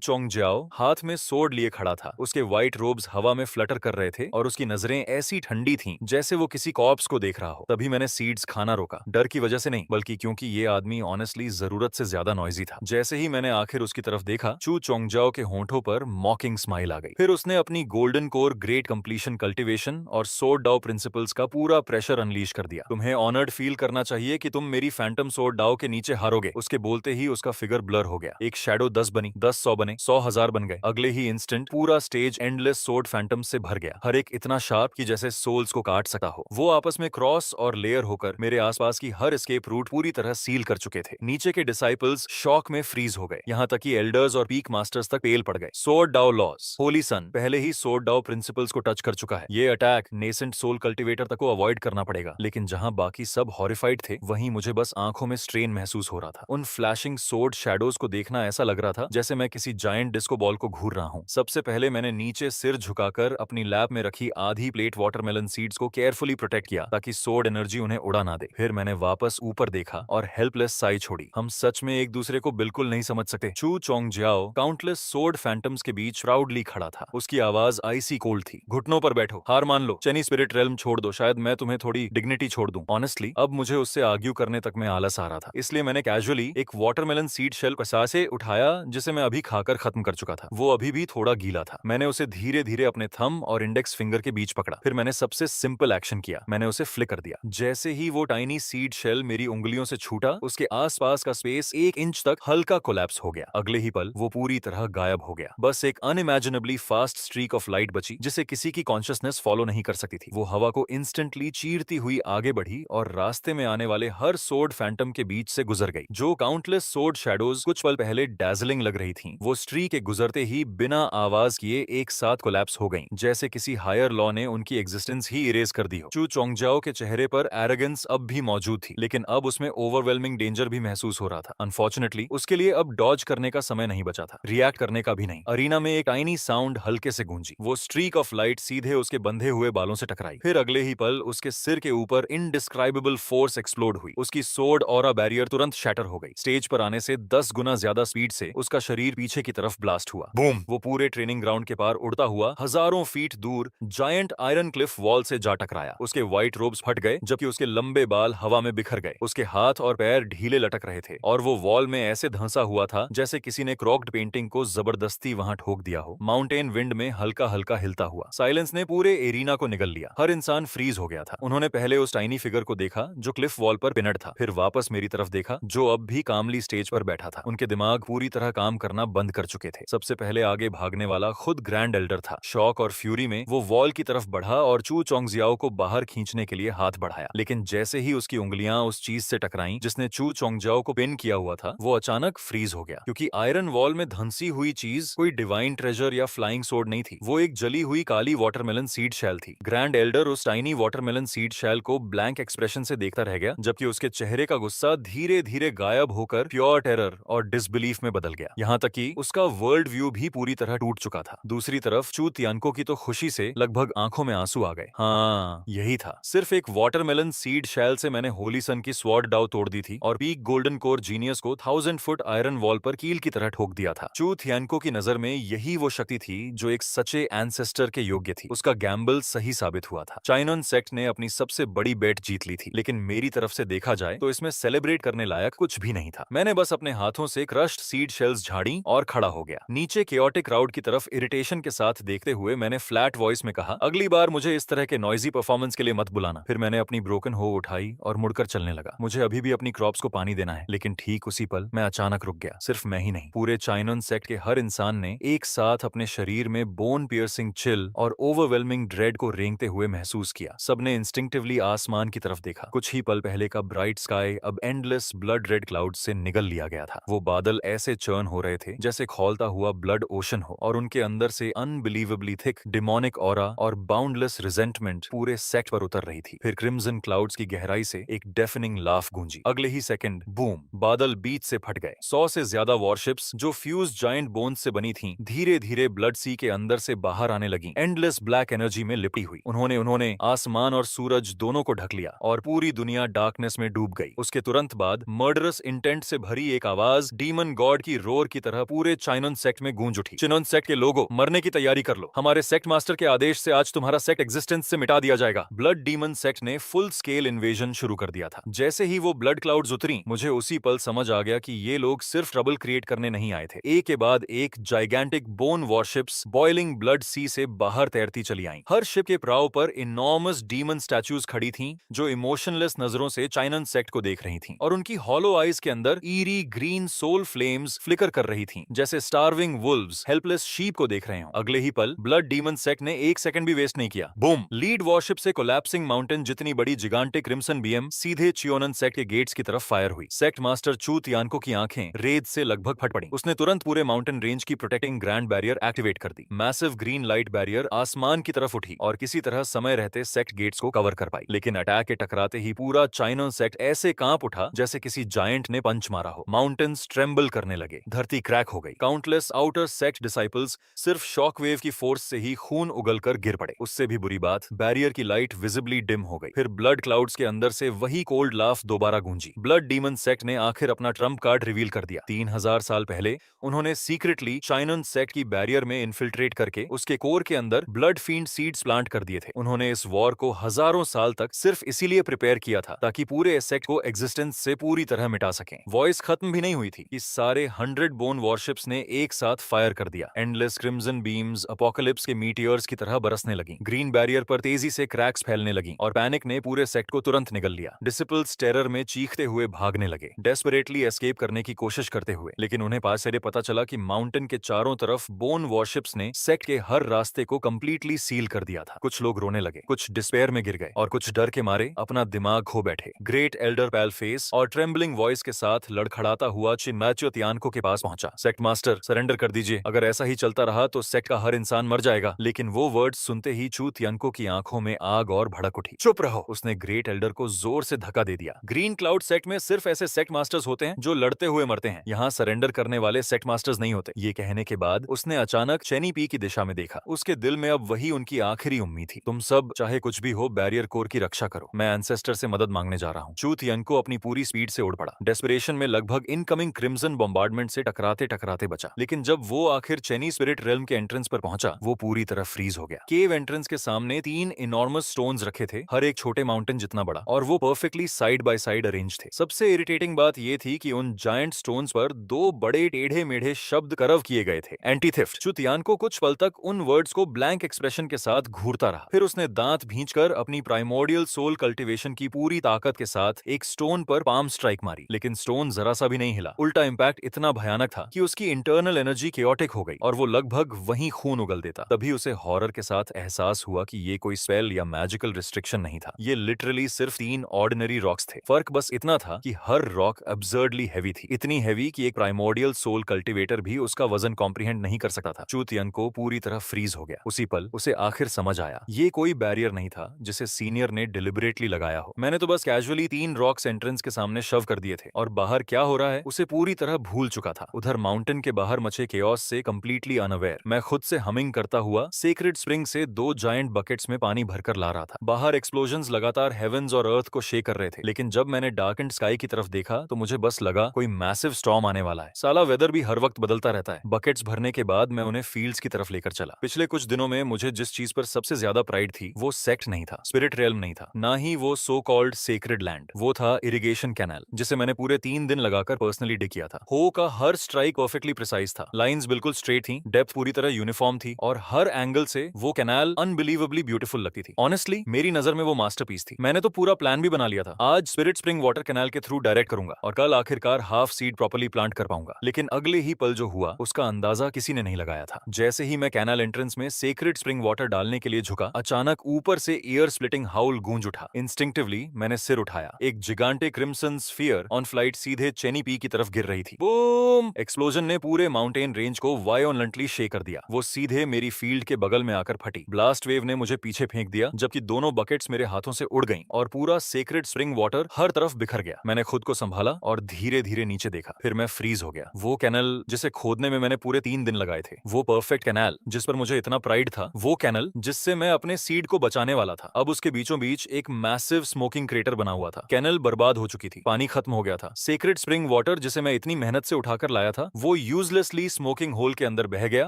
चोंगजाओ हाथ में सोर्ड लिए खड़ा था। उसके व्हाइट रोब्स हवा में फ्लटर कर रहे थे और उसकी नजरें ऐसी ठंडी थीं जैसे वो किसी कॉप्स को देख रहा हो। तभी मैंने सीड्स खाना रोका, डर की वजह से नहीं, बल्कि क्योंकि ये आदमी ऑनेस्टली जरूरत से ज्यादा नॉइजी था। जैसे ही मैंने आखिर उसकी तरफ देखा, चू चोंगजाओ के होंठों पर मॉकिंग स्माइल आ गई। फिर उसने अपनी golden core great completion cultivation और सोर्ड डाओ प्रिंसिपल्स का पूरा प्रेशर अनलीश कर दिया। तुम्हें ऑनर्ड फील करना चाहिए कि तुम मेरी फैंटम सोर्ड डाओ के नीचे हारोगे। उसके बोलते ही उसका फिगर ब्लर हो गया। एक शैडो 10 बनी, 10 100 बने, 100,000 बन गए। अगले ही इंस्टेंट पूरा स्टेज एंडलेस सोर्ड फैंटम से भर गया, हर एक इतना शार्प कि जैसे सोल्स को काट सकता हो। वो आपस में क्रॉस और लेयर होकर मेरे आसपास की हर एस्केप रूट पूरी तरह सील कर चुके थे। नीचे के डिसाइपल्स शॉक में फ्रीज हो गए, यहाँ तक कि एल्डर्स और पीक मास्टर्स तक पेल पड़ गए। सोर्ड डाओ लॉज, होली सन पहले ही सोर्ड डाओ प्रिंसिपल्स को टच कर चुका है। ये अटैक नेसेंट सोल कल्टिवेटर तक को अवॉइड करना पड़ेगा। लेकिन जहां बाकी सब हॉरिफाइड थे, वहीं मुझे बस आंखों में स्ट्रेन महसूस हो रहा था। उन फ्लैशिंग सोर्ड शैडोज को देखना ऐसा लग रहा था जैसे मैं किसी जायंट डिस्को बॉल को घूर रहा हूँ। सबसे पहले मैंने नीचे सिर झुकाकर अपनी लैब में रखी आधी प्लेट वाटरमेलन सीड्स को केयरफुली प्रोटेक्ट किया ताकि सोर्ड एनर्जी उन्हें उड़ा ना दे। फिर मैंने वापस ऊपर देखा और हेल्पलेस साई छोड़ी। हम सच में एक दूसरे को बिल्कुल नहीं समझ सकते। चू चोंगजाओ काउंटलेस सोर्ड फैंटम्स के बीच प्राउडली खड़ा था। उसकी आवाज आइसी कोल्ड थी। घुटनों पर बैठो, हार मान लो, चेनी स्पिरिट रेल्म छोड़ दो, शायद मैं तुम्हें थोड़ी डिग्निटी छोड़ दूं। ऑनेस्टली अब मुझे उससे आर्ग्यू करने तक में आलस आ रहा था, इसलिए मैंने कैजुअली एक वाटरमेलन सीड शेल कसा से उठाया जिसे मैं अभी खाकर खत्म कर चुका था। वो अभी भी थोड़ा गीला था। मैंने उसे धीरे धीरे अपने थंब और इंडेक्स फिंगर के बीच पकड़ा। फिर मैंने सबसे सिंपल एक्शन किया, मैंने उसे फ्लिक कर दिया। जैसे ही वो टाइनी सीड शेल मेरी उंगलियों से छूटा, उसके आसपास का स्पेस 1 इंच तक हल्का कोलैप्स हो गया। अगले ही पल वो पूरी तरह गायब हो गया। बस एक अनइमेजिनेबली फास्ट स्ट्रीक ऑफ लाइट बची जिसे किसी की कॉन्शियसनेस फॉलो नहीं कर सकती थी। वो हवा को इंस्टेंटली चीरती हुई आगे बढ़ी और रास्ते में आने वाले हर सोर्ड फैंटम के बीच से गुजर गई। जो काउंटलेस सोर्ड शैडोज कुछ पल पहले डैजलिंग लग रही थीं, वो स्ट्री के गुजरते ही बिना आवाज किए एक साथ कोलैप्स हो गईं, जैसे किसी हायर लॉ ने उनकी एग्जिस्टेंस ही इरेज कर दी हो। चू चोंगजाओ के चेहरे पर एरोगेंस अब भी मौजूद थी, लेकिन अब उसमें ओवरवेलमिंग डेंजर भी महसूस हो रहा था। अनफॉर्चुनेटली उसके लिए अब डॉज करने का समय नहीं बचा था, रिएक्ट करने का भी नहीं। अरीना में एक टाइनी साउंड हल्के से गूंजी। वो स्ट्रीक ऑफ लाइट सीधे उसके बंधे हुए बालों से टकराई। फिर अगले ही पल उसके सिर के ऊपर इनडिस्क्राइबेबल फोर्स एक्सप्लोड हुई। उसकी सोर्ड ऑरा बैरियर तुरंत शैटर हो गई। स्टेज पर आने से 10 गुना ज्यादा स्पीड से उसका शरीर पीछे की तरफ ब्लास्ट हुआ। बूम! वो पूरे ट्रेनिंग ग्राउंड के पार उड़ता हुआ हजारों फीट दूर जायंट आयरन क्लिफ वॉल से जा टकराया। उसके व्हाइट रोब्स फट गए जबकि उसके लंबे बाल हवा में बिखर गए। उसके हाथ और पैर ढीले लटक रहे थे और वो वॉल में ऐसे धंसा हुआ था जैसे किसी ने क्रॉक्ड पेंटिंग को जबरदस्ती वहां ठोक दिया हो। माउंटेन विंड में हल्का हल्का हिलता हुआ साइलेंस ने पूरे एरिना को निगल लिया। हर इंसान फ्रीज हो गया था। उन्होंने पहले उस टाइनी फिगर को देखा जो क्लिफ वॉल पर पिनड था, फिर वापस मेरी तरफ देखा जो अब भी कामली स्टेज पर बैठा था। उनके दिमाग पूरी पूरी तरह काम करना बंद कर चुके थे। सबसे पहले आगे भागने वाला खुद ग्रैंड एल्डर था। शॉक और फ्यूरी में वो वॉल की तरफ बढ़ा और चू चोंगजियाओ को बाहर खींचने के लिए हाथ बढ़ाया, लेकिन जैसे ही उसकी उंगलियां उस चीज से टकराईं जिसने चू चोंगजियाओ को पिन किया हुआ था, वो अचानक फ्रीज हो गया, क्योंकि आयरन वॉल में धंसी हुई चीज कोई डिवाइन ट्रेजर या फ्लाइंग सोर्ड नहीं थी। वो एक जली हुई काली वाटरमेलन सीड शैल थी। ग्रैंड एल्डर उस टाइनी वाटरमेलन सीड शैल को ब्लैंक एक्सप्रेशन से देखता रह गया, जबकि उसके चेहरे का गुस्सा धीरे धीरे गायब होकर प्योर टेरर और डिसबिलीफ में बदल गया। यहाँ तक कि उसका वर्ल्ड व्यू भी पूरी तरह टूट चुका था। दूसरी तरफ चू तियानको की तो खुशी से लगभग आंखों में आंसू आ गए। हाँ, यही था। सिर्फ एक वाटरमेलन सीड शैल से मैंने होली सन की स्वॉर्ड डाउ तोड़ दी थी और पीक गोल्डन कोर जीनियस को 1000 फुट आयरन वॉल पर कील की तरह ठोक दिया था। चू थियानको की नजर में यही वो शक्ति थी जो एक सच्चे एंसेस्टर के योग्य थी। उसका गैम्बल सही साबित हुआ था। चाइनन सेक्ट ने अपनी सबसे बड़ी बेट जीत ली थी, लेकिन मेरी तरफ से देखा जाए तो इसमें सेलिब्रेट करने लायक कुछ भी नहीं था। मैंने बस अपने हाथों से क्रश्ड सीड शेल्स झाड़ी और खड़ा हो गया। नीचे केओटिक क्राउड की तरफ इरिटेशन के साथ देखते हुए मैंने फ्लैट वॉइस में कहा, अगली बार मुझे इस तरह के नॉइजी परफॉर्मेंस के लिए मत बुलाना। फिर मैंने अपनी ब्रोकन हो उठाई और मुड़कर चलने लगा। मुझे अभी भी अपनी क्रॉप्स को पानी देना है। लेकिन ठीक उसी पल मैं अचानक रुक गया। सिर्फ मैं ही नहीं, पूरे चाइनन सेक्ट के हर इंसान ने एक साथ अपने शरीर में बोन पियर्सिंग चिल और ओवरवेलमिंग ड्रेड को रेंगते हुए महसूस किया। सबने इंस्टिंक्टिवली आसमान की तरफ देखा। कुछ ही पल पहले का ब्राइट स्काई अब एंडलेस ब्लड रेड क्लाउड से निगल लिया गया था। वो बादल ऐसे चर्न हो रहे थे जैसे खौलता हुआ ब्लड ओशन हो, और उनके अंदर से अनबिलीवेबली थिक डिमोनिक ऑरा और बाउंडलेस रिजेंटमेंट पूरे सेक्ट पर उतर रही थी। फिर क्रिम्सन क्लाउड्स की गहराई से एक डेफनिंग लाफ गूंजी। अगले ही सेकंड बूम, बादल बीच से फट गए। 100 से ज्यादा वॉरशिप्स जो फ्यूज जायंट बोन्स से बनी थीं, धीरे धीरे ब्लड सी के अंदर से बाहर आने लगी, एंडलेस ब्लैक एनर्जी में लिपटी हुई। उन्होंने आसमान और सूरज दोनों को ढक लिया और पूरी दुनिया डार्कनेस में डूब गई। उसके तुरंत बाद मर्डरस इंटेंट से भरी एक आवाज डीमन गॉड की रोर की तरह पूरे चाइनन सेक्ट में गूंज उठी। चिनन सेक्ट के लोगों, मरने की तैयारी कर लो। हमारे सेक्ट मास्टर के आदेश से आज तुम्हारा सेक्ट एग्जिस्टेंस से मिटा दिया जाएगा। ब्लड डीमन सेक्ट ने फुल स्केल इन्वेजन शुरू कर दिया था। जैसे ही वो ब्लड क्लाउड्स उतरी, मुझे उसी पल समझ आ गया कि ये लोग सिर्फ ट्रबल क्रिएट करने नहीं आए थे। एक के बाद एक gigantic bone warships boiling blood sea से बाहर तैरती चली आईं। हर शिप के प्राव पर इनॉर्मस डीमन स्टैच्यूज खड़ी थीं, जो इमोशनलेस नजरों से चाइनन सेक्ट को देख रही थीं, और उनकी हॉलो आईज के अंदर eerie green soul flames flicker कर रही थीं, जैसे स्टार्विंग वुल्व्स हेल्पलेस शीप को देख रहे हो। अगले ही पल ब्लड डीमन सेक्ट ने एक सेकंड भी वेस्ट नहीं किया। बूम, लीड वॉरशिप से कोलैप्सिंग माउंटेन जितनी बड़ी जिगांटिक क्रिम्सन बीएम सीधे चियोनन सेक्ट के गेट्स की तरफ फायर हुई। सेक्ट मास्टर चू तियानको की आंखें रेत से लगभग फट पड़ी। उसने तुरंत पूरे माउंटेन रेंज की प्रोटेक्टिंग ग्रैंड बैरियर एक्टिवेट कर दी। मैसिव ग्रीन लाइट बैरियर आसमान की तरफ उठी और किसी तरह समय रहते सेक्ट गेट्स को कवर कर पाई। लेकिन अटैक के टकराते ही पूरा चाइनन सेक्ट ऐसे कांप उठा जैसे किसी जायंट ने पंच मारा हो। माउंटेन्स ट्रेम्बल करने लगे, धरती क्रैक हो गई। काउंटलेस आउटर सेक्ट डिसाइपल्स सिर्फ शॉक वेव की फोर्स से ही खून उगलकर गिर पड़े। उससे भी बुरी बात, बैरियर की लाइट विजिबली डिम हो गई। फिर ब्लड क्लाउड्स के अंदर से वही कोल्ड लाफ दोबारा गूंजी। ब्लड डीमन सेक्ट ने आखिर अपना ट्रम्प कार्ड रिवील कर दिया। 3000 साल पहले उन्होंने सीक्रेटली चाइनन सेक्ट की बैरियर में इन्फिल्ट्रेट करके उसके कोर के अंदर ब्लड फील्ड सीड्स प्लांट कर दिए थे। उन्होंने इस वॉर को हजारों साल तक सिर्फ इसीलिए प्रिपेयर किया था ताकि पूरे सेक्ट को एग्जिस्टेंस से पूरी तरह मिटा सकें। वॉइस खत्म भी नहीं हुई थी कि सारे 100 बोन वॉरशिप्स ने एक साथ फायर कर दिया। एंडलेस क्रिम्सन बीम्स अपोकलिप्स के मीटियर्स की तरह बरसने लगी। ग्रीन बैरियर पर तेजी से क्रैक्स फैलने लगी और पैनिक ने पूरे सेक्ट को तुरंत निगल लिया। डिसिपल्स टेरर में चीखते हुए भागने लगे, डेस्परेटली एस्केप करने की कोशिश करते हुए। लेकिन उन्हें पास से पता चला कि माउंटेन के चारों तरफ बोन वॉरशिप्स ने सेक्ट के हर रास्ते को कंप्लीटली सील कर दिया था। कुछ लोग रोने लगे, कुछ डिस्पेयर में गिर गए और कुछ डर के मारे अपना दिमाग खो बैठे। ग्रेट एल्डर पैलफेस और ट्रेम्बलिंग वॉइस के साथ लड़खड़ाता हुआ चिन्मैच्यो तियानको के पास पहुंचा। सेक्ट मास्टर, सरेंडर कर दीजिए। अगर ऐसा ही चलता रहा तो सेक्ट का हर इंसान मर जाएगा। लेकिन वो वर्ड सुनते ही चू तियानको की आंखों में आग और भड़क उठी। चुप रहो, उसने ग्रेट एल्डर को जोर से धक्का दे दिया। ग्रीन क्लाउड सेक्ट में सिर्फ ऐसे सेक्ट मास्टर्स होते हैं जो लड़ते हुए मरते हैं। यहाँ सरेंडर करने वाले सेक्ट मास्टर्स नहीं होते। ये कहने के बाद उसने अचानक चेनी पी की दिशा में देखा। उसके दिल में अब वही उनकी आखिरी उम्मीद थी। तुम सब चाहे कुछ भी हो, बैरियर कोर की रक्षा करो। मैं एंसेस्टर से मदद मांगने जा रहा हूँ। चू तियानको अपनी पूरी स्पीड से उड़ पड़ा। डेस्परेशन में लगभग इनकमिंग क्रिम्सन बॉम्बार्डमेंट से टकराते टकराते बचा। लेकिन जब वो आखिर चेनी स्पिरिट रेल्म के एंट्रेंस पर पहुंचा, वो पूरी तरह फ्रीज हो गया। केव एंट्रेंस के सामने 3 इनॉर्मस स्टोन्स रखे थे, हर एक छोटे माउंटेन जितना बड़ा, और वो perfectly side by side arrange थे। सबसे इरिटेटिंग बात ये थी कि उन जायंट स्टोन्स पर 2 बड़े टेढ़े मेढ़े शब्द करव किए गए थे, एंटी थेफ्ट। चू तियानको कुछ पल तक उन वर्ड्स को ब्लैंक एक्सप्रेशन के साथ घूरता रहा। फिर उसने दांत भींचकर अपनी प्राइमोर्डियल सोल कल्टीवेशन की पूरी ताकत के साथ एक स्टोन पर पाम स्ट्राइक मारी। लेकिन स्टोन जरा सा भी नहीं हिला। उल्टा इंपैक्ट इतना भयानक था कि उसकी इंटरनल एनर्जी केओटिक हो गई और वो लगभग वहीं खून उगल देता। तभी उसे हॉरर के साथ एहसास हुआ कि ये कोई स्पेल या मैजिकल रिस्ट्रिक्शन नहीं था, ये लिटरली सिर्फ 3 ऑर्डिनरी रॉक्स थे। फर्क बस इतना था कि हर रॉक अब्सर्डली हैवी थी, इतनी हैवी कि एक प्राइमोर्डियल सोल कल्टिवेटर भी उसका वजन कॉम्प्रिहेंड नहीं कर सकता था। चू तियन को पूरी तरह फ्रीज हो गया। उसी पल उसे आखिर समझ आया, ये कोई बैरियर नहीं था जिसे सीनियर ने डिलिबरेटली लगाया हो। मैंने तो बस कैजुअली 3 रॉक्स एंट्रेंस के सामने शव कर दिए थे और बाहर क्या हो रहा है उसे पूरी तरह भूल चुका था। उधर माउंटेन के बाहर मचे केओस से कंप्लीटली अनअवेयर मैं खुद से हमिंग करता हुआ सेक्रेड स्प्रिंग से 2 जायंट बकेट्स में पानी भरकर ला रहा था। बाहर एक्सप्लोजन्स लगातार हेवेंस और अर्थ को शेक कर रहे थे, लेकिन जब मैंने डार्क एंड स्काई की तरफ देखा तो मुझे बस लगा कोई मैसिव स्टॉर्म आने वाला है। साला वेदर भी हर वक्त बदलता रहता है। बकेट्स भरने के बाद मैं उन्हें फील्ड्स की तरफ लेकर चला। पिछले कुछ दिनों में मुझे जिस चीज पर सबसे ज्यादा प्राइड थी वो सेक्ट नहीं था, स्पिरिट रेल्म नहीं था, ना ही वो सो कॉल्ड सेक्रेड लैंड। वो था इरिगेशन कैनाल, जिसे मैंने पूरे 3 दिन लगाकर पर्सनली डिग किया था। हो का हर स्ट्राइक परफेक्टली प्रिसाइज था, लाइंस बिल्कुल स्ट्रेट थी, डेप्थ पूरी तरह यूनिफॉर्म थी और हर एंगल से वो कैनाल अनबिलीवेबली ब्यूटीफुल लगती थी। ऑनेस्टली मेरी नजर में वो मास्टरपीस थी। मैंने तो पूरा प्लान भी बना लिया था, आज स्पिरिट स्प्रिंग वाटर कैनाल के थ्रू डायरेक्ट करूंगा और कल आखिरकार हाफ सीड प्रॉपर्ली प्लांट कर पाऊंगा। लेकिन अगले ही पल जो हुआ उसका अंदाजा किसी ने नहीं लगाया था। जैसे ही मैं कैनाल एंट्रेंस में सेक्रेड स्प्रिंग वाटर डालने के लिए झुका, अचानक ऊपर से ईयर स्प्लिटिंग हाउल गूंज उठा। इंस्टिंक्टिवली मैंने सिर उठाया। एक जिगांटिक क्रिम्सन स्फीयर ऑन फ्लाइट सीधे चेनी पी की तरफ गिर रही थी। बूम! एक्सप्लोजन ने पूरे माउंटेन रेंज को वायोलेंटली शेक कर दिया। वो सीधे मेरी फील्ड के बगल में आकर फटी। ब्लास्ट वेव ने मुझे पीछे फेंक दिया, जबकि दोनों बकेट्स मेरे हाथों से उड़ गईं और पूरा सेक्रेड स्प्रिंग वाटर हर तरफ बिखर गया। मैंने खुद को संभाला और धीरे धीरे नीचे देखा, फिर मैं फ्रीज हो गया। वो कैनल जिसे खोदने में मैंने पूरे 3 दिन लगाए थे, वो परफेक्ट कैनाल जिस पर मुझे इतना प्राइड था, वो कैनल जिससे मैं अपने सीड को बचाने वाला था, अब उसके बीचों बीच एक मैसिव स्मोकिंग क्रेटर बना हुआ था। कैनल बर्बाद हो चुकी थी, पानी खत्म हो गया था। सेक्रेड स्प्रिंग वाटर जिसे मैं इतनी मेहनत से उठाकर लाया था, वो यूजलेसली स्मोकिंग होल के अंदर बह गया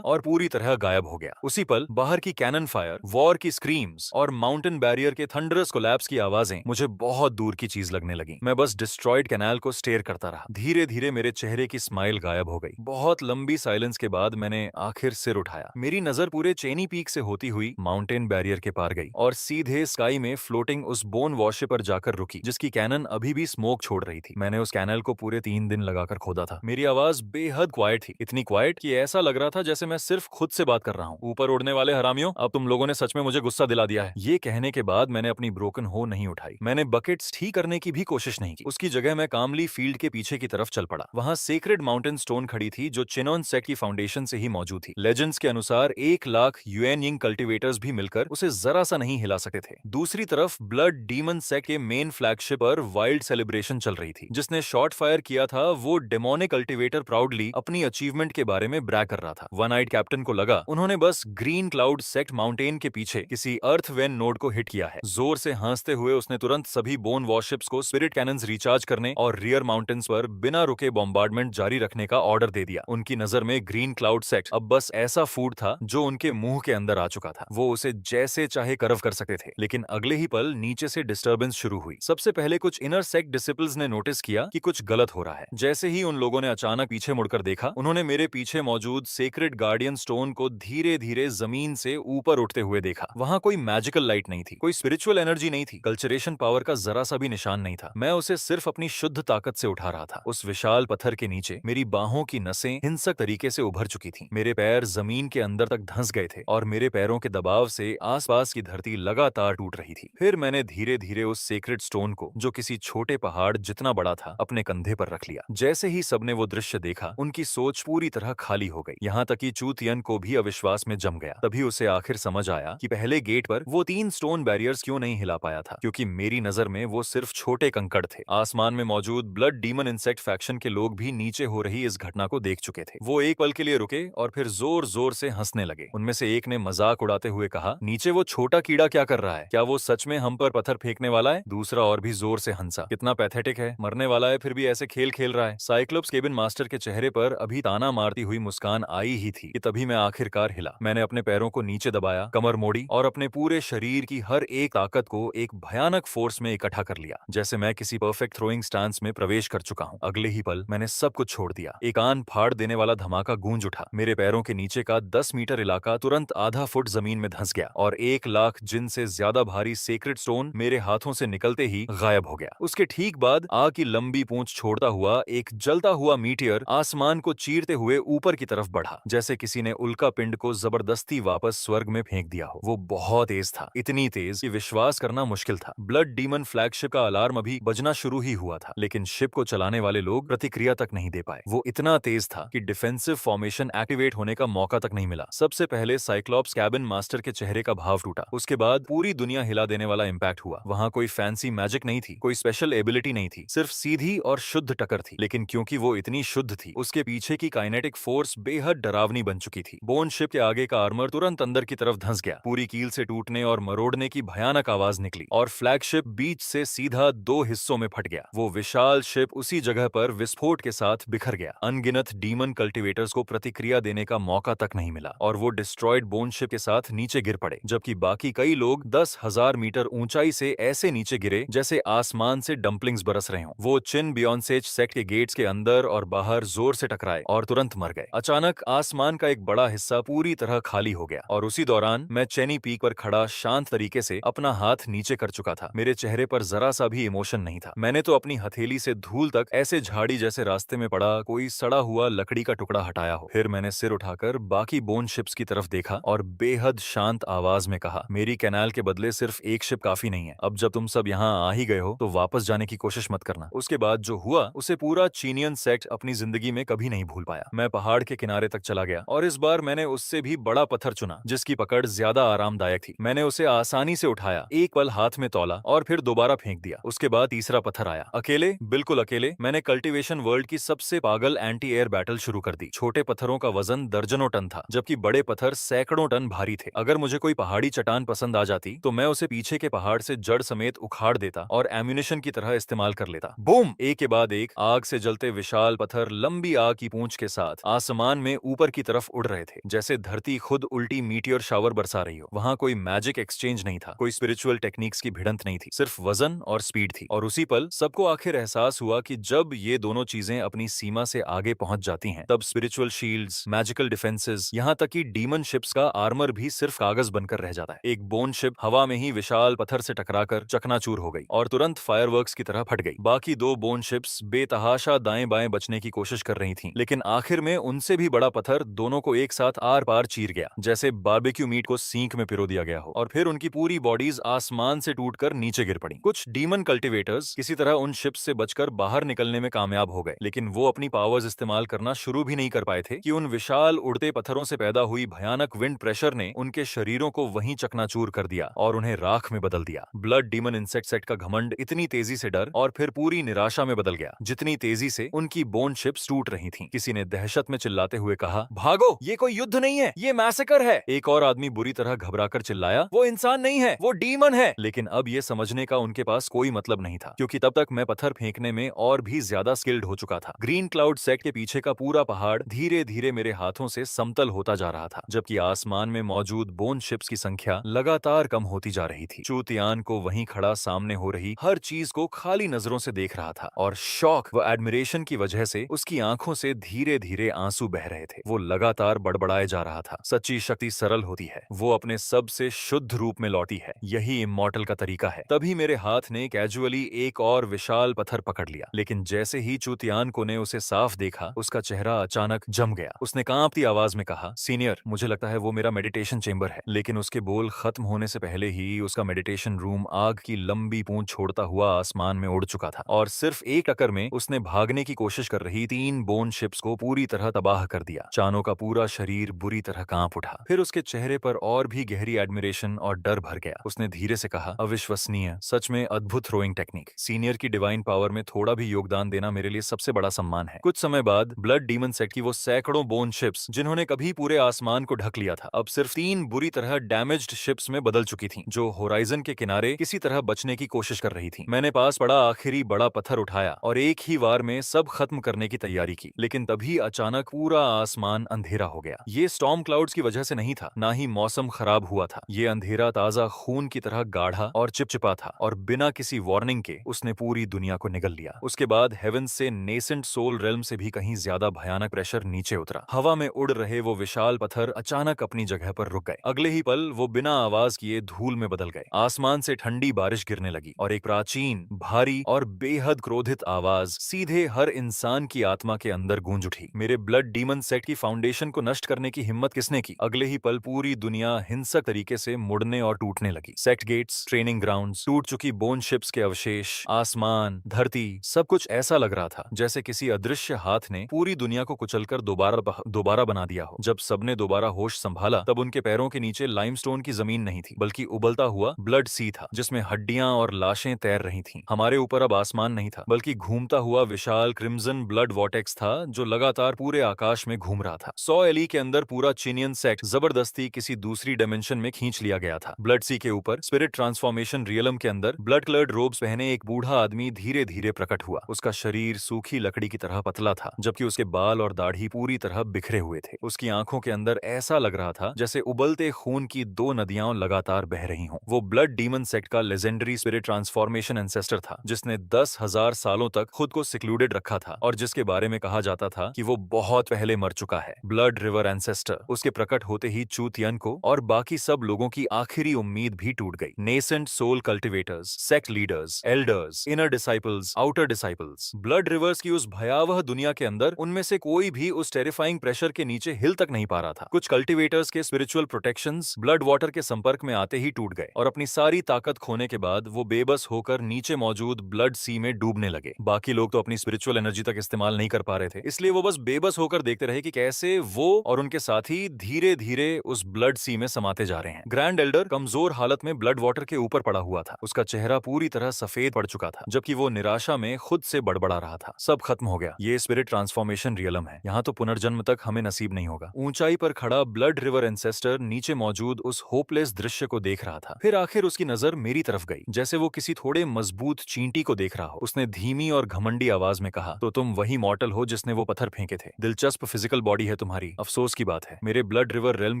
और पूरी तरह गायब हो गया। उसी पल बाहर की कैनन फायर, वॉर की स्क्रीम्स और माउंटेन बैरियर के थंडरस कोलैप्स की आवाजें मुझे बहुत दूर की चीज लगने लगी। मैं बस डिस्ट्रॉयड कैनाल को स्टेयर करता रहा। धीरे धीरे मेरे चेहरे की स्माइल गायब हो गई। बहुत लंबी साइलेंस के बाद मैंने आखिर सिर उठाया। मेरी नजर पूरे चेनी पीक से होती हुई माउंटेन बैरियर के पार गई और सीधे स्काई में फ्लोटिंग उस बोन वॉशे पर जाकर रुकी जिसकी कैनन अभी भी स्मोक छोड़ रही थी। मैंने उस कैनल को पूरे 3 दिन लगाकर खोदा था। मेरी आवाज बेहद क्वाइट थी, इतनी क्वाइट कि ऐसा लग रहा था जैसे मैं सिर्फ खुद से बात कर रहा हूँ। ऊपर उड़ने वाले हरामियों, अब तुम लोगों ने सच में मुझे गुस्सा दिला दिया है। ये कहने के बाद मैंने अपनी ब्रोकन हो नहीं उठाई। मैंने बकेट्स ठीक करने की भी कोशिश नहीं की। उसकी जगह मैं कामली फील्ड के पीछे की तरफ चल पड़ा। वहाँ सेक्रेड माउंटेन स्टोन खड़ी थी जो चिनोन सेक्ट की फाउंडेशन से ही मौजूद थी। लेजेंड्स के अनुसार 1 लाख यूएन यिंग कल्टिवेटर्स भी मिलकर उसे जरा सा नहीं हिला सकते थे। दूसरी तरफ ब्लड डीमन सेक्ट के मेन फ्लैगशिप पर वाइल्ड सेलिब्रेशन चल रही थी। जिसने शॉट फायर किया था वो डेमोनिक कल्टिवेटर प्राउडली अपनी अचीवमेंट के बारे में ब्रैग कर रहा था। वन आइड कैप्टन को लगा उन्होंने बस ग्रीन क्लाउड सेक्ट माउंटेन के पीछे किसी अर्थ वेन नोड को हिट किया है। जोर से हंसते हुए उसने तुरंत सभी बोन वॉरशिप्स को स्पिरिट कैनन्स रिचार्ज करने और रियर माउंटेन्स पर बिना रुके बॉम्बार्डमेंट जारी रखने का ऑर्डर दे दिया। उनकी नजर में ग्रीन क्लाउड सेक्ट अब बस ऐसा फूड था जो उनके मुंह के अंदर आ चुका था। वो उसे जैसे चाहे कर्व कर सकते थे। लेकिन अगले ही पल नीचे से डिस्टर्बेंस शुरू हुई। सबसे पहले कुछ इनर सेक्ट डिसिपल्स ने नोटिस किया कि कुछ गलत हो रहा है। जैसे ही उन लोगों ने अचानक पीछे मुड़कर देखा, उन्होंने मेरे पीछे मौजूद सेक्रेड गार्डियन स्टोन को धीरे धीरे जमीन से ऊपर उठते हुए देखा। वहां कोई मैजिकल लाइट नहीं थी, कोई स्पिरिचुअल एनर्जी नहीं थी, कल्चरेशन पावर का जरा सा भी निशान नहीं था। मैं उसे सिर्फ अपनी शुद्ध ताकत से उठा रहा था। उस विशाल पत्थर के नीचे मेरी बाहों की नसें हिंसक तरीके से उभर चुकी थीं। मेरे पैर जमीन के अंदर तक धंस गए थे और मेरे पैरों के दबाव से आसपास की धरती लगातार टूट रही थी। फिर मैंने धीरे धीरे उस सेक्रेड स्टोन को, जो किसी छोटे पहाड़ जितना बड़ा था, अपने कंधे पर रख लिया। जैसे ही सबने वो दृश्य देखा, उनकी सोच पूरी तरह खाली हो गई। यहाँ तक कि चू तियन को भी अविश्वास में जम गया। तभी उसे आखिर समझ आया कि पहले गेट पर वो 3 स्टोन बैरियर्स क्यों नहीं हिला पाया था, क्योंकि मेरी नजर में वो सिर्फ छोटे कंकड़ थे। आसमान में मौजूद ब्लड डीमन इंसेक्ट फैक्शन के लोग भी नीचे हो रही इस घटना को देख चुके थे। वो एक पल के लिए रुके और फिर जोर जोर से हंसने लगे। उनमें से एक ने मजाक उड़ाते हुए कहा, नीचे वो छोटा कीड़ा क्या कर रहा है? क्या वो सच में हम पर पत्थर फेंकने वाला है? दूसरा और भी जोर से हंसा। कितना पैथेटिक है, मरने वाला है फिर भी ऐसे खेल खेल रहा है। साइक्लोप्स केबिन मास्टर के चेहरे पर अभी ताना मारती हुई मुस्कान आई ही थी कि तभी मैं आखिरकार हिला। मैंने अपने पैरों को नीचे दबाया, कमर मोड़ी और अपने पूरे शरीर की हर एक ताकत को एक भयानक फोर्स में इकट्ठा कर लिया, जैसे मैं किसी परफेक्ट थ्रोइंग स्टांस में प्रवेश कर चुका हूँ। अगले ही पल मैंने सब कुछ छोड़ दिया। एक कान फाड़ देने वाला धमाका गूंज उठा। मेरे पैरों के नीचे का 10 मीटर इलाका तुरंत आधा फुट जमीन में धंस गया और 1 लाख जिन से ज्यादा भारी सेक्रेड स्टोन मेरे हाथों से निकलते ही गायब हो गया। उसके ठीक बाद आग की लंबी पूंछ छोड़ता हुआ एक जलता हुआ हुआ मीटियर आसमान को चीरते हुए ऊपर की तरफ बढ़ा, जैसे किसी ने उल्का पिंड को जबरदस्ती वापस स्वर्ग में फेंक दिया हो। वो बहुत तेज था, इतनी तेज कि विश्वास करना मुश्किल था। ब्लड डीमन फ्लैगशिप का अलार्म अभी बजना शुरू ही हुआ था, लेकिन शिप को चलाने वाले लोग प्रतिक्रिया तक नहीं दे पाए। वो इतना तेज था कि डिफेंसिव फॉर्मेशन एक्टिवेट होने का मौका तक नहीं मिला। सबसे पहले साइक्लॉप्स कैबिन मास्टर के चेहरे का भाव टूटा, उसके बाद पूरी दुनिया हिला देने वाला इम्पैक्ट हुआ। वहां कोई फैंसी मैजिक नहीं थी, कोई स्पेशल एबिलिटी नहीं थी, सिर्फ सीधी और शुद्ध टक्कर थी। लेकिन क्योंकि वो इतनी शुद्ध थी, उसके पीछे की काइनेटिक फोर्स बेहद डरावनी बन चुकी थी। बोन शिप के आगे का आर्मर तुरंत अंदर की तरफ धंस गया, पूरी कील से टूटने और मरोड़ने की भयानक आवाज निकली और फ्लैगशिप बीच से सीधा दो हिस्सों में फट गया। वो विशाल शिप उसी जगह पर विस्फोट के साथ बिखर गया। अनगिनत डीमन कल्टिवेटर्स को प्रतिक्रिया देने का मौका तक नहीं मिला और वो डिस्ट्रॉयड बोन शिप के साथ नीचे गिर पड़े, जबकि बाकी कई लोग 10,000 मीटर ऊंचाई से ऐसे नीचे गिरे जैसे आसमान से डंपलिंग्स बरस रहे हों। वो चिन बियॉन्सेज सेक्ट के गेट्स के अंदर और बाहर जोर से टकराए और तुरंत मर गए। अचानक आसमान का एक बड़ा हिस्सा पूरी तरह खाली हो गया और उसी दौरान मैं चेनी पीक पर खड़ा शांत तरीके से अपना हाथ नीचे कर चुका था। मेरे चेहरे पर जरा सा भी इमोशन नहीं था। मैंने तो अपनी हथेली से धूल तक ऐसे झाड़ी जैसे रास्ते में पड़ा कोई सड़ा हुआ लकड़ी का टुकड़ा हटाया हो। फिर मैंने सिर उठाकर बाकी बोन शिप्स की तरफ देखा और बेहद शांत आवाज में कहा, मेरी कैनाल के बदले सिर्फ एक शिप काफी नहीं है। अब जब तुम सब यहाँ आ ही गए हो तो वापस जाने की कोशिश मत करना। उसके बाद जो हुआ उसे पूरा चीनियन सेक्ट अपनी जिंदगी में कभी नहीं भूल पाया। मैं पहाड़ के किनारे तक चला गया और इस बार मैंने उससे भी बड़ा पत्थर चुना जिसकी पकड़ ज्यादा आरामदायक थी। मैंने उसे आसानी से उठाया, एक पल हाथ में तौला और फिर दोबारा फेंक दिया। उसके बाद तीसरा पत्थर आया। अकेले, बिल्कुल अकेले, मैंने कल्टीवेशन वर्ल्ड की सबसे पागल एंटी एयर बैटल शुरू कर दी। छोटे पत्थरों का वजन दर्जनों टन था, जबकि बड़े पत्थर सैकड़ों टन भारी थे। अगर मुझे कोई पहाड़ी चट्टान पसंद आ जाती तो मैं उसे पीछे के पहाड़ से जड़ समेत उखाड़ देता और एम्यूनिशन की तरह इस्तेमाल कर लेता। बूम! एक के बाद एक आग से जलते विशाल पत्थर लंबी आग की पूंछ के साथ आसमान में ऊपर की तरफ उड़ रहे थे, जैसे धरती खुद उल्टी मीटियोर शावर बरसा रही हो। वहां कोई मैजिक एक्सचेंज नहीं था, कोई स्पिरिचुअल टेक्निक्स की भिड़ंत नहीं थी, सिर्फ वजन और स्पीड थी। और उसी पल सबको आखिर एहसास हुआ कि जब ये दोनों चीजें अपनी सीमा से आगे पहुंच जाती हैं, तब स्पिरिचुअल शील्ड्स, मैजिकल डिफेंसेस, यहाँ तक कि डीमन शिप्स का आर्मर भी सिर्फ कागज बनकर रह जाता है। एक बोन शिप हवा में ही विशाल पत्थर से टकराकर चकनाचूर हो गई और तुरंत फायरवर्क्स की तरह फट गई। बाकी दो बोन शिप्स बेतहाशा दाएं बाएं बचने की कोशिश कर रही थीं, लेकिन आखिर में उनसे भी बड़ा पत्थर दोनों को एक साथ आर पार चीर गया, जैसे बारबेक्यू मीट को सींक में पिरो दिया गया हो। और फिर उनकी पूरी बॉडीज आसमान से टूटकर नीचे गिर पड़ी। कुछ डीमन कल्टिवेटर्स किसी तरह उन शिप्स से बचकर बाहर निकलने में कामयाब हो गए, लेकिन वो अपनी पावर्स इस्तेमाल करना शुरू भी नहीं कर पाए थे कि उन विशाल उड़ते पत्थरों से पैदा हुई भयानक विंड प्रेशर ने उनके शरीरों को वहीं चकनाचूर कर दिया और उन्हें राख में बदल दिया। ब्लड डीमन इंसेक्ट सेट का घमंड इतनी तेजी से डर और फिर पूरी निराशा में बदल गया जितनी तेजी से उनकी बोन शिप्स टूट रही थीं। किसी ने दहशत में चिल्लाते हुए कहा, भागो, ये कोई युद्ध नहीं है, ये मैसेकर है। एक और आदमी बुरी तरह घबराकर चिल्लाया, वो इंसान नहीं है, वो डीमन है। लेकिन अब ये समझने का उनके पास कोई मतलब नहीं था, क्योंकि तब तक मैं पत्थर फेंकने में और भी ज्यादा स्किल्ड हो चुका था। ग्रीन क्लाउड सेक्ट के पीछे का पूरा पहाड़ धीरे धीरे मेरे हाथों से समतल होता जा रहा था, जबकि आसमान में मौजूद बोन शिप्स की संख्या लगातार कम होती जा रही थी। चूतियान को वहीं खड़ा सामने हो रही हर चीज को खाली नजरों से देख रहा था और शौक व एडमिरेशन की वजह से उसकी आंखों से धीरे धीरे आंसू बह रहे थे। वो लगातार बड़बड़ाए जा रहा था, सच्ची शक्ति सरल होती है, वो अपने सबसे शुद्ध रूप में लौटी है, यही इमॉर्टल का तरीका है। तभी मेरे हाथ ने कैजुअली एक और विशाल पत्थर पकड़ लिया, लेकिन जैसे ही चूतियान को ने उसे साफ देखा, उसका चेहरा अचानक जम गया। उसने कांपती आवाज में कहा, सीनियर, मुझे लगता है वो मेरा मेडिटेशन चेंबर है। लेकिन उसके बोल खत्म होने से पहले ही उसका मेडिटेशन रूम आग की लंबी पूंछ छोड़ता हुआ आसमान में उड़ चुका था और सिर्फ एक टक्कर में उसने भागने की कोशिश कर रही 3 बोन शिप्स को पूरी तरह तबाह कर दिया। चानो का पूरा शरीर बुरी तरह कांप उठा। फिर उसके चेहरे पर और भी गहरी एडमिरेशन और डर भर गया। उसने धीरे से कहा, अविश्वसनीय, सच में अद्भुत थ्रोइंग टेक्निक। सीनियर की डिवाइन पावर में थोड़ा भी योगदान देना मेरे लिए सबसे बड़ा सम्मान है। कुछ समय बाद ब्लड डीमन सेट की वो सैकड़ों बोन शिप्स, जिन्होंने कभी पूरे आसमान को ढक लिया था, अब सिर्फ 3 बुरी तरह डैमेज्ड शिप्स में बदल चुकी थीं, जो होराइजन के किनारे किसी तरह बचने की कोशिश कर रही थीं। मैंने पास पड़ा आखिरी बड़ा पत्थर उठाया और एक ही वार में सब खत्म करने की तैयारी की, लेकिन तभी अचानक पूरा आसमान अंधेरा हो गया। ये स्टॉर्म क्लाउड्स की वजह से नहीं था, ना ही मौसम खराब हुआ था। ये अंधेरा ताजा खून की तरह गाढ़ा और चिपचिपा था और बिना किसी वार्निंग के उसने पूरी दुनिया को निगल लिया। उसके बाद हेवन से नेसेंट सोल रेल्म से भी कहीं ज्यादा भयानक प्रेशर नीचे उतरा। हवा में उड़ रहे वो विशाल पत्थर अचानक अपनी जगह पर रुक गए। अगले ही पल वो बिना आवाज किए धूल में बदल गए। आसमान से ठंडी बारिश गिरने लगी और एक प्राचीन, भारी और बेहद क्रोधित आवाज सीधे हर इंसान इंसान की आत्मा के अंदर गूंज उठी। मेरे ब्लड डीमन सेक्ट की फाउंडेशन को नष्ट करने की हिम्मत किसने की? अगले ही पल पूरी दुनिया हिंसक तरीके से मुड़ने और टूटने लगी। सेक्ट गेट्स, ट्रेनिंग ग्राउंड्स, टूट चुकी बोन शिप्स के अवशेष, आसमान, धरती, सब कुछ ऐसा लग रहा था जैसे किसी अदृश्य हाथ ने पूरी दुनिया को कुचलकर दोबारा बना दिया हो। जब सबने दोबारा होश संभाला तब उनके पैरों के नीचे लाइमस्टोन की जमीन नहीं थी, बल्कि उबलता हुआ ब्लड सी था जिसमें हड्डियां और लाशें तैर रही थीं। हमारे ऊपर अब आसमान नहीं था, बल्कि घूमता हुआ विशाल क्रिम्सन ब्लड वॉर्टेक्स था जो लगातार पूरे आकाश में घूम रहा था। 100 एली के अंदर पूरा चीनियन सेक्ट जबरदस्ती किसी दूसरी डायमेंशन में खींच लिया गया था। ब्लड सी के ऊपर स्पिरिट ट्रांसफॉर्मेशन रियलम के अंदर ब्लड कलर्ड रोब्स पहने एक बूढ़ा आदमी धीरे धीरे प्रकट हुआ। उसका शरीर सूखी लकड़ी की तरह पतला था, जबकि उसके बाल और दाढ़ी पूरी तरह बिखरे हुए थे। उसकी आंखों के अंदर ऐसा लग रहा था जैसे उबलते खून की 2 नदियां लगातार बह रही हों। वो ब्लड डीमन सेक्ट का लेजेंडरी स्पिरिट ट्रांसफॉर्मेशन एंसेस्टर था, जिसने 10,000 सालों तक खुद को सिक्लूडेड रखा था और जिसके बारे में कहा जाता था कि वो बहुत पहले मर चुका है। Blood river ancestor. उसके प्रकट होते ही चू तियन को और बाकी सब लोगों की आखिरी उम्मीद भी टूट गई। Nascent soul cultivators, sect leaders, elders, inner disciples, outer disciples, blood rivers की उस भयावह दुनिया के अंदर उनमें से कोई भी उस टेरिफाइंग प्रेशर के नीचे हिल तक नहीं पा रहा था। कुछ कल्टिवेटर्स के स्पिरिचुअल प्रोटेक्शंस ब्लड वाटर के संपर्क में आते ही टूट गए और अपनी सारी ताकत खोने के बाद वो बेबस होकर नीचे मौजूद ब्लड सी में डूबने लगे। बाकी लोग तो अपनी स्पिरिचुअल एनर्जी तक इस्तेमाल नहीं कर पा रहे थे, इसलिए वो बस बेबस होकर देखते रहे कि कैसे वो और उनके साथी धीरे धीरे उस ब्लड सी में समाते जा रहे हैं। ग्रैंड एल्डर कमजोर हालत में ब्लड वाटर के ऊपर पड़ा हुआ था। उसका चेहरा पूरी तरह सफेद पड़ चुका था, जबकि वो निराशा में खुद से बड़बड़ा रहा था। सब खत्म हो गया। ये स्पिरिट ट्रांसफॉर्मेशन रियलम है। यहाँ तो पुनर्जन्म तक हमें नसीब नहीं होगा। ऊंचाई पर खड़ा ब्लड रिवर एंसेस्टर नीचे मौजूद उस होपलेस दृश्य को देख रहा था। फिर आखिर उसकी नजर मेरी तरफ गई, जैसे वो किसी थोड़े मजबूत चींटी को देख रहा हो। उसने धीमी और घमंडी आवाज में कहा, तो तुम वही मॉर्टल हो जिसने वो पत्थर फेंके थे। दिलचस्प फिजिकल बॉडी है तुम्हारी। अफसोस की बात है, मेरे ब्लड रिवर रेल्म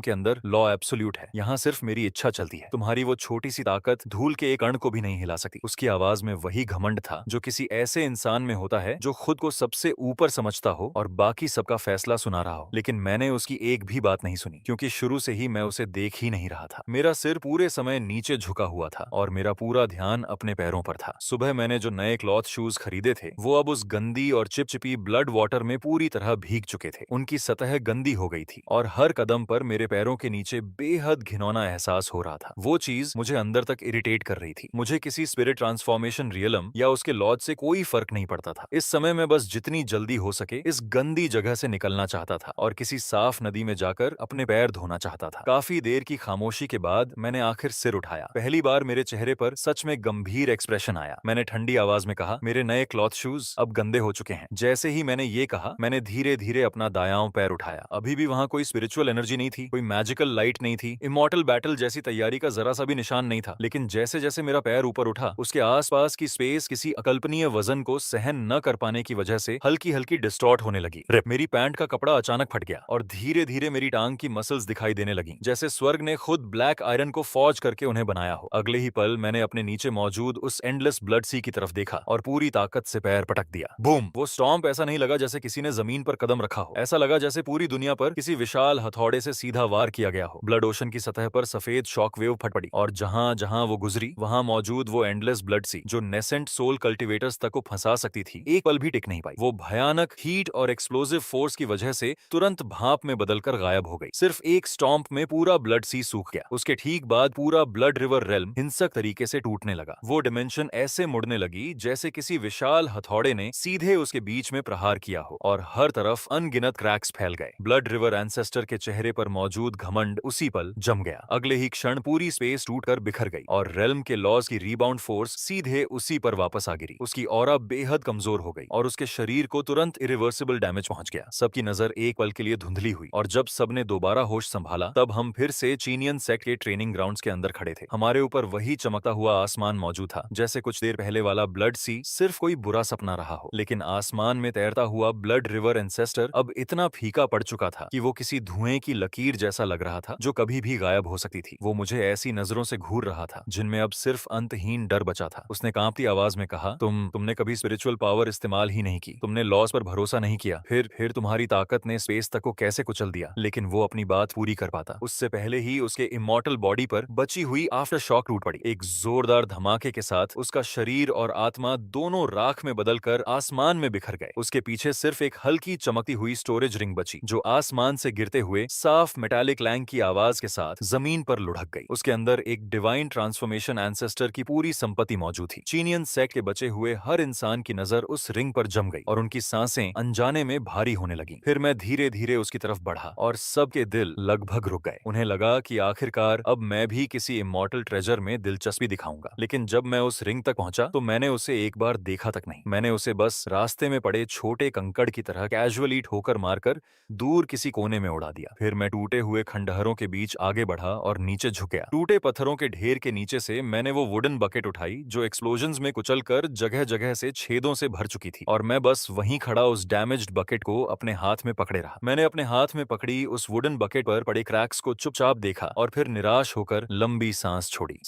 के अंदर लॉ एब्सोल्यूट है। यहाँ सिर्फ मेरी इच्छा चलती है। तुम्हारी वो छोटी सी ताकत धूल के एक कण को भी नहीं हिला सकती। उसकी आवाज में वही घमंड था जो किसी ऐसे इंसान में होता है जो खुद को सबसे ऊपर समझता हो और बाकी सबका फैसला सुना रहा हो। लेकिन मैंने उसकी एक भी बात नहीं सुनी, क्योंकि शुरू से ही मैं उसे देख ही नहीं रहा था। मेरा सिर पूरे समय नीचे झुका हुआ था और मेरा पूरा ध्यान अपने पैरों पर था। सुबह मैंने जो नए क्लॉथ शूज खरीदे थे वो अब उस गंदी और चिपचिपी ब्लड वाटर में पूरी तरह भीग चुके थे। उनकी सतह गंदी हो गई थी और हर कदम पर मेरे पैरों के नीचे बेहद घिनौना एहसास हो रहा था। वो चीज मुझे अंदर तक इरिटेट कर रही थी। मुझे किसी स्पिरिट ट्रांसफॉर्मेशन रियलम या उसके लॉज से कोई फर्क नहीं पड़ता था। इस समय मैं बस जितनी जल्दी हो सके इस गंदी जगह से निकलना चाहता था और किसी साफ नदी में जाकर अपने पैर धोना चाहता था। काफी देर की खामोशी के बाद मैंने आखिर सिर उठाया। पहली बार मेरे चेहरे पर सच में गंभीर एक्सप्रेशन आया। मैंने ठंडी आवाज में कहा, मेरे नए क्लॉथ शूज अब गंदे हो चुके हैं। जैसे ही मैंने ये कहा, मैंने धीरे धीरे अपना दायां पैर उठाया। अभी भी वहां कोई स्पिरिचुअल एनर्जी नहीं थी, कोई मैजिकल लाइट नहीं थी, इमॉर्टल बैटल जैसी तैयारी का जरा सा भी निशान नहीं था। लेकिन जैसे जैसे मेरा पैर ऊपर उठा, उसके आसपास की स्पेस किसी अकल्पनीय वजन को सहन न कर पाने की वजह से हल्की हल्की डिस्टॉर्ट होने लगी। मेरी पैंट का कपड़ा अचानक फट गया और धीरे धीरे मेरी टांग की मसल्स दिखाई देने लगी, जैसे स्वर्ग ने खुद ब्लैक आयरन को फॉर्ज करके उन्हें बनाया हो। अगले ही पल मैंने अपने नीचे मौजूद उस एंडलेस ब्लड सी की तरफ देखा और पूरी ताकत से पैर पटक दिया। बूम! वो स्टॉम्प ऐसा नहीं लगा जैसे किसी ने जमीन पर कदम रखा हो। ऐसा लगा जैसे पूरी दुनिया पर किसी विशाल हथौड़े से सीधा वार किया गया हो। ब्लड ओशन की सतह पर सफेद शॉक वेव फट पड़ी और जहां जहां वो गुजरी वहां मौजूद वो एंडलेस ब्लड सी जो नेसेंट सोल कल्टिवेटर्स तक को फंसा सकती थी, एक पल भी टिक नहीं पाई। वो भयानक हीट और एक्सप्लोसिव फोर्स की वजह से तुरंत भाप में बदलकर गायब हो गई। सिर्फ एक स्टॉम्प में पूरा ब्लड सी सूख गया। उसके ठीक बाद पूरा ब्लड रिवर रेल्म हिंसक तरीके से टूटने लगा। वो डिमेंशन ऐसे मुड़ने लगी जैसे किसी विशाल हथौड़े ने सीधे उसके बीच में प्रहार किया हो और हर तरफ अनगिनत क्रैक्स फैल गए। ब्लड रिवर एंसेस्टर के चेहरे पर मौजूद घमंड उसी पल जम गया। अगले ही क्षण पूरी स्पेस टूटकर बिखर गई और रेल्म के लॉज की रीबाउंड फोर्स सीधे उसी पर वापस आ गिरी। उसकी ऑरा बेहद कमजोर हो गई और उसके शरीर को तुरंत इरिवर्सिबल डैमेज पहुंच गया। सबकी नजर एक पल के लिए धुंधली हुई और जब सबने दोबारा होश संभाला तब हम फिर से चीनियन सेक्ट के ट्रेनिंग ग्राउंड्स के अंदर खड़े थे। हमारे ऊपर वही चमकता हुआ आसमान मौजूद था, जैसे कुछ देर पहले वाला ब्लड सी सिर्फ कोई बुरा सपना रहा हो। लेकिन आसमान में तैरता हुआ ब्लड रिवर एंसेस्टर अब इतना फीका पड़ चुका था कि वो किसी धुएं की लकीर जैसा लग रहा था जो कभी भी गायब हो सकती थी। वो मुझे ऐसी नजरों से घूर रहा था जिनमें अब सिर्फ अंतहीन डर बचा था। उसने कांपती आवाज में कहा, तुमने कभी स्पिरिचुअल पावर इस्तेमाल ही नहीं की, तुमने लॉस पर भरोसा नहीं किया, फिर तुम्हारी ताकत ने स्पेस तक को कैसे कुचल दिया। लेकिन वो अपनी बात पूरी कर पाता उससे पहले ही उसके इमॉर्टल बॉडी पर बची हुई आफ्टर शॉक टूट पड़ी। एक जोरदार धमाके के साथ उसका शरीर और आत्मा दोनों राख में बदलकर आसमान में बिखर गए। उसके पीछे सिर्फ एक हल्की चमकती हुई स्टोरेज रिंग बची, जो आसमान से गिरते हुए साफ मेटालिक लैंग की आवाज के साथ जमीन पर लुढ़क गई। उसके अंदर एक डिवाइन ट्रांसफॉर्मेशन एंसेस्टर की पूरी संपत्ति मौजूद थी। चीनियन सेक्ट के बचे हुए हर इंसान की नजर उस रिंग पर जम गई और उनकी सांसें अनजाने में भारी होने लगी। फिर मैं धीरे धीरे उसकी तरफ बढ़ा और सबके दिल लगभग रुक गए। उन्हें लगा कि आखिरकार अब मैं भी किसी इमॉर्टल ट्रेजर में दिलचस्पी दिखाऊंगा। लेकिन जब मैं उस रिंग तक पहुंचा तो मैंने उसे एक बार देखा तक नहीं। मैंने उसे बस रास्ते में पड़े छोटे कंकड़ की तरह कैजुअली ठोकर मारकर दूर किसी कोने में उड़ा दिया। फिर मैं टूटे हुए खंडहरों के बीच आगे बढ़ा और नीचे झुक गया। टूटे पत्थरों के ढेर के नीचे से मैंने वो वुडन बकेट उठाई जो एक्सप्लोजन्स में कुचलकर जगह जगह से छेदों से भर चुकी थी, और मैं बस वहीं खड़ा उस डैमेज्ड बकेट को अपने हाथ में पकड़े रहा। मैंने अपने हाथ में पकड़ी उस वुडन बकेट पर पड़े क्रैक्स को चुपचाप देखा और फिर निराश होकर लंबी सांस छोड़ी।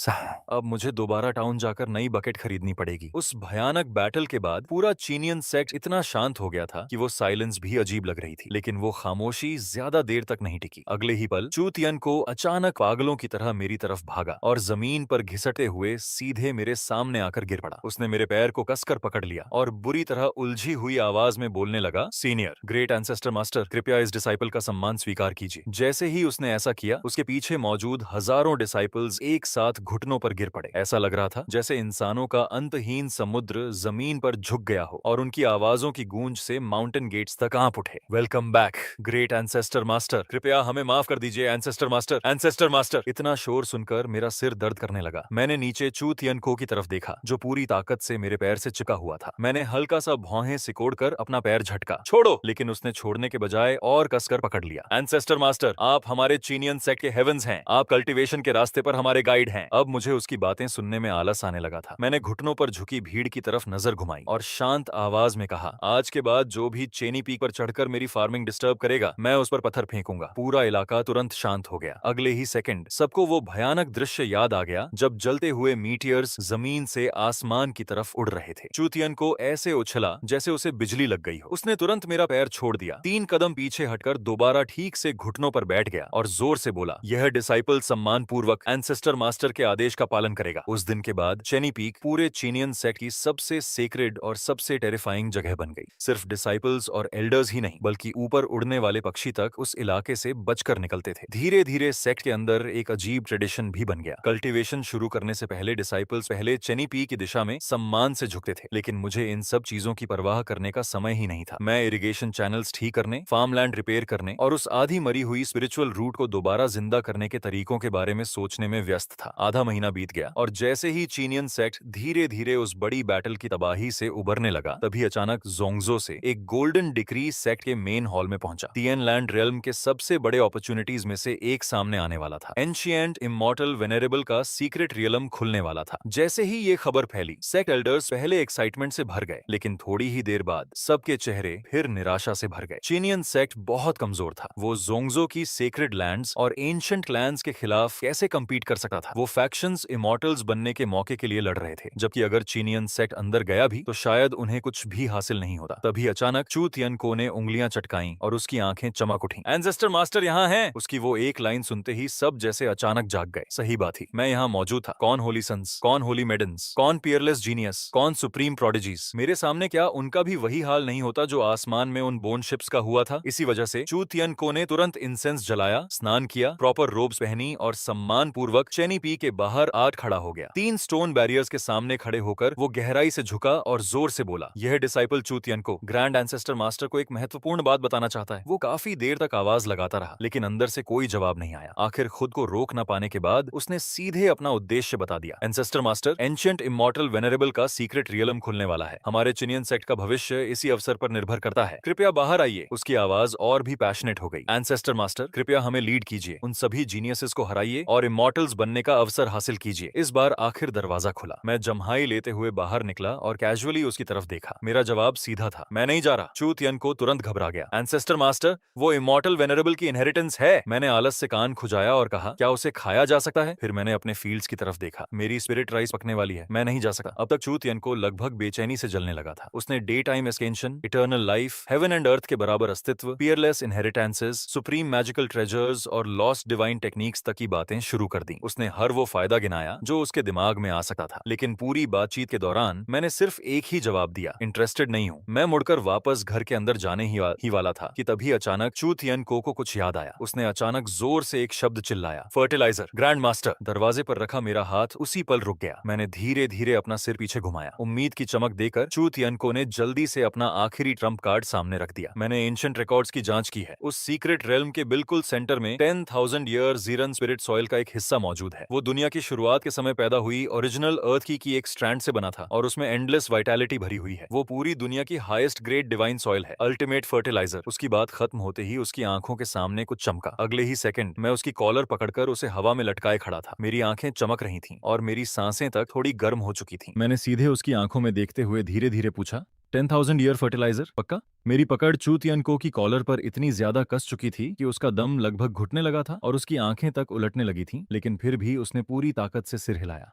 अब मुझे दोबारा टाउन जाकर नई बकेट खरीदनी पड़ेगी। उस भयानक बैटल के बाद पूरा चीनियन सेक्ट इतना शांत हो गया था कि वो साइलेंस भी अजीब लग रही थी। लेकिन वो खामोशी ज्यादा देर तक नहीं टिकी। अगले ही पल चू तियन को अचानक पागलों की तरह मेरी तरफ भागा और जमीन पर घिसटते हुए सीधे मेरे सामने आकर गिर पड़ा। उसने मेरे पैर को कसकर पकड़ लिया और बुरी तरह उलझी हुई आवाज में बोलने लगा, सीनियर ग्रेट एंसेस्टर मास्टर, कृपया इस डिसाइपल का सम्मान स्वीकार कीजिए। जैसे ही उसने ऐसा किया, उसके पीछे मौजूद हजारों डिसाइपल्स एक साथ घुटनों पर गिर पड़े। ऐसा लग रहा था जैसे इंसानों का अंतहीन समुद्र जमीन पर झुक गया हो और उनकी आवाजों की गूंज से माउंटेन गेट्स तक कांप उठे। Welcome back great ancestor master, कृपया हमें माफ कर दीजिए एंसेस्टर मास्टर, एंसेस्टर मास्टर। इतना शोर सुनकर मेरा सिर दर्द करने लगा। मैंने नीचे चू तियन को की तरफ देखा जो पूरी ताकत से मेरे पैर से चिपका हुआ था। मैंने हल्का सा भौहें सिकोड़कर अपना पैर झटका, छोड़ो, लेकिन उसने छोड़ने के बजाय और कसकर पकड़ लिया। एंसेस्टर मास्टर, आप हमारे चीनियन सेक्ट के हेवंस हैं, आप कल्टीवेशन के रास्ते पर हमारे गाइड हैं। अब मुझे उसकी बातें सुनने में आलस आने लगा था। मैंने घुटनों पर झुकी भीड़ की तरफ नजर घुमाई और शांत आवाज में कहा, आज के बाद जो भी चेनी पीक पर चढ़कर मेरी फार्मिंग डिस्टर्ब करेगा, मैं उस पर पत्थर फेंकूंगा। पूरा इलाका तुरंत शांत हो गया। अगले ही सेकंड सबको वो भयानक दृश्य याद आ गया जब जलते हुए मीटियर्स जमीन से आसमान की तरफ उड़ रहे थे। चू तियन को ऐसे उछला जैसे उसे बिजली लग गई हो। उसने तुरंत मेरा पैर छोड़ दिया, 3 कदम पीछे हटकर दोबारा ठीक से घुटनों पर बैठ गया और जोर से बोला, यह डिसाइपल सम्मान पूर्वक एंसेस्टर मास्टर के आदेश का पालन करेगा। उस दिन के बाद चेनी पीक पूरे चीनियन सेक्ट की सबसे सेक्रेड और सबसे टेरिफाइंग जगह बन गई। सिर्फ डिसाइपल्स और एल्डर्स ही नहीं, बल्कि ऊपर उड़ने वाले पक्षी तक उस इलाके से बचकर निकलते थे। धीरे धीरे सेक्ट के अंदर एक अजीब ट्रेडिशन भी बन गया। कल्टीवेशन शुरू करने से पहले डिसाइपल्स पहले चेनी पी की दिशा में सम्मान से झुकते थे। लेकिन मुझे इन सब चीजों की परवाह करने का समय ही नहीं था। मैं इरिगेशन चैनल्स ठीक करने, फार्मलैंड रिपेयर करने और उस आधी मरी हुई स्पिरिचुअल रूट को दोबारा जिंदा करने के तरीकों के बारे में सोचने में व्यस्त था। आधा महीना बीत गया और जैसे ही चीनियन सेक्ट धीरे धीरे उस बड़ी बैटल की तबाही से उबरने लगा, तभी अचानक जोंगजो से एक गोल्डन डिक्री सेक्ट के मेन हॉल में पहुंचा। तियन लैंड रेल्म के सबसे बड़े अपॉर्चुनिटीज में से एक सामने आने वाला था। एंशिएंट इमॉर्टल वेनेरेबल का सीक्रेट रियलम खुलने वाला था। जैसे ही ये खबर फैली, सेक्ट एल्डर्स पहले एक्साइटमेंट से भर गए, लेकिन थोड़ी ही देर बाद सबके चेहरे फिर निराशा से भर गए। चीनियन सेक्ट बहुत कमजोर था। वो जोंगजो की सेक्रेड लैंड्स और एंशिएंट क्लैंस के खिलाफ कैसे कम्पीट कर सकता था? वो फैक्शंस इमॉर्टल्स बनने के मौके के लिए लड़ रहे थे, जबकि अगर चीनियन सेक्ट अंदर गया भी तो शायद उन्हें कुछ भी हासिल नहीं होता। तभी अचानक चू तियन को ने उंगलियां चटकाईं और उसकी आंखें चमक उठी। एंसेस्टर मास्टर यहाँ हैं। उसकी वो एक लाइन सुनते ही सब जैसे अचानक जाग गए। सही बात थी, मैं यहाँ मौजूद था। कौन होली सन्स, कौन होली मेडन्स, कौन पियरलेस जीनियस, कौन सुप्रीम प्रोडिजीज। मेरे सामने क्या उनका भी वही हाल नहीं होता जो आसमान में उन बोन शिप्स का हुआ था? इसी वजह से चू तियन को ने तुरंत इंसेंस जलाया, स्नान किया, प्रॉपर रोब्स पहनी और सम्मान पूर्वक चेनी पी के बाहर आठ खड़ा हो गया। 3 स्टोन बैरियर्स के सामने खड़े होकर वो गहराई से झुका और जोर से बोला, यह डिसाइपल चू तियन को ग्रैंड एंसेस्टर मास्टर को एक महत्वपूर्ण बात बताना चाहता है। वो काफी देर तक आवाज लगाता रहा, लेकिन अंदर से कोई जवाब नहीं आया। आखिर खुद को रोक न पाने के बाद उसने सीधे अपना उद्देश्य बता दिया। एंसेस्टर मास्टर, एंशिएंट इमॉर्टल वेनेरेबल का सीक्रेट रियलम खुलने वाला है। हमारे चीनियन सेक्ट का भविष्य इसी अवसर पर निर्भर करता है। कृपया बाहर आइए। उसकी आवाज और भी पैशनेट हो गई। एंसेस्टर मास्टर, कृपया हमें लीड कीजिए। उन सभी जीनियसेस को हराइए और इमॉर्टल्स बनने का अवसर हासिल कीजिए। इस बार आखिर दरवाजा खुला। मैं जम्हाई लेते हुए बाहर निकला और कैजुअली उसकी तरफ देखा। मेरा जवाब सीधा था, मैं नहीं जा रहा। चू तियन को तुरंत घबरा गया। एंसेस्टर मास्टर, वो इमॉर्टल वेनेरेबल की इनहेरिटेंस है। मैंने आलस से कान खुजाया और कहा, क्या उसे खाया जा सकता है? फिर मैंने अपने फील्ड्स की तरफ देखा। मेरी स्पिरिट राइस पकने वाली है, मैं नहीं जा सकता। अब तक चू तियन को लगभग बेचैनी से जलने लगा था। उसने day time ascension, eternal life, heaven and earth के बराबर अस्तित्व, peerless inheritances, supreme magical treasures और लॉस्ट डिवाइन टेक्निक्स तक की बातें शुरू कर दी। उसने हर वो फायदा गिनाया जो उसके दिमाग में आ सकता था। लेकिन पूरी बातचीत के दौरान मैंने सिर्फ एक ही जवाब दिया, इंटरेस्ट इन्वेस्टेड नहीं हूँ। मैं मुड़कर वापस घर के अंदर जाने ही वाला था कि तभी अचानक चू तियन को कुछ याद आया। उसने अचानक जोर से एक शब्द चिल्लाया, फर्टिलाइजर। Grand master. दरवाजे पर रखा मेरा हाथ उसी पल रुक गया। मैंने धीरे धीरे अपना सिर पीछे घुमाया। उम्मीद की चमक देकर चू तियन को ने जल्दी से अपना आखिरी ट्रम्प कार्ड सामने रख दिया। मैंने एंशिएंट रिकॉर्ड्स की जांच की है। उस सीक्रेट रेल्म के बिल्कुल सेंटर में 10,000 ईयर जीरन स्पिरिट सॉइल का एक हिस्सा मौजूद है। वो दुनिया की शुरुआत के समय पैदा हुई ओरिजिनल अर्थ की एक स्ट्रैंड से बना था और उसमें एंडलेस वाइटैलिटी भरी हुई है। वो पूरी दुनिया की हाईएस्ट ग्रेड डिवाइन सॉइल है, अल्टीमेट फर्टिलाइजर। उसकी बात खत्म होते ही उसकी आंखों के सामने कुछ चमका। अगले ही सेकंड मैं उसकी कॉलर पकड़कर उसे हवा में लटकाए खड़ा था। मेरी आंखें चमक रही थीं और मेरी सांसें तक थोड़ी गर्म हो चुकी थीं। मैंने सीधे उसकी आंखों में देखते हुए धीरे धीरे पूछा, 10,000 ईयर फर्टिलाइजर पक्का? मेरी पकड़ चू तियन को की कॉलर पर इतनी ज्यादा कस चुकी थी कि उसका दम लगभग घुटने लगा था और उसकी आंखें तक उलटने लगी थीं, लेकिन फिर भी उसने पूरी ताकत से सिर हिलाया।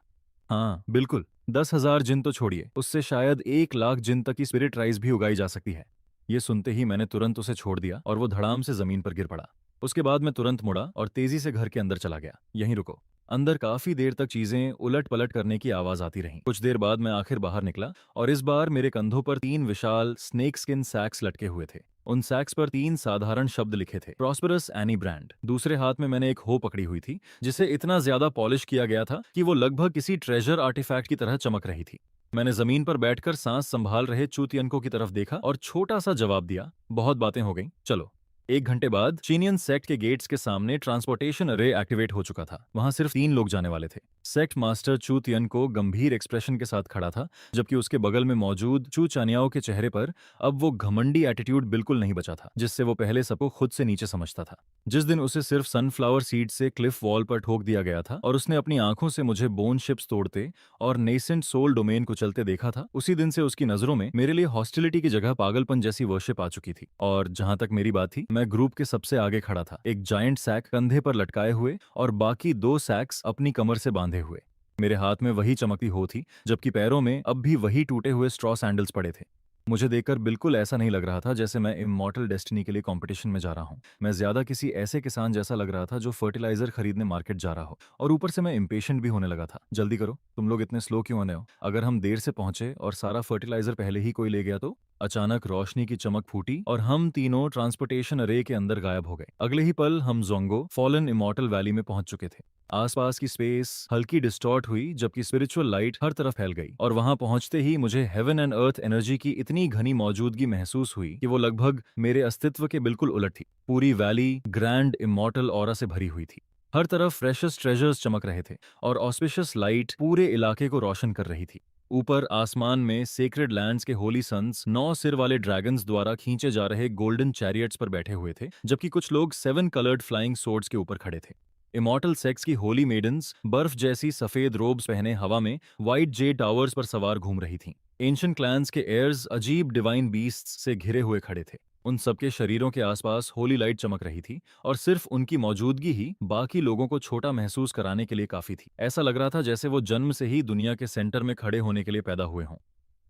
हाँ बिल्कुल, 10,000 जिन तो छोड़िए, उससे शायद 1 लाख जिन तक की स्पिरिट राइस भी उगाई जा सकती है। ये सुनते ही मैंने तुरंत उसे छोड़ दिया और वो धड़ाम से जमीन पर गिर पड़ा। उसके बाद मैं तुरंत मुड़ा और तेजी से घर के अंदर चला गया। यहीं रुको। अंदर काफी देर तक चीजें उलट पलट करने की आवाज आती रही। कुछ देर बाद मैं आखिर बाहर निकला और इस बार मेरे कंधों पर 3 विशाल स्नेक स्किन सैक्स लटके हुए थे। उन सैक्स पर 3 साधारण शब्द लिखे थे, प्रॉस्पेरस एनी ब्रांड। दूसरे हाथ में मैंने एक हो पकड़ी हुई थी जिसे इतना ज्यादा पॉलिश किया गया था कि वो लगभग किसी ट्रेजर आर्टिफैक्ट की तरह चमक रही थी। मैंने जमीन पर बैठकर सांस संभाल रहे चू तियनको की तरफ देखा और छोटा सा जवाब दिया, बहुत बातें हो गई, चलो। 1 घंटे बाद चीनियन सेक्ट के गेट्स के सामने ट्रांसपोर्टेशन अरे एक्टिवेट हो चुका था। वहां सिर्फ 3 लोग जाने वाले थे। सेक्ट मास्टर चू तियन को गंभीर एक्सप्रेशन के साथ खड़ा था, जबकि उसके बगल में मौजूद चू चानियाओ के चेहरे पर अब वो घमंडी एटीट्यूड बिल्कुल नहीं बचा था, जिससे वो पहले सबको खुद से नीचे समझता था। जिस दिन उसे सिर्फ सनफ्लावर सीड से क्लिफ वॉल पर ठोक दिया गया था और उसने अपनी आंखों से मुझे बोन शिप्स तोड़ते और नेसेंट सोल डोमेन को चलते देखा था, उसी दिन से उसकी नजरों में मेरे लिए हॉस्टिलिटी की जगह पागलपन जैसी वर्शिप आ चुकी थी। और जहां तक मेरी बात थी, मैं ग्रुप के सबसे आगे खड़ा था, एक जायंट सैक कंधे पर लटकाए हुए और बाकी 2 सैक्स अपनी कमर से बांधे हुए। मेरे हाथ में वही चमकती हो थी, जबकि पैरों में अब भी वही टूटे हुए स्ट्रॉ सैंडल्स पड़े थे। मुझे देखकर बिल्कुल ऐसा नहीं लग रहा था जैसे मैं इमॉर्टल डेस्टिनी के लिए कंपटीशन में जा रहा हूँ। मैं ज्यादा किसी ऐसे किसान जैसा लग रहा था जो फर्टिलाइजर खरीदने मार्केट जा रहा हो। और ऊपर से मैं इम्पेशेंट भी होने लगा था। जल्दी करो, तुम लोग इतने स्लो क्यों आने हो? अगर हम देर से पहुंचे और सारा फर्टिलाइजर पहले ही कोई ले गया तो? अचानक रोशनी की चमक फूटी और हम तीनों ट्रांसपोर्टेशन अरे के अंदर गायब हो गए। अगले ही पल हम जोंगो फॉलन इमॉर्टल वैली में पहुंच चुके थे। आसपास की स्पेस हल्की डिस्टॉर्ट हुई, जबकि स्पिरिचुअल लाइट हर तरफ फैल गई और वहां पहुंचते ही मुझे हेवन एंड अर्थ एनर्जी की इतनी घनी मौजूदगी महसूस हुई कि वो लगभग मेरे अस्तित्व के बिल्कुल उलट थी। पूरी वैली ग्रैंड इमॉर्टल ऑरा से भरी हुई थी। हर तरफ फ्रेशेस्ट ट्रेजर्स चमक रहे थे और ऑस्पिशियस लाइट पूरे इलाके को रोशन कर रही थी। ऊपर आसमान में सेक्रेड लैंड्स के होली सन्स 9 सिर वाले ड्रैगन्स द्वारा खींचे जा रहे गोल्डन चैरियट्स पर बैठे हुए थे, जबकि कुछ लोग 7 कलर्ड फ्लाइंग सोर्ड्स के ऊपर खड़े थे। इमॉर्टल सेक्स की होली मेडन्स बर्फ जैसी सफेद रोब्स पहने हवा में व्हाइट जे टावर्स पर सवार घूम रही थीं। एंशिएंट क्लैंस के एयर्स अजीब डिवाइन बीस्ट्स से घिरे हुए खड़े थे। उन सबके शरीरों के आसपास होली लाइट चमक रही थी और सिर्फ उनकी मौजूदगी ही बाकी लोगों को छोटा महसूस कराने के लिए काफी थी। ऐसा लग रहा था जैसे वो जन्म से ही दुनिया के सेंटर में खड़े होने के लिए पैदा हुए हों।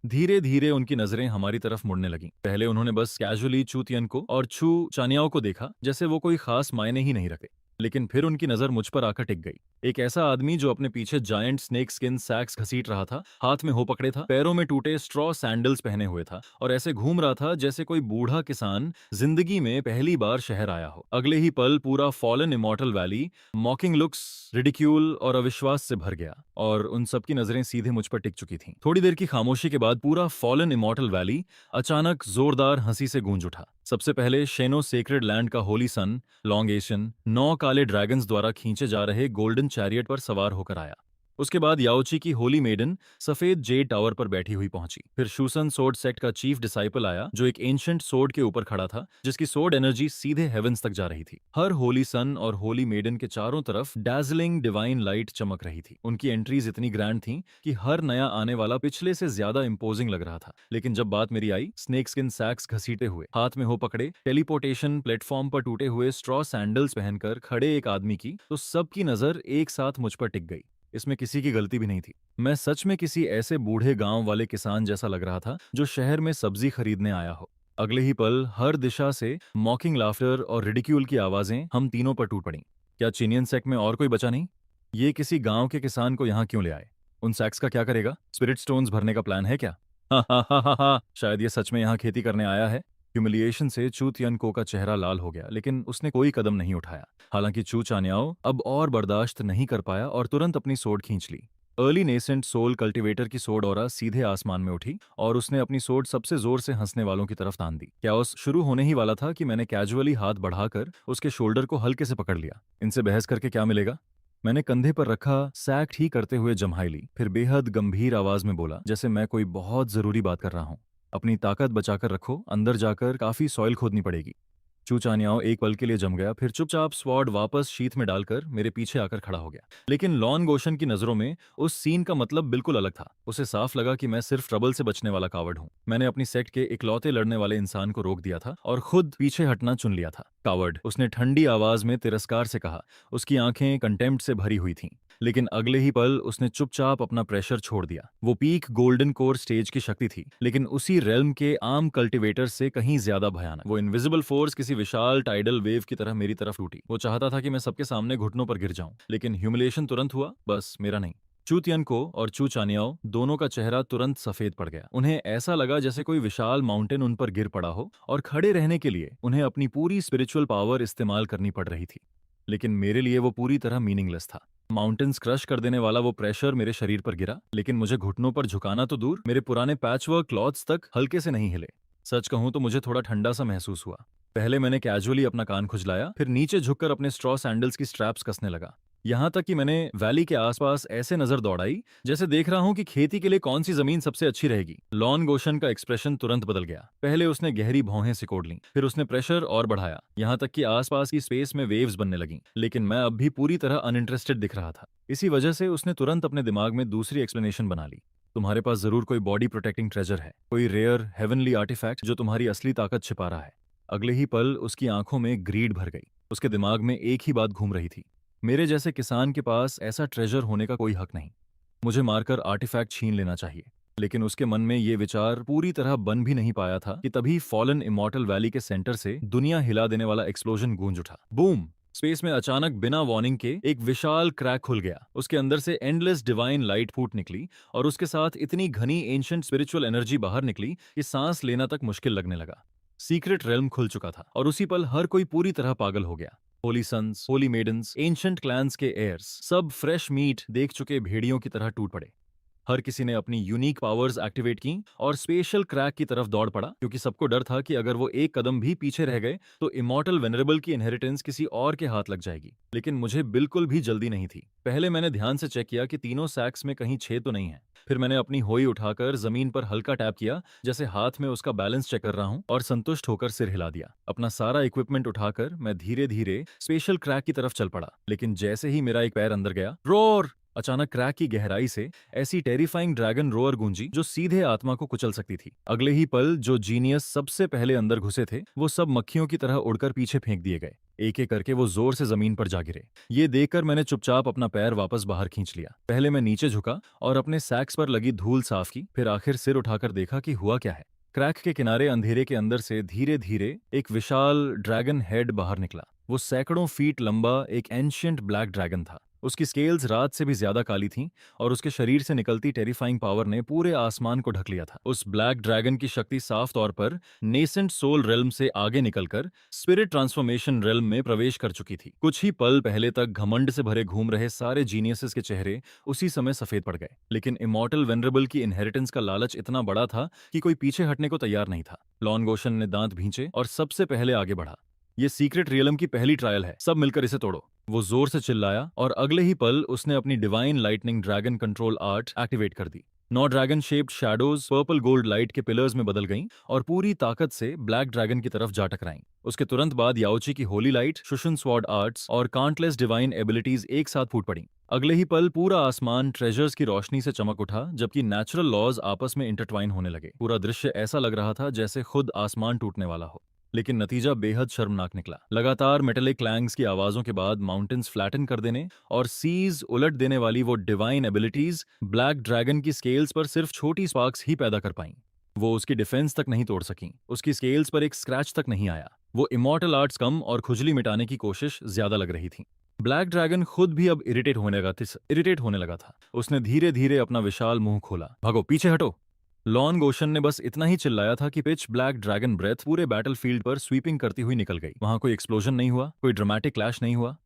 धीरे धीरे उनकी नजरें हमारी तरफ मुड़ने लगीं। पहले उन्होंने बस कैजुअली चू तियन को और चू चानियाओ को देखा, जैसे वो कोई खास मायने ही नहीं रखे। लेकिन फिर उनकी नजर मुझ पर आकर टिक गई। एक ऐसा आदमी जो अपने पीछे जायंट स्नेक स्किन सैक्स घसीट रहा था, हाथ में हो पकड़े था, पैरों में टूटे स्ट्रॉ सैंडल्स पहने हुए था और ऐसे घूम रहा था जैसे कोई बूढ़ा किसान जिंदगी में पहली बार शहर आया हो। अगले ही पल पूरा fallen immortal valley मॉकिंग looks, ridicule और अविश्वास से भर गया और उन सबकी नजरें सीधे मुझ पर टिक चुकी थीं। थोड़ी देर की खामोशी के बाद पूरा फॉलन इमॉर्टल वैली अचानक जोरदार हंसी से गूंज उठा। सबसे पहले शेनो सेक्रेड लैंड का होली सन लॉन्ग एशियन 9 काले ड्रैगन्स द्वारा खींचे जा रहे गोल्डन चैरियट पर सवार होकर आया। उसके बाद याओची की होली मेडन सफेद जेड टावर पर बैठी हुई पहुंची। फिर शूसन सोर्ड सेक्ट का चीफ डिसाइपल आया, जो एक एंशिएंट सोर्ड के ऊपर खड़ा था, जिसकी सोर्ड एनर्जी सीधे हेवंस तक जा रही थी। हर होली सन और होली मेडन के चारों तरफ डैजलिंग डिवाइन लाइट चमक रही थी। उनकी एंट्रीज इतनी ग्रैंड थी कि हर नया आने वाला पिछले से ज्यादा इंपोजिंग लग रहा था। लेकिन जब बात मेरी आई, स्नेक स्किन सैक्स घसीटे हुए, हाथ में हो पकड़े टेलीपोर्टेशन प्लेटफॉर्म पर टूटे हुए स्ट्रॉ सैंडल्स पहनकर खड़े एक आदमी की, तो सबकी नजर एक साथ मुझ पर टिक गई। इसमें किसी की गलती भी नहीं थी। मैं सच में किसी ऐसे बूढ़े गांव वाले किसान जैसा लग रहा था जो शहर में सब्जी खरीदने आया हो। अगले ही पल हर दिशा से मॉकिंग लाफ्टर और रिडिक्यूल की आवाजें हम तीनों पर टूट पड़ी। क्या चीनियन सेक्ट में और कोई बचा नहीं? ये किसी गांव के किसान को यहाँ क्यों ले आए? उन सैक्स का क्या करेगा? स्पिरिट स्टोन्स भरने का प्लान है क्या? हा हा हा हा हा, शायद ये सच में यहाँ खेती करने आया है। ह्यूमिलिएशन से चू तियनको का चेहरा लाल हो गया, लेकिन उसने कोई कदम नहीं उठाया। हालांकि चू चान्याओ अब और बर्दाश्त नहीं कर पाया और तुरंत अपनी सोड खींच ली। अर्ली नेसेंट सोल कल्टीवेटर की सोड ऑरा सीधे आसमान में उठी और उसने अपनी सोड सबसे जोर से हंसने वालों की तरफ तान दी। कैओस शुरू होने ही वाला था कि मैंने कैजुअली हाथ बढ़ाकर उसके शोल्डर को हल्के से पकड़ लिया। इनसे बहस करके क्या मिलेगा? मैंने कंधे पर रखा सैक ठीक करते हुए जम्हाई ली, फिर बेहद गंभीर आवाज में बोला, जैसे मैं कोई बहुत जरूरी बात कर रहा हूं। अपनी ताकत बचाकर रखो, अंदर जाकर काफी सॉइल खोदनी पड़ेगी। चूचानियाओ एक पल के लिए जम गया, फिर चुपचाप स्वॉर्ड वापस शीथ में डालकर मेरे पीछे आकर खड़ा हो गया। लेकिन लॉन गोशन की नजरों में उस सीन का मतलब बिल्कुल अलग था। उसे साफ लगा कि मैं सिर्फ ट्रबल से बचने वाला कावर्ड हूँ। मैंने अपनी सेक्ट के इकलौते लड़ने वाले इंसान को रोक दिया था और खुद पीछे हटना चुन लिया था। कावर्ड, उसने ठंडी आवाज में तिरस्कार से कहा। उसकी आंखें कंटेम्प्ट से भरी हुई थीं। लेकिन अगले ही पल उसने चुपचाप अपना प्रेशर छोड़ दिया। वो पीक गोल्डन कोर स्टेज की शक्ति थी, लेकिन उसी रेल्म के आम कल्टीवेटर से कहीं ज्यादा भयानक। वो इनविजिबल फोर्स किसी विशाल टाइडल वेव की तरह मेरी तरफ टूटी। वो चाहता था कि मैं सबके सामने घुटनों पर गिर जाऊं, लेकिन ह्यूमिलेशन तुरंत हुआ, बस मेरा नहीं। चू तियनको और चू चानियाओ दोनों का चेहरा तुरंत सफेद पड़ गया। उन्हें ऐसा लगा जैसे कोई विशाल माउंटेन उन पर गिर पड़ा हो और खड़े रहने के लिए उन्हें अपनी पूरी स्पिरिचुअल पावर इस्तेमाल करनी पड़ रही थी। लेकिन मेरे लिए वो पूरी तरह मीनिंगलेस था। माउंटेन्स क्रश कर देने वाला वो प्रेशर मेरे शरीर पर गिरा, लेकिन मुझे घुटनों पर झुकाना तो दूर, मेरे पुराने पैचवर्क क्लॉथ्स तक हल्के से नहीं हिले। सच कहूं तो मुझे थोड़ा ठंडा सा महसूस हुआ। पहले मैंने कैजुअली अपना कान खुजलाया, फिर नीचे झुककर अपने स्ट्रॉ सैंडल्स की स्ट्रैप्स कसने लगा। यहाँ तक कि मैंने वैली के आसपास ऐसे नजर दौड़ाई जैसे देख रहा हूँ कि खेती के लिए कौन सी जमीन सबसे अच्छी रहेगी। लॉन गोशन का एक्सप्रेशन तुरंत बदल गया। पहले उसने गहरी भौहें सिकोड़ लीं, फिर उसने प्रेशर और बढ़ाया, यहाँ तक कि आसपास की स्पेस में वेव्स बनने लगीं। लेकिन मैं अब भी पूरी तरह अनइंटरेस्टेड दिख रहा था। इसी वजह से उसने तुरंत अपने दिमाग में दूसरी एक्सप्लेनेशन बना ली। तुम्हारे पास जरूर कोई बॉडी प्रोटेक्टिंग ट्रेजर है, कोई रेयर हेवनली आर्टिफैक्ट जो तुम्हारी असली ताकत छिपा रहा है। अगले ही पल उसकी आंखों में ग्रीड भर गई। उसके दिमाग में एक ही बात घूम रही थी, मेरे जैसे किसान के पास ऐसा ट्रेजर होने का कोई हक नहीं। मुझे मारकर आर्टिफैक्ट छीन लेना चाहिए। लेकिन उसके मन में ये विचार पूरी तरह बन भी नहीं पाया था कि तभी फॉलन इमॉर्टल वैली के सेंटर से दुनिया हिला देने वाला एक्सप्लोजन गूंज उठा। बूम! स्पेस में अचानक बिना वार्निंग के एक विशाल क्रैक खुल गया। उसके अंदर से एंडलेस डिवाइन लाइट फूट निकली और उसके साथ इतनी घनी एंशिएंट स्पिरिचुअल एनर्जी बाहर निकली कि सांस लेना तक मुश्किल लगने लगा। सीक्रेट रेल्म खुल चुका था और उसी पल हर कोई पूरी तरह पागल हो गया। Holy sons, holy maidens, ancient clans के एयर्स, सब फ्रेश मीट देख चुके भेड़ियों की तरह टूट पड़े। हर किसी ने अपनी यूनिक पावर्स एक्टिवेट की और स्पेशल क्रैक की तरफ दौड़ पड़ा, क्योंकि सबको डर था कि अगर वो एक कदम भी पीछे रह गए तो इमॉर्टल वेनरेबल की इनहेरिटेंस किसी और के हाथ लग जाएगी। लेकिन मुझे बिल्कुल भी जल्दी नहीं थी। पहले मैंने ध्यान से चेक किया कि तीनों सैक्स में कहीं छेद तो नहीं है। फिर मैंने अपनी होई उठाकर जमीन पर हल्का टैप किया, जैसे हाथ में उसका बैलेंस चेक कर रहा हूं, और संतुष्ट होकर सिर हिला दिया। अपना सारा इक्विपमेंट उठाकर मैं धीरे धीरे स्पेशल क्रैक की तरफ चल पड़ा। लेकिन जैसे ही मेरा एक पैर अंदर गया, रोर! अचानक क्रैक की गहराई से ऐसी टेरिफाइंग ड्रैगन रोअर गूंजी जो सीधे आत्मा को कुचल सकती थी। अगले ही पल जो जीनियस सबसे पहले अंदर घुसे थे, वो सब मक्खियों की तरह उड़कर पीछे फेंक दिए गए। एक एक करके वो जोर से जमीन पर जा गिरे। ये देखकर मैंने चुपचाप अपना पैर वापस बाहर खींच लिया। पहले मैं नीचे झुका और अपने सैक्स पर लगी धूल साफ की, फिर आखिर सिर उठाकर देखा कि हुआ क्या है। क्रैक के किनारे अंधेरे के अंदर से धीरे धीरे एक विशाल ड्रैगन हेड बाहर निकला। वो सैकड़ों फीट लंबा एक एंशिएंट ब्लैक ड्रैगन था। उसकी स्केल्स रात से भी ज्यादा काली थीं और उसके शरीर से निकलती टेरिफाइंग पावर ने पूरे आसमान को ढक लिया था। उस ब्लैक ड्रैगन की शक्ति साफ तौर पर नेसेंट सोल रेल्म से आगे निकलकर स्पिरिट ट्रांसफॉर्मेशन रेल्म में प्रवेश कर चुकी थी। कुछ ही पल पहले तक घमंड से भरे घूम रहे सारे जीनियसेस के चेहरे उसी समय सफेद पड़ गए। लेकिन इमॉर्टल वेनरेबल की इनहेरिटेंस का लालच इतना बड़ा था कि कोई पीछे हटने को तैयार नहीं था। लॉन गोशन ने दांत भींचे और सबसे पहले आगे बढ़ा। ये सीक्रेट रियलम की पहली ट्रायल है, सब मिलकर इसे तोड़ो। वो जोर से चिल्लाया और अगले ही पल उसने अपनी divine lightning dragon control art activate कर दी। 9 dragon shaped shadows purple gold light के पिलर्स में बदल गईं और पूरी ताकत से ब्लैक ड्रैगन की तरफ जा टकराईं। उसके तुरंत बाद याओची की Holi light, Shushan sword arts और काउंटलेस डिवाइन एबिलिटीज एक साथ फूट पड़ी। अगले ही पल पूरा आसमान ट्रेजर्स की रोशनी से चमक उठा, जबकि नेचुरल लॉज आपस में इंटरट्वाइन होने लगे। पूरा दृश्य ऐसा लग रहा था जैसे खुद आसमान टूटने वाला हो। लेकिन नतीजा बेहद शर्मनाक निकला। लगातार मेटेलिक क्लैंग्स की आवाजों के बाद माउंटेन्स फ्लैटन कर देने और सीज उलट देने वाली वो डिवाइन एबिलिटीज ब्लैक ड्रैगन की स्केल्स पर सिर्फ छोटी स्पार्क्स ही पैदा कर पाईं। वो उसकी डिफेंस तक नहीं तोड़ सकी। उसकी स्केल्स पर एक स्क्रैच तक नहीं आया। वो इमॉर्टल आर्ट्स कम और खुजली मिटाने की कोशिश ज्यादा लग रही थी। ब्लैक ड्रैगन खुद भी अब इरिटेट होने लगा था। उसने धीरे धीरे अपना विशाल मुंह खोला। भागो, पीछे हटो। लॉन्ग ओशन ने बस इतना ही चिल्लाया था कि पिच ब्लैक ड्रैगन ब्रेथ पूरे बैटलफील्ड पर स्वीपिंग करती हुई निकल गई। वहां कोई एक्सप्लोजन नहीं हुआ, कोई ड्रामेटिक क्लैश नहीं हुआ,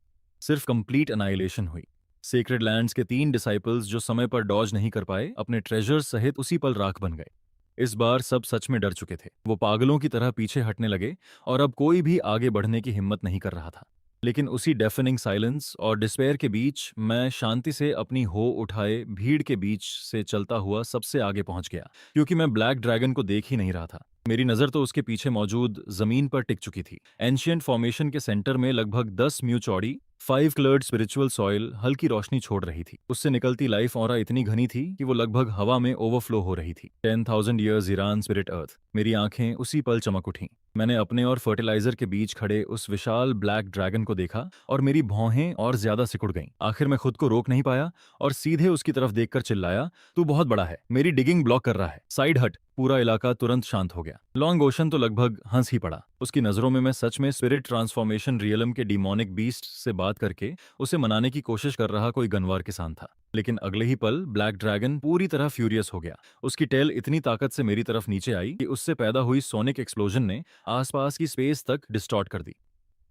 सिर्फ कंप्लीट अनाइलेशन हुई। सेक्रेड लैंड्स के 3 डिसाइपल्स जो समय पर डॉज नहीं कर पाए, अपने ट्रेजर्स सहित उसी पल राख बन गए। इस बार सब सच में डर चुके थे। वो पागलों की तरह पीछे हटने लगे और अब कोई भी आगे बढ़ने की हिम्मत नहीं कर रहा था। लेकिन उसी डेफनिंग साइलेंस और डिस्पेयर के बीच मैं शांति से अपनी हो उठाए भीड़ के बीच से चलता हुआ सबसे आगे पहुंच गया, क्योंकि मैं ब्लैक ड्रैगन को देख ही नहीं रहा था। मेरी नजर तो उसके पीछे मौजूद जमीन पर टिक चुकी थी। एंशियंट फॉर्मेशन के सेंटर में लगभग 10 म्यू चौड़ी 5 कलर्ड स्पिरिचुअल सॉइल हल्की रोशनी छोड़ रही थी। उससे निकलती लाइफ ऑरा इतनी घनी थी कि वो लगभग हवा में ओवरफ्लो हो रही थी। 10,000 ईयर्स ईरान स्पिरिट अर्थ। मेरी आंखें उसी पल चमक उठीं। मैंने अपने और फर्टिलाइजर के बीच खड़े उस विशाल ब्लैक ड्रैगन को देखा और मेरी भौहें और ज्यादा सिकुड़ गईं। आखिर मैं खुद को रोक नहीं पाया और सीधे उसकी तरफ देखकर चिल्लाया, तू बहुत बड़ा है, मेरी डिगिंग ब्लॉक कर रहा है, साइड हट। पूरा इलाका तुरंत शांत हो गया। लॉन्ग ओशन तो लगभग हंस ही पड़ा। उसकी नजरों में मैं सच में स्पिरिट ट्रांसफॉर्मेशन रियलम के डिमोनिक बीस्ट से बात करके उसे मनाने की कोशिश कर रहा कोई गनवार किसान था। लेकिन अगले ही पल ब्लैक ड्रैगन पूरी तरह फ्यूरियस हो गया। उसकी टेल इतनी ताकत से मेरी तरफ नीचे आई कि उससे पैदा हुई सोनिक एक्सप्लोजन ने आसपास की स्पेस तक डिस्टॉर्ट कर दी।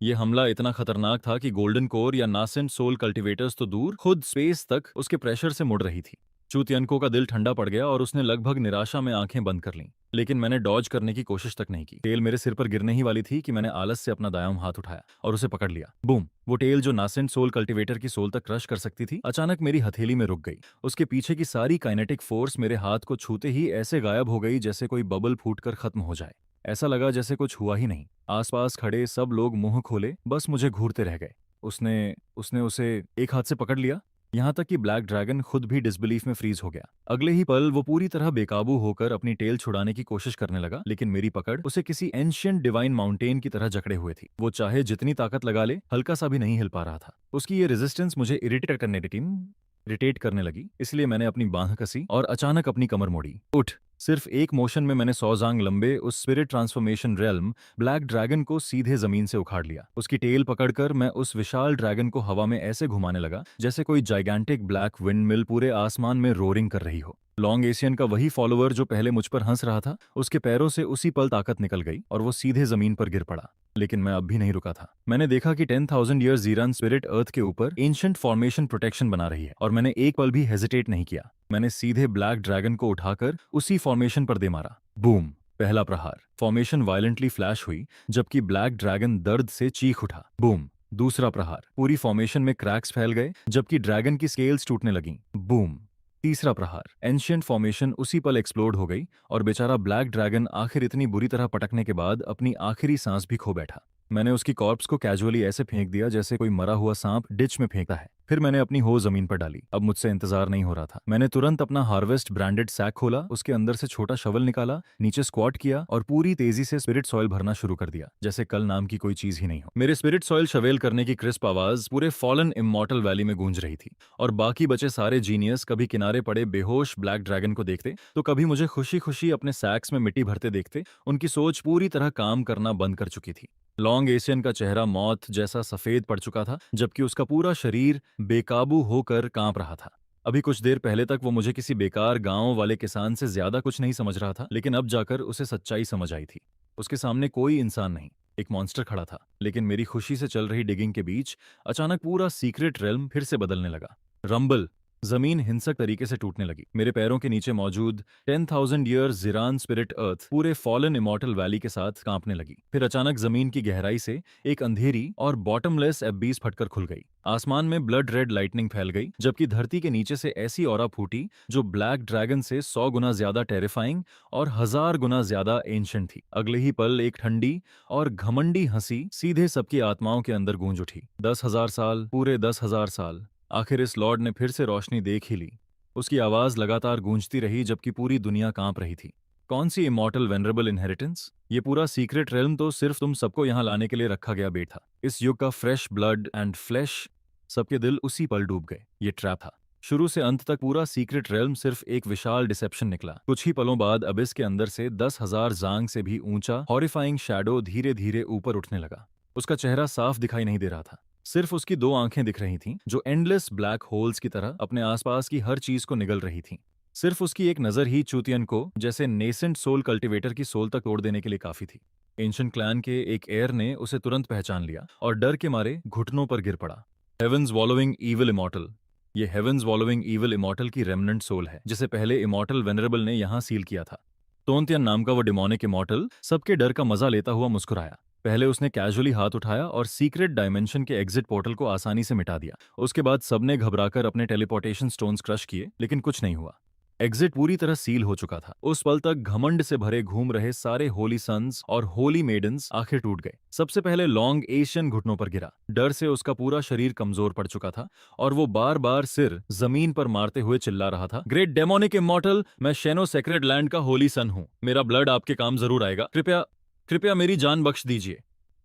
ये हमला इतना खतरनाक था कि गोल्डन कोर या नासेंट सोल कल्टीवेटर्स तो दूर, खुद स्पेस तक उसके प्रेशर से मुड़ रही थी। चूतियनको का दिल ठंडा पड़ गया और उसने लगभग निराशा में आंखें बंद कर लीं। लेकिन मैंने डॉज करने की कोशिश तक नहीं की। टेल मेरे सिर पर गिरने ही वाली थी कि मैंने आलस से अपना दायां हाथ उठाया और उसे पकड़ लिया। बूम! वो टेल जो नासेंट सोल कल्टीवेटर की सोल तक क्रश कर सकती थी, अचानक मेरी हथेली में रुक गई। उसके पीछे की सारी काइनेटिक फोर्स मेरे हाथ को छूते ही ऐसे गायब हो गई जैसे कोई बबल फूटकर खत्म हो जाए। ऐसा लगा जैसे कुछ हुआ ही नहीं। आसपास खड़े सब लोग मुंह खोले, बस मुझे घूरते रह गए। उसने उसने उसे एक हाथ से पकड़ लिया, यहाँ तक कि ब्लैक ड्रैगन खुद भी डिसबिलीफ में फ्रीज हो गया। अगले ही पल वो पूरी तरह बेकाबू होकर अपनी टेल छुड़ाने की कोशिश करने लगा, लेकिन मेरी पकड़ उसे किसी एंशियंट डिवाइन माउंटेन की तरह जकड़े हुए थी। वो चाहे जितनी ताकत लगा ले, हल्का सा भी नहीं हिल पा रहा था। उसकी ये रेजिस्टेंस मुझे इरिटेट करने लगी, इसलिए मैंने अपनी बांह कसी और अचानक अपनी कमर मोड़ी। उठ! सिर्फ एक मोशन में मैंने 100 जांग लंबे उस spirit transformation realm black dragon को सीधे जमीन से उखाड़ लिया। उसकी टेल पकड़कर मैं उस विशाल ड्रैगन को हवा में ऐसे घुमाने लगा जैसे कोई जाइगैंटिक ब्लैक विंडमिल पूरे आसमान में रोरिंग कर रही हो। लॉन्ग एशियन का वही फॉलोअर जो पहले मुझ पर हंस रहा था, उसके पैरों से उसी पल ताकत निकल गई और वो सीधे जमीन पर गिर पड़ा। लेकिन मैं अब भी नहीं रुका था। मैंने देखा कि 10,000 ईयर्स जीरान स्पिरिट अर्थ के ऊपर एंशिएंट फॉर्मेशन प्रोटेक्शन बना रही है और मैंने एक पल भी हेजिटेट नहीं किया। मैंने सीधे ब्लैक ड्रैगन को उठाकर उसी फॉर्मेशन पर दे मारा। बूम! पहला प्रहार। फॉर्मेशन वायलेंटली फ्लैश हुई जबकि ब्लैक ड्रैगन दर्द से चीख उठा। बूम! दूसरा प्रहार। पूरी फॉर्मेशन में क्रैक्स फैल गए जबकि ड्रैगन की स्केल्स टूटने लगीं। बूम! तीसरा प्रहार। एंशिएंट फॉर्मेशन उसी पल एक्सप्लोड हो गई और बेचारा ब्लैक ड्रैगन आखिर इतनी बुरी तरह पटकने के बाद अपनी आखिरी सांस भी खो बैठा। मैंने उसकी कॉर्प्स को कैजुअली ऐसे फेंक दिया जैसे कोई मरा हुआ सांप डिच में फेंकता है। फिर मैंने अपनी हो जमीन पर डाली। अब मुझसे इंतजार नहीं हो रहा था। मैंने तुरंत अपना हार्वेस्ट ब्रांडेड सैक खोला, उसके अंदर से छोटा शवल निकाला, नीचे स्क्वाट किया और पूरी तेजी से स्पिरिट सॉइल भरना शुरू कर दिया, जैसे कल नाम की कोई चीज ही नहीं हो। मेरे स्पिरिट सॉइल शवेल करने की क्रिस्प आवाज पूरे फॉलन इमॉर्टल वैली में गूंज रही थी और बाकी बचे सारे जीनियस कभी किनारे पड़े बेहोश ब्लैक ड्रैगन को देखते तो कभी मुझे खुशी खुशी अपने सैक्स में मिट्टी भरते देखते। उनकी सोच पूरी तरह काम करना बंद कर चुकी थी। लॉन्ग एशियन का चेहरा मौत जैसा सफेद पड़ चुका था जबकि उसका पूरा शरीर बेकाबू होकर कांप रहा था। अभी कुछ देर पहले तक वो मुझे किसी बेकार गांव वाले किसान से ज्यादा कुछ नहीं समझ रहा था, लेकिन अब जाकर उसे सच्चाई समझ आई थी। उसके सामने कोई इंसान नहीं, एक मॉन्स्टर खड़ा था। लेकिन मेरी खुशी से चल रही डिगिंग के बीच अचानक पूरा सीक्रेट रेल्म फिर से बदलने लगा। रंबल! जमीन हिंसक तरीके से टूटने लगी। मेरे पैरों के नीचे मौजूद 10,000 ईयर्स जीरान स्पिरिट अर्थ पूरे फॉलन इमॉर्टल वैली के साथ कांपने लगी। फिर अचानक जमीन की गहराई से एक अंधेरी और बॉटमलेस एबीस फटकर खुल गई। आसमान में ब्लड रेड लाइटनिंग फैल गई जबकि धरती के नीचे से ऐसी ऑरा फूटी जो ब्लैक ड्रैगन से 100 गुना ज्यादा टेरिफाइंग और 1000 गुना ज्यादा एंशिएंट थी। अगले ही पल एक ठंडी और घमंडी हंसी सीधे सबकी आत्माओं के अंदर गूंज उठी। 10,000 साल, पूरे 10,000 साल। आखिर इस लॉर्ड ने फिर से रोशनी देख ही ली। उसकी आवाज लगातार गूंजती रही जबकि पूरी दुनिया कांप रही थी। कौन सी इमॉर्टल वेनरेबल इनहेरिटेंस? ये पूरा सीक्रेट रेल्म तो सिर्फ तुम सबको यहाँ लाने के लिए रखा गया बेट था। इस युग का फ्रेश ब्लड एंड फ्लैश। सबके दिल उसी पल डूब गए। ये ट्रैप था। शुरू से अंत तक पूरा सीक्रेट रेल्म सिर्फ एक विशाल डिसेप्शन निकला। कुछ ही पलों बाद अबिस के अंदर से 10,000 जांग से भी ऊंचा हॉरिफाइंग शैडो धीरे धीरे ऊपर उठने लगा। उसका चेहरा साफ दिखाई नहीं दे रहा था, सिर्फ उसकी दो आंखें दिख रही थीं जो एंडलेस ब्लैक होल्स की तरह अपने आसपास की हर चीज को निगल रही थीं। सिर्फ उसकी एक नजर ही चूतियन को जैसे नेसेंट सोल कल्टीवेटर की सोल तक तोड़ देने के लिए काफी थी। एंशिएंट क्लैन के एक एयर ने उसे तुरंत पहचान लिया और डर के मारे घुटनों पर गिर पड़ा। Heavens swallowing evil immortal. ये हेवंस वॉलोइंग ईविल इमॉर्टल की रेमनेंट सोल है, जिसे पहले इमॉर्टल वेनरेबल ने यहाँ सील किया था। तोंतियन नाम का वो डिमोनिक इमॉर्टल सबके डर का मजा लेता हुआ मुस्कुराया। पहले उसने कैजुअली हाथ उठाया और सीक्रेट डायमेंशन के एग्जिट पोर्टल को आसानी से मिटा दिया। उसके बाद सबने घबराकर अपने टेलीपोर्टेशन स्टोन्स क्रश किए, लेकिन कुछ नहीं हुआ। एग्जिट पूरी तरह सील हो चुका था। उस पल तक घमंड से भरे घूम रहे सारे होली सन्स और होली मेडन्स आखिर टूट गए। सबसे पहले लॉन्ग एशियन घुटनों पर गिरा। डर से उसका पूरा शरीर कमजोर पड़ चुका था और वो बार बार सिर जमीन पर मारते हुए चिल्ला रहा था, ग्रेट डेमोनिक इमॉर्टल, मैं शेनो सेक्रेड लैंड का होली सन हूँ। मेरा ब्लड आपके काम जरूर आएगा। कृपया कृपया मेरी जान बख्श दीजिए।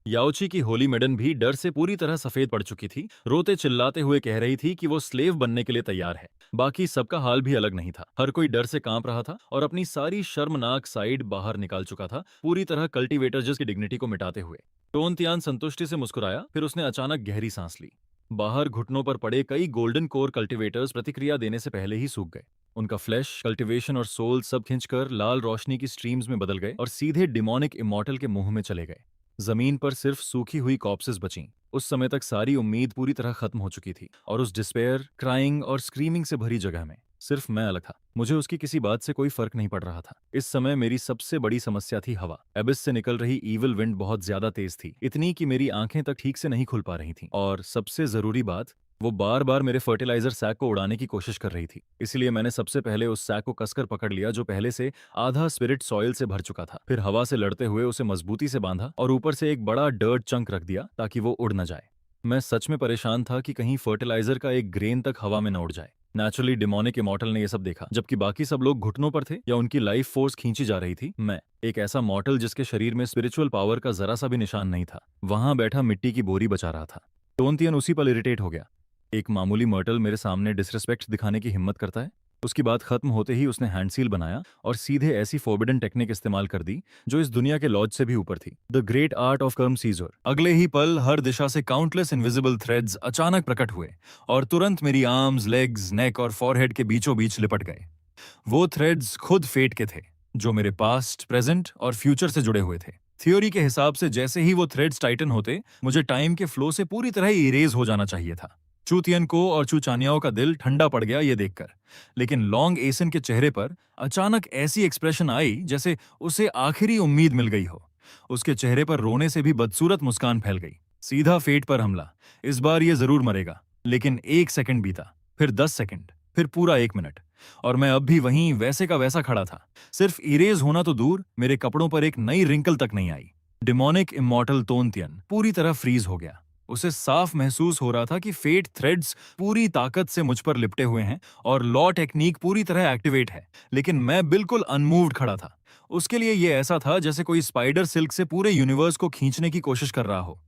याओची की होली मेडन भी डर से पूरी तरह सफेद पड़ चुकी थी। रोते चिल्लाते हुए कह रही थी कि वो स्लेव बनने के लिए तैयार है। बाकी सबका हाल भी अलग नहीं था। हर कोई डर से कांप रहा था और अपनी सारी शर्मनाक साइड बाहर निकाल चुका था, पूरी तरह कल्टीवेटर जिसकी डिग्निटी को मिटाते हुए। टोनतियान संतुष्टि से मुस्कुराया, फिर उसने अचानक गहरी सांस ली। बाहर घुटनों पर पड़े कई गोल्डन कोर कल्टीवेटर्स प्रतिक्रिया देने से पहले ही सूख गए। उनका फ्लैश, कल्टीवेशन और सोल सब खिंचकर लाल रोशनी की स्ट्रीम्स में बदल गए और सीधे डिमोनिक इमॉर्टल के मुंह में चले गए। जमीन पर सिर्फ सूखी हुई कॉप्सेस बचीं। उस समय तक सारी उम्मीद पूरी तरह खत्म हो चुकी थी और उस डिस्पेयर, क्राइंग और स्क्रीमिंग से भरी जगह में सिर्फ मैं अलग था। मुझे उसकी किसी बात से कोई फर्क नहीं पड़ रहा था। इस समय मेरी सबसे बड़ी समस्या थी हवा। एबिस से निकल रही ईविल विंड बहुत ज्यादा तेज थी, इतनी कि मेरी आंखें तक ठीक से नहीं खुल पा रही थीं। और सबसे जरूरी बात, वो बार बार मेरे फर्टिलाइजर सैक को उड़ाने की कोशिश कर रही थी। इसलिए मैंने सबसे पहले उस सैक को कसकर पकड़ लिया जो पहले से आधा स्पिरिट सॉइल से भर चुका था। फिर हवा से लड़ते हुए उसे मजबूती से बांधा और ऊपर से एक बड़ा डर्ट चंक रख दिया ताकि वो उड़ न जाए। मैं सच में परेशान था कि कहीं फर्टिलाइजर का एक ग्रेन तक हवा में न उड़ जाए। नेचुरली डिमोनिक इमॉर्टल ने यह सब देखा, जबकि बाकी सब लोग घुटनों पर थे या उनकी लाइफ फोर्स खींची जा रही थी। मैं, एक ऐसा मॉर्टल जिसके शरीर में स्पिरिचुअल पावर का जरा सा भी निशान नहीं था, वहां बैठा मिट्टी की बोरी बचा रहा था। टोनतियन उसी पर इरिटेट हो गया। एक मामूली मर्टल मेरे सामने डिसरिस्पेक्ट दिखाने की हिम्मत करता है? उसकी बात खत्म होते ही उसने हैंडसील बनाया और सीधे ऐसी फोर्बिडन टेक्निक इस्तेमाल कर दी जो इस दुनिया के लॉज से भी ऊपर थी, द ग्रेट आर्ट ऑफ कर्म सीजर। अगले ही पल हर दिशा से काउंटलेस इनविजिबल थ्रेड्स अचानक प्रकट हुए और तुरंत मेरी आर्म्स, लेग्स, नेक और फॉरहेड के बीचों बीच लिपट गए। वो थ्रेड्स खुद फेट के थे, जो मेरे पास्ट, प्रेजेंट और फ्यूचर से जुड़े हुए थे। थ्योरी के हिसाब से जैसे ही वो थ्रेड्स टाइटन होते, मुझे टाइम के फ्लो से पूरी तरह इरेज हो जाना चाहिए था। चूतियन को और चूचानियाओं का दिल ठंडा पड़ गया ये देखकर। लेकिन लॉन्ग एसन के चेहरे पर अचानक ऐसी एक्सप्रेशन आई जैसे उसे आखिरी उम्मीद मिल गई हो। उसके चेहरे पर रोने से भी बदसूरत मुस्कान फैल गई। सीधा फेट पर हमला। इस बार ये जरूर मरेगा। लेकिन 1 सेकंड बीता, फिर 10 सेकंड, फिर पूरा 1 मिनट, और मैं अब भी वहीं वैसे का वैसा खड़ा था। सिर्फ इरेज होना तो दूर, मेरे कपड़ों पर एक नई रिंकल तक नहीं आई। डिमोनिक इमॉर्टल तोनतियन पूरी तरह फ्रीज हो गया। उसे साफ महसूस हो रहा था कि फेट थ्रेड्स पूरी ताकत से मुझ पर लिपटे हुए हैं और लॉ टेक्निक पूरी तरह एक्टिवेट है, लेकिन मैं बिल्कुल अनमूव्ड खड़ा था। उसके लिए यह ऐसा था जैसे कोई स्पाइडर सिल्क से पूरे यूनिवर्स को खींचने की कोशिश कर रहा हो।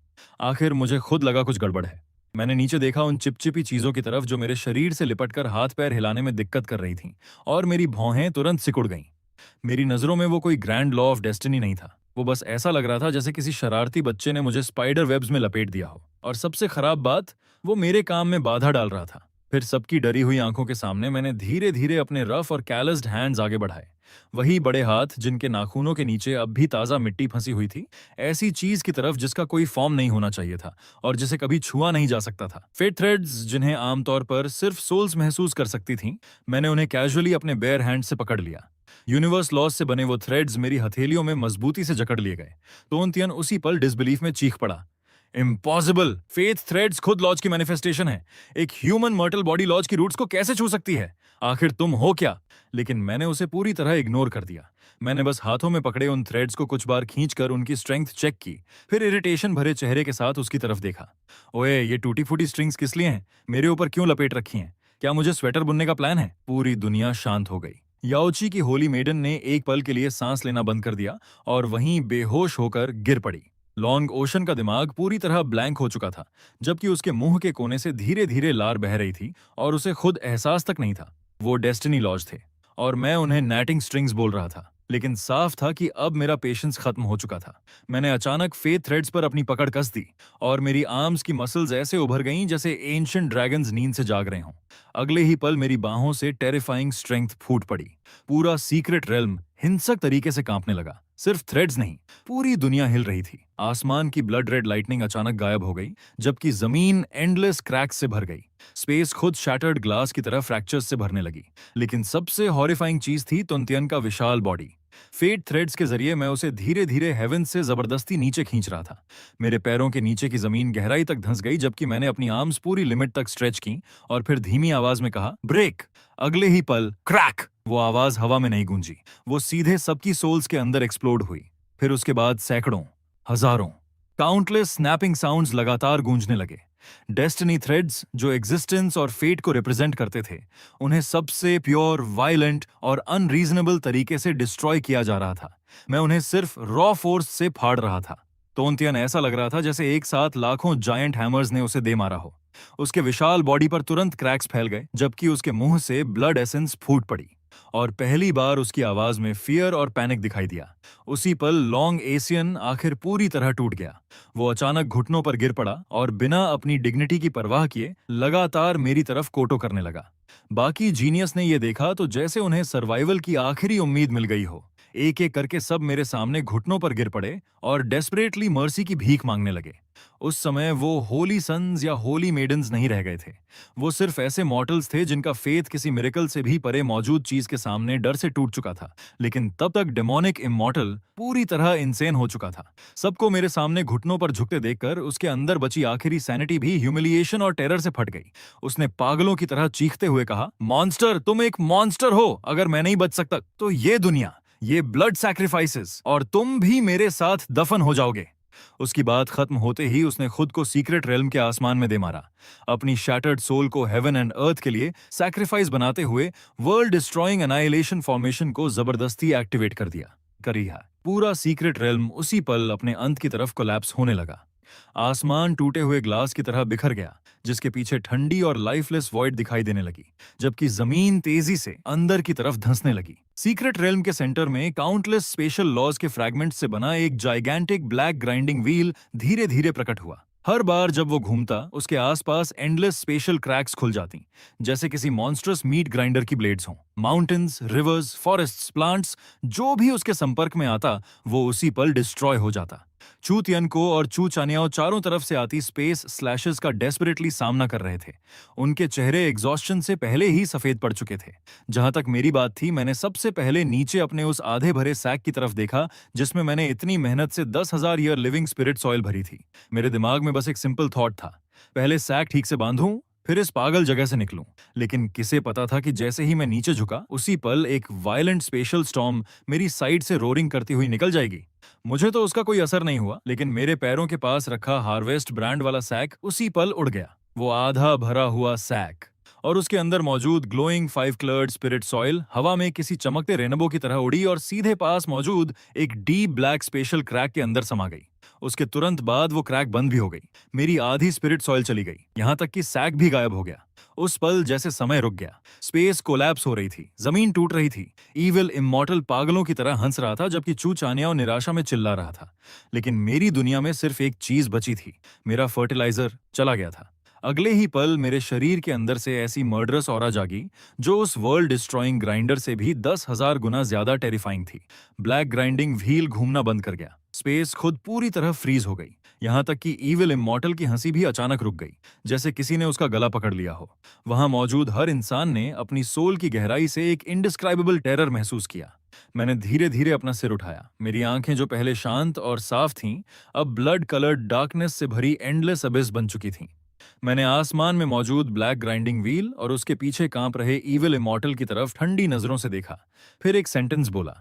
आखिर मुझे खुद लगा कुछ गड़बड़ है। मैंने नीचे देखा उन चिपचिपी चीजों की तरफ जो मेरे शरीर से लिपटकर हाथ पैर हिलाने में दिक्कत कर रही थीं, और मेरी भौहें तुरंत सिकुड़ गईं। मेरी नजरों में वो कोई ग्रैंड लॉ ऑफ डेस्टिनी नहीं था। वो बस ऐसा लग रहा था जैसे किसी शरारती बच्चे ने मुझे स्पाइडर वेब्स में लपेट दिया हो। और सबसे खराब बात, वो मेरे काम में बाधा डाल रहा था। फिर सबकी डरी हुई आंखों के सामने मैंने धीरे धीरे अपने रफ और कैलस्ड हैंड्स आगे बढ़ाए। वही बड़े हाथ जिनके नाखूनों के नीचे अब भी ताजा मिट्टी फंसी हुई थी, ऐसी चीज की तरफ जिसका कोई फॉर्म नहीं होना चाहिए था और जिसे कभी छुआ नहीं जा सकता था। फेट थ्रेड्स जिन्हें आमतौर पर सिर्फ सोल्स महसूस कर सकती थीं, मैंने उन्हें कैजुअली अपने बेयर हैंड से पकड़ लिया। यूनिवर्स लॉज से बने वो थ्रेड्स मेरी हथेलियों में मजबूती से जकड़ लिए गए। तोनतियन उसी पल डिसबिलीफ में चीख पड़ा, इम्पॉसिबल! फेथ थ्रेड्स खुद लॉज की मैनिफेस्टेशन है। एक ह्यूमन मर्टल बॉडी लॉज की रूट्स को कैसे छू सकती है? आखिर तुम हो क्या? लेकिन मैंने उसे पूरी तरह इग्नोर कर दिया। मैंने बस हाथों में पकड़े उन थ्रेड्स को कुछ बार खींचकर उनकी स्ट्रेंथ चेक की, फिर इरिटेशन भरे चेहरे के साथ उसकी तरफ देखा। ओए, ये टूटी फूटी स्ट्रिंग्स किस लिए हैं? मेरे ऊपर क्यों लपेट रखी हैं? क्या मुझे स्वेटर बुनने का प्लान है? पूरी दुनिया शांत हो गई। याओची की होली मेडन ने एक पल के लिए सांस लेना बंद कर दिया और वहीं बेहोश होकर गिर पड़ी। लॉन्ग ओशन का दिमाग पूरी तरह ब्लैंक हो चुका था, जबकि उसके मुंह के कोने से धीरे धीरे लार बह रही थी और उसे खुद एहसास तक नहीं था। वो डेस्टिनी लॉज थे और मैं उन्हें नैटिंग स्ट्रिंग्स बोल रहा था। लेकिन साफ था कि अब मेरा पेशेंस खत्म हो चुका था। मैंने अचानक फेथ थ्रेड्स पर अपनी पकड़ कस दी और मेरी आर्म्स की मसल्स ऐसे उभर गईं जैसे एंशिएंट ड्रैगन्स नींद से जाग रहे हों। अगले ही पल मेरी बाहों से टेरिफाइंग स्ट्रेंथ फूट पड़ी। पूरा सीक्रेट रेल्म हिंसक तरीके से कांपने लगा। सिर्फ थ्रेड्स नहीं, पूरी दुनिया हिल रही थी। आसमान की ब्लड रेड लाइटनिंग अचानक गायब हो गई, जबकि जमीन एंडलेस क्रैक्स से भर गई। स्पेस खुद शैटर्ड ग्लास की तरह फ्रैक्चर्स से भरने लगी। लेकिन सबसे हॉरिफाइंग चीज थी तुनतियन का विशाल बॉडी। फेट थ्रेड्स के जरिए मैं उसे धीरे धीरे हेवन से जबरदस्ती नीचे खींच रहा था। मेरे पैरों के नीचे की जमीन गहराई तक धंस गई, जबकि मैंने अपनी आर्म्स पूरी लिमिट तक स्ट्रेच की और फिर धीमी आवाज में कहा, ब्रेक। अगले ही पल क्रैक! वो आवाज हवा में नहीं गूंजी, वो सीधे सबकी सोल्स के अंदर एक्सप्लोड हुई। फिर उसके बाद सैकड़ों, हजारों, काउंटलेस स्नैपिंग साउंड्स लगातार गूंजने लगे। डेस्टिनी थ्रेड्स, जो एग्जिस्टेंस और फेट को रिप्रेजेंट करते थे, उन्हें सबसे प्योर, वायलेंट और अनरीजनेबल तरीके से डिस्ट्रॉय किया जा रहा था। मैं उन्हें सिर्फ रॉ फोर्स से फाड़ रहा था। तोंतियन ऐसा लग रहा था जैसे एक साथ लाखों जायंट हैमर्स ने उसे दे मारा हो। उसके विशाल बॉडी पर तुरंत क्रैक्स फैल गए, जबकि उसके मुंह से ब्लड एसेंस फूट पड़ी और पहली बार उसकी आवाज में फियर और पैनिक दिखाई दिया। उसी पल लॉन्ग एशियन आखिर पूरी तरह टूट गया। वो अचानक घुटनों पर गिर पड़ा और बिना अपनी डिग्निटी की परवाह किए लगातार मेरी तरफ कोटो करने लगा। बाकी जीनियस ने यह देखा तो जैसे उन्हें सर्वाइवल की आखिरी उम्मीद मिल गई हो। एक एक करके सब मेरे सामने घुटनों पर गिर पड़े और डेस्परेटली मर्सी की भीख मांगने लगे। उस समय वो होली सन्स या होली मेडन्स नहीं रह गए थे। वो सिर्फ ऐसे मॉर्टल्स थे जिनका फेथ किसी मिरेकल से भी परे मौजूद चीज के सामने डर से टूट चुका था। लेकिन तब तक डेमोनिक इमॉर्टल पूरी तरह इंसेन हो चुका था। सबको मेरे सामने घुटनों पर झुकते देखकर उसके अंदर बची आखिरी सैनिटी भी ह्यूमिलिएशन और टेरर से फट गई। उसने पागलों की तरह चीखते हुए कहा, मॉन्स्टर, तुम एक मॉन्स्टर हो। अगर मैं नहीं बच सकता तो ये दुनिया, ये ब्लड सैक्रिफाइसेस, और तुम भी मेरे साथ दफन हो जाओगे। उसकी बात खत्म होते ही उसने खुद को सीक्रेट रेल्म के आसमान में दे मारा। अपनी शैटर्ड सोल को हेवन एंड अर्थ के लिए सैक्रिफाइस बनाते हुए वर्ल्ड डिस्ट्रॉइंग एनाइलेशन फॉर्मेशन को जबरदस्ती एक्टिवेट कर दिया। पूरा सीक्रेट रेल्म उसी पल अपने अंत की तरफ कोलैप्स होने लगा। आसमान टूटे हुए ग्लास की तरह बिखर गया, जिसके पीछे ठंडी और लाइफलेस वॉइड दिखाई देने लगी, जबकि जमीन तेजी से अंदर की तरफ धंसने लगी। सीक्रेट रेल्म के सेंटर में काउंटलेस स्पेशल लॉज के फ्रैगमेंट्स से बना एक जाइगैंटिक ब्लैक ग्राइंडिंग व्हील धीरे धीरे प्रकट हुआ। हर बार जब वो घूमता, उसके आसपास एंडलेस स्पेशल क्रैक्स खुल जाती, जैसे किसी मॉन्स्टरस मीट ग्राइंडर की ब्लेड्स हों। माउंटेन्स, रिवर्स, फॉरेस्ट्स, प्लांट्स, जो भी उसके संपर्क में आता, वो उसी पल डिस्ट्रॉय हो जाता। चू तियनको और चू चानियाओ चारों तरफ से आती स्पेस स्लैशेस का डेस्परेटली सामना कर रहे थे। उनके चेहरे एग्जॉस्शन से पहले ही सफेद पड़ चुके थे। जहां तक मेरी बात थी, मैंने सबसे पहले नीचे अपने उस आधे भरे सैक की तरफ देखा जिसमें मैंने इतनी मेहनत से 10,000 ईयर लिविंग स्पिरिट सॉइल भरी थी। मेरे दिमाग में बस एक सिंपल थॉट था, पहले सैक ठीक से बांधूं, फिर इस पागल जगह से निकलूं। लेकिन किसे पता था कि जैसे ही मैं नीचे झुका, उसी पल एक वायलेंट स्पेशल स्टॉर्म मेरी साइड से रोरिंग करती हुई निकल जाएगी। मुझे तो उसका कोई असर नहीं हुआ, लेकिन मेरे पैरों के पास रखा हार्वेस्ट ब्रांड वाला सैक उसी पल उड़ गया। वो आधा भरा हुआ सैक और उसके अंदर मौजूद ग्लोइंग 5 कलर्ड स्पिरिट सॉइल हवा में किसी चमकते रेनबो की तरह उड़ी और सीधे पास मौजूद एक डीप ब्लैक स्पेशल क्रैक के अंदर समा गई। उसके तुरंत बाद वो क्रैक बंद भी हो गई। मेरी आधी स्पिरिट सॉइल चली गई, यहां तक कि सैक भी गायब हो गया। उस पल जैसे समय रुक गया। स्पेस कोलैप्स हो रही थी, जमीन टूट रही थी। ईविल इमॉर्टल पागलों की तरह हंस रहा था, जबकि चू चानियाओ निराशा में चिल्ला रहा था। लेकिन मेरी दुनिया में सिर्फ एक चीज बची थी, मेरा फर्टिलाइजर चला गया था। अगले ही पल मेरे शरीर के अंदर से ऐसी मर्डरस ऑरा जागी जो उस वर्ल्ड डिस्ट्रॉइंग ग्राइंडर से भी 10,000 गुना ज्यादा टेरिफाइंग थी। ब्लैक ग्राइंडिंग व्हील घूमना बंद कर गया। स्पेस खुद पूरी तरह फ्रीज हो गई। यहां तक कि ईविल इमॉर्टल की हंसी भी अचानक रुक गई, जैसे किसी ने उसका गला पकड़ लिया हो। वहां मौजूद हर इंसान ने अपनी सोल की गहराई से एक इनडिस्क्राइबेबल टेरर महसूस किया। मैंने धीरे धीरे अपना सिर उठाया। मेरी आंखें जो पहले शांत और साफ थीं, अब ब्लड कलर्ड डार्कनेस से भरी एंडलेस अबिस बन चुकी थीं। मैंने आसमान में मौजूद ब्लैक ग्राइंडिंग व्हील और उसके पीछे कांप रहे ईविल इमॉर्टल की तरफ ठंडी नजरों से देखा। फिर एक सेंटेंस बोला,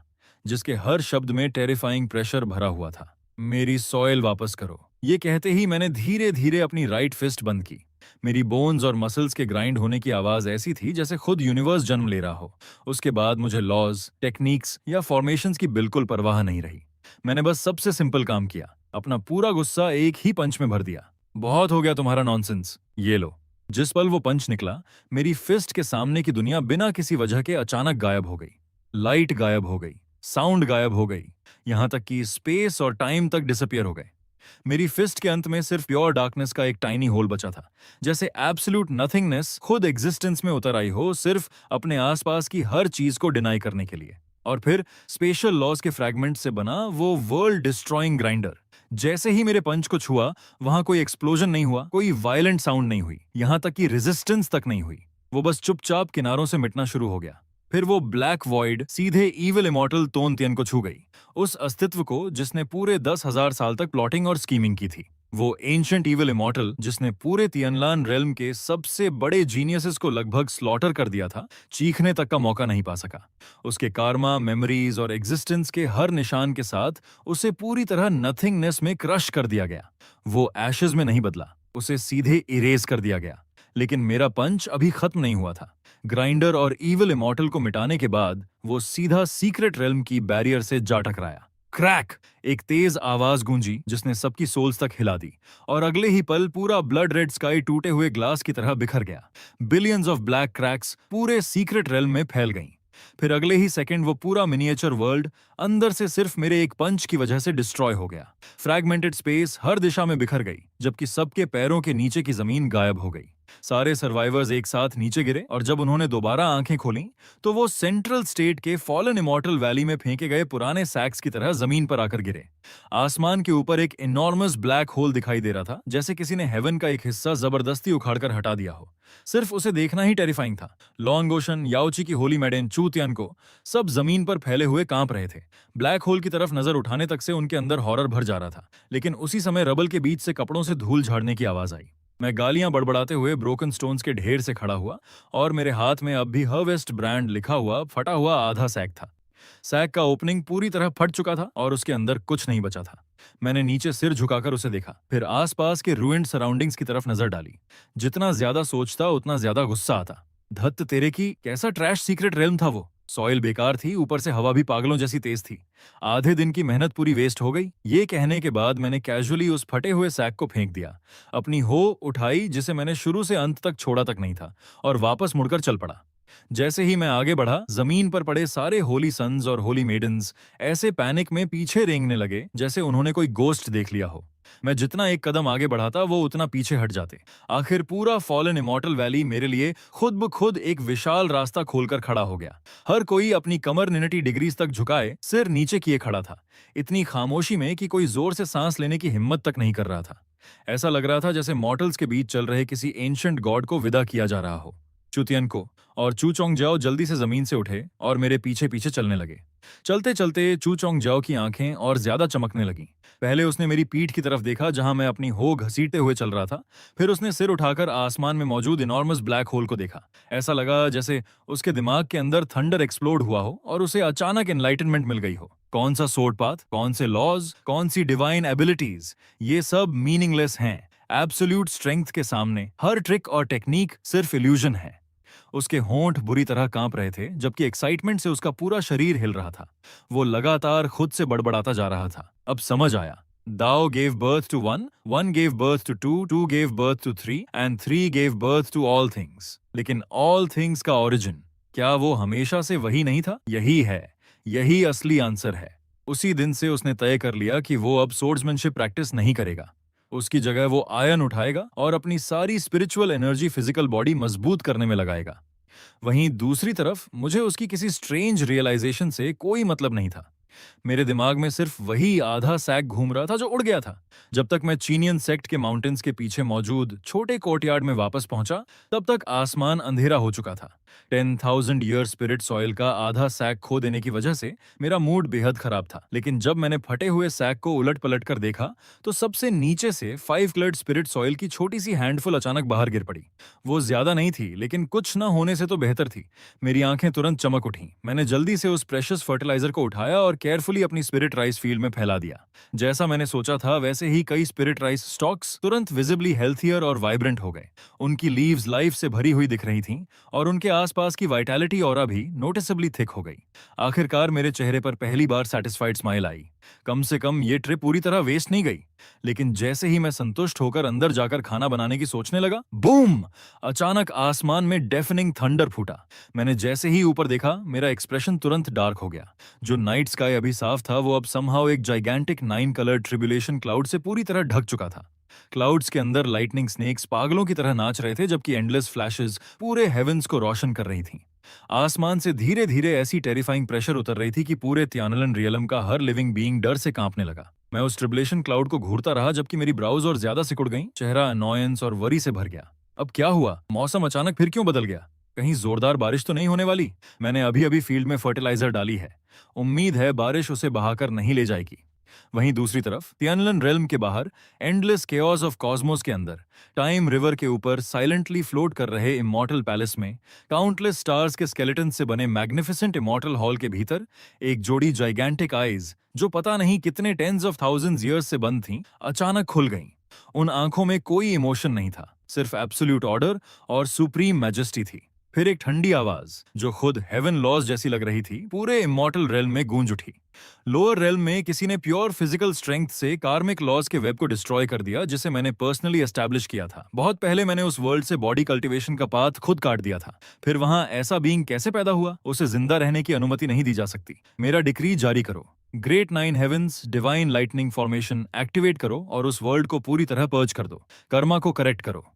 जिसके हर शब्द में टेरिफाइंग प्रेशर भरा हुआ था, मेरी सॉइल वापस करो। ये कहते ही मैंने धीरे धीरे अपनी राइट फिस्ट बंद की। मेरी बोन्स और मसल्स के ग्राइंड होने की आवाज ऐसी थी जैसे खुद यूनिवर्स जन्म ले रहा हो। उसके बाद मुझे लॉज, टेक्निक्स या फॉर्मेशंस की बिल्कुल परवाह नहीं रही। मैंने बस सबसे सिंपल काम किया, अपना पूरा गुस्सा एक ही पंच में भर दिया। बहुत हो गया तुम्हारा नॉनसेंस, ये लो। जिस पल वो पंच निकला, मेरी फिस्ट के सामने की दुनिया बिना किसी वजह के अचानक गायब हो गई। लाइट गायब हो गई, साउंड गायब हो गई, यहां तक कि स्पेस और टाइम तक डिसअपियर हो गए। मेरी फिस्ट के अंत में सिर्फ प्योर डार्कनेस का एक टाइनी होल बचा था, जैसे एब्सोल्यूट नथिंगनेस खुद एग्जिस्टेंस में उतर आई हो, सिर्फ अपने आसपास की हर चीज को डिनाई करने के लिए। और फिर स्पेशल लॉज के फ्रैगमेंट से बना वो वर्ल्ड डिस्ट्रॉइंग ग्राइंडर। जैसे ही मेरे पंच को छुआ, वहां कोई एक्सप्लोजन नहीं हुआ, कोई वायलेंट साउंड नहीं हुई, यहां तक कि रेजिस्टेंस तक नहीं हुई। वो बस चुपचाप किनारों से मिटना शुरू हो गया। फिर वो ब्लैक वॉइड सीधे ईविल इमॉर्टल तोनतियन को छू गई, उस अस्तित्व को जिसने पूरे 10,000 साल तक प्लॉटिंग और स्कीमिंग की थी। वो एंशिएंट ईविल इमॉर्टल जिसने पूरे तियनलान रेल्म के सबसे बड़े जीनियसेस को लगभग स्लॉटर कर दिया था, चीखने तक का मौका नहीं पा सका। उसके कार्मा, मेमोरीज और एग्जिस्टेंस के हर निशान के साथ उसे पूरी तरह नथिंगनेस में क्रश कर दिया गया। वो एशेज में नहीं बदला, उसे सीधे इरेज कर दिया गया। लेकिन मेरा पंच अभी खत्म नहीं हुआ था। ग्राइंडर और ईविल इमॉर्टल को मिटाने के बाद वो सीधा सीक्रेट रेल्म की बैरियर से जा टकराया। क्रैक! एक तेज आवाज गूंजी जिसने सबकी सोल्स तक हिला दी, और अगले ही पल पूरा ब्लड रेड स्काई टूटे हुए ग्लास की तरह बिखर गया। बिलियंस ऑफ ब्लैक क्रैक्स पूरे सीक्रेट रेल्म में फैल गईं। फिर अगले ही सेकंड वो पूरा मिनिएचर वर्ल्ड अंदर से सिर्फ मेरे एक पंच की वजह से डिस्ट्रॉय हो गया। फ्रैगमेंटेड स्पेस हर दिशा में बिखर गई, जबकि सबके पैरों के नीचे की जमीन गायब हो गई। सारे सर्वाइवर्स एक साथ नीचे गिरे, और जब उन्होंने दोबारा आंखें खोलीं, तो वो सेंट्रल स्टेट के फॉलन इमॉर्टल वैली में फेंके गए पुराने सैक्स की तरह जमीन पर आकर गिरे। आसमान के ऊपर एक इनॉर्मस ब्लैक होल दिखाई दे रहा था, जैसे किसी ने हेवन का एक हिस्सा जबरदस्ती उखाड़कर हटा दिया हो। सिर्फ उसे देखना ही टेरिफाइंग था। लॉन्ग ओशन, याओची की होली मेडेन, चू तियान को सब जमीन पर फैले हुए कांप रहे थे। ब्लैक होल की तरफ नजर उठाने तक से उनके अंदर हॉरर भर जा रहा था। लेकिन उसी समय रबल के बीच से कपड़ों से धूल झाड़ने की आवाज आई। मैं गालियां बड़बड़ाते हुए ब्रोकन स्टोन्स के ढेर से खड़ा हुआ, और मेरे हाथ में अब भी हर्वेस्ट ब्रांड लिखा हुआ फटा हुआ आधा सैक था। सैक का ओपनिंग पूरी तरह फट चुका था और उसके अंदर कुछ नहीं बचा था। मैंने नीचे सिर झुकाकर उसे देखा, फिर आसपास के रूइंड सराउंडिंग्स की तरफ नजर डाली। जितना ज्यादा सोचता उतना ज्यादा गुस्सा आता। धत्त तेरे की, कैसा ट्रैश सीक्रेट रेल्म था वो। सॉइल बेकार थी, ऊपर से हवा भी पागलों जैसी तेज थी। आधे दिन की मेहनत पूरी वेस्ट हो गई। ये कहने के बाद मैंने कैजुअली उस फटे हुए सैक को फेंक दिया, अपनी हो उठाई जिसे मैंने शुरू से अंत तक छोड़ा तक नहीं था, और वापस मुड़कर चल पड़ा। जैसे ही मैं आगे बढ़ा, जमीन पर पड़े सारे होली सन्स और होली मेडन्स ऐसे पैनिक में पीछे रेंगने लगे जैसे उन्होंने कोई गोस्ट देख लिया हो। मैं जितना एक कदम आगे बढ़ाता, वो उतना पीछे हट जाते। आखिर पूरा फॉलन इमॉर्टल वैली मेरे लिए खुद ब खुद एक विशाल रास्ता खोलकर खड़ा हो गया। हर कोई अपनी कमर 90 डिग्रीज तक झुकाए सिर नीचे किए खड़ा था, इतनी खामोशी में कि कोई जोर से सांस लेने की हिम्मत तक नहीं कर रहा था। ऐसा लग रहा था जैसे मॉर्टल्स के बीच चल रहे किसी एंशिएंट गॉड को विदा किया जा रहा हो। चुतियन को और चू चोंग जाओ जल्दी से जमीन से उठे और मेरे पीछे पीछे चलने लगे। चलते चलते चू चोंग जाओ की आंखें और ज्यादा चमकने लगीं। पहले उसने मेरी पीठ की तरफ देखा जहां मैं अपनी हो घसीटते हुए चल रहा था। फिर उसने सिर उठाकर आसमान में मौजूद इनॉर्मस ब्लैक होल को देखा। ऐसा लगा जैसे उसके दिमाग के अंदर थंडर एक्सप्लोड हुआ हो और उसे अचानक एनलाइटनमेंट मिल गई हो। कौन सा सोर्ड पाथ, कौन से लॉज, कौन सी डिवाइन एबिलिटीज, ये सब मीनिंगलेस हैं। एब्सोल्यूट स्ट्रेंथ के सामने हर ट्रिक और टेक्निक सिर्फ इल्यूजन है। उसके होंठ बुरी तरह कांप रहे थे, जबकि एक्साइटमेंट से उसका पूरा शरीर हिल रहा था। वो लगातार खुद से बड़बड़ाता जा रहा था। अब समझ आया। Dao gave birth to one, one gave birth to two, two gave birth to three, and three gave birth to all things. लेकिन ऑल थिंग्स का ओरिजिन, क्या वो हमेशा से वही नहीं था? यही है, यही असली आंसर है। उसी दिन से उसने तय कर लिया कि वो अब सोर्ड्समैनशिप प्रैक्टिस नहीं करेगा। उसकी जगह वो आयन उठाएगा और अपनी सारी स्पिरिचुअल एनर्जी फिजिकल बॉडी मजबूत करने में लगाएगा। वहीं दूसरी तरफ मुझे उसकी किसी स्ट्रेंज रियलाइजेशन से कोई मतलब नहीं था। मेरे दिमाग में सिर्फ वही आधा सैक घूम रहा था जो उड़ गया था। जब तक मैं चीनियन सेक्ट के माउंटेन्स के पीछे मौजूद छोटे कोर्टयार्ड में वापस पहुंचा, तब तक आसमान अंधेरा हो चुका था। 10,000 ईयर स्पिरिट सॉइल का आधा सैक खो देने की वजह से मेरा मूड बेहद खराब था। लेकिन जब मैंने फटे हुए सैक को उलट पलट कर देखा, तो सबसे नीचे से 5 क्लर्ड स्पिरिट सॉइल की छोटी सी हैंडफुल अचानक बाहर गिर पड़ी। वो ज्यादा नहीं थी, लेकिन कुछ न होने से तो बेहतर थी। मेरी आंखें तुरंत चमक उठी। मैंने जल्दी से उस प्रेशियस फर्टिलाइजर को उठाया और केयरफुली अपनी स्पिरिट राइस फील्ड में फैला दिया। जैसा मैंने सोचा था, वैसे ही कई स्पिरिट राइस स्टॉक्स तुरंत विजिबली हेल्थियर और वाइब्रेंट हो गए। उनकी लीव्स लाइफ से भरी हुई दिख रही थीं, और उनके आसपास की वाइटैलिटी ऑरा भी नोटिसेबली थिक हो गई। आखिरकार मेरे चेहरे पर पहली बार सैटिस्फाइड स्माइल आई। कम से कम ये ट्रिप पूरी तरह वेस्ट नहीं गई। लेकिन जैसे ही मैं संतुष्ट होकर अंदर जाकर खाना बनाने की सोचने लगा, बूम! अचानक आसमान में डेफनिंग थंडर फूटा। मैंने जैसे ही ऊपर देखा, मेरा एक्सप्रेशन तुरंत डार्क हो गया। जो नाइट स्काई अभी साफ था, वो अब समहाउ एक जाइगेंटिक 9 कलर ट्रिब्यूलेशन क्लाउड से पूरी तरह ढक चुका था। क्लाउड्स के अंदर लाइटनिंग स्नेक्स पागलों की तरह नाच रहे थे, जबकि एंडलेस फ्लैशेस पूरे हेवंस को रोशन कर रही थीं। आसमान से धीरे धीरे ऐसी टेरिफाइंग प्रेशर उतर रही थी कि पूरे त्यानलन रियलम का हर लिविंग बीइंग डर से कांपने लगा। मैं उस ट्रिबुलेशन क्लाउड को घूरता रहा, जबकि मेरी ब्राउज और ज्यादा सिकुड़ गईं, चेहरा अनॉयंस और वरी से भर गया। अब क्या हुआ? मौसम अचानक फिर क्यों बदल गया? कहीं जोरदार बारिश तो नहीं होने वाली? मैंने अभी अभी फील्ड में फर्टिलाइजर डाली है, उम्मीद है बारिश उसे बहाकर नहीं ले जाएगी। वहीं दूसरी तरफ तियानलन रेल्म के बाहर, एंडलेस केओस ऑफ कॉस्मोस के अंदर, टाइम रिवर के ऊपर साइलेंटली फ्लोट कर रहे इमॉर्टल पैलेस में, काउंटलेस स्टार्स के स्केलेटन से बने मैग्निफिसेंट इमॉर्टल हॉल के भीतर, एक जोड़ी जाइगेंटिक आईज, जो पता नहीं कितने टेंस ऑफ थाउजेंड्स ईयर्स से बंद थीं, अचानक खुल गईं। उन आंखों में कोई इमोशन नहीं था, सिर्फ एब्सोल्यूट ऑर्डर और सुप्रीम मैजेस्टी थी। फिर एक ठंडी आवाज, जो खुद हेवन लॉज जैसी लग रही थी, पूरे इमॉर्टल रेल्म में गूंज उठी। लोअर रेल्म में किसी ने प्योर फिजिकल स्ट्रेंथ से कार्मिक लॉज के वेब को डिस्ट्रॉय कर दिया, जिसे मैंने पर्सनली एस्टैब्लिश किया था। बहुत पहले मैंने उस वर्ल्ड से बॉडी कल्टीवेशन का पाथ खुद काट दिया था। फिर वहां ऐसा बीइंग कैसे पैदा हुआ? उसे जिंदा रहने की अनुमति नहीं दी जा सकती। मेरा डिक्री जारी करो, great 9 heavens divine lightning formation activate करो और उस वर्ल्ड को पूरी तरह पर्ज कर दो। कर्मा को करेक्ट करो।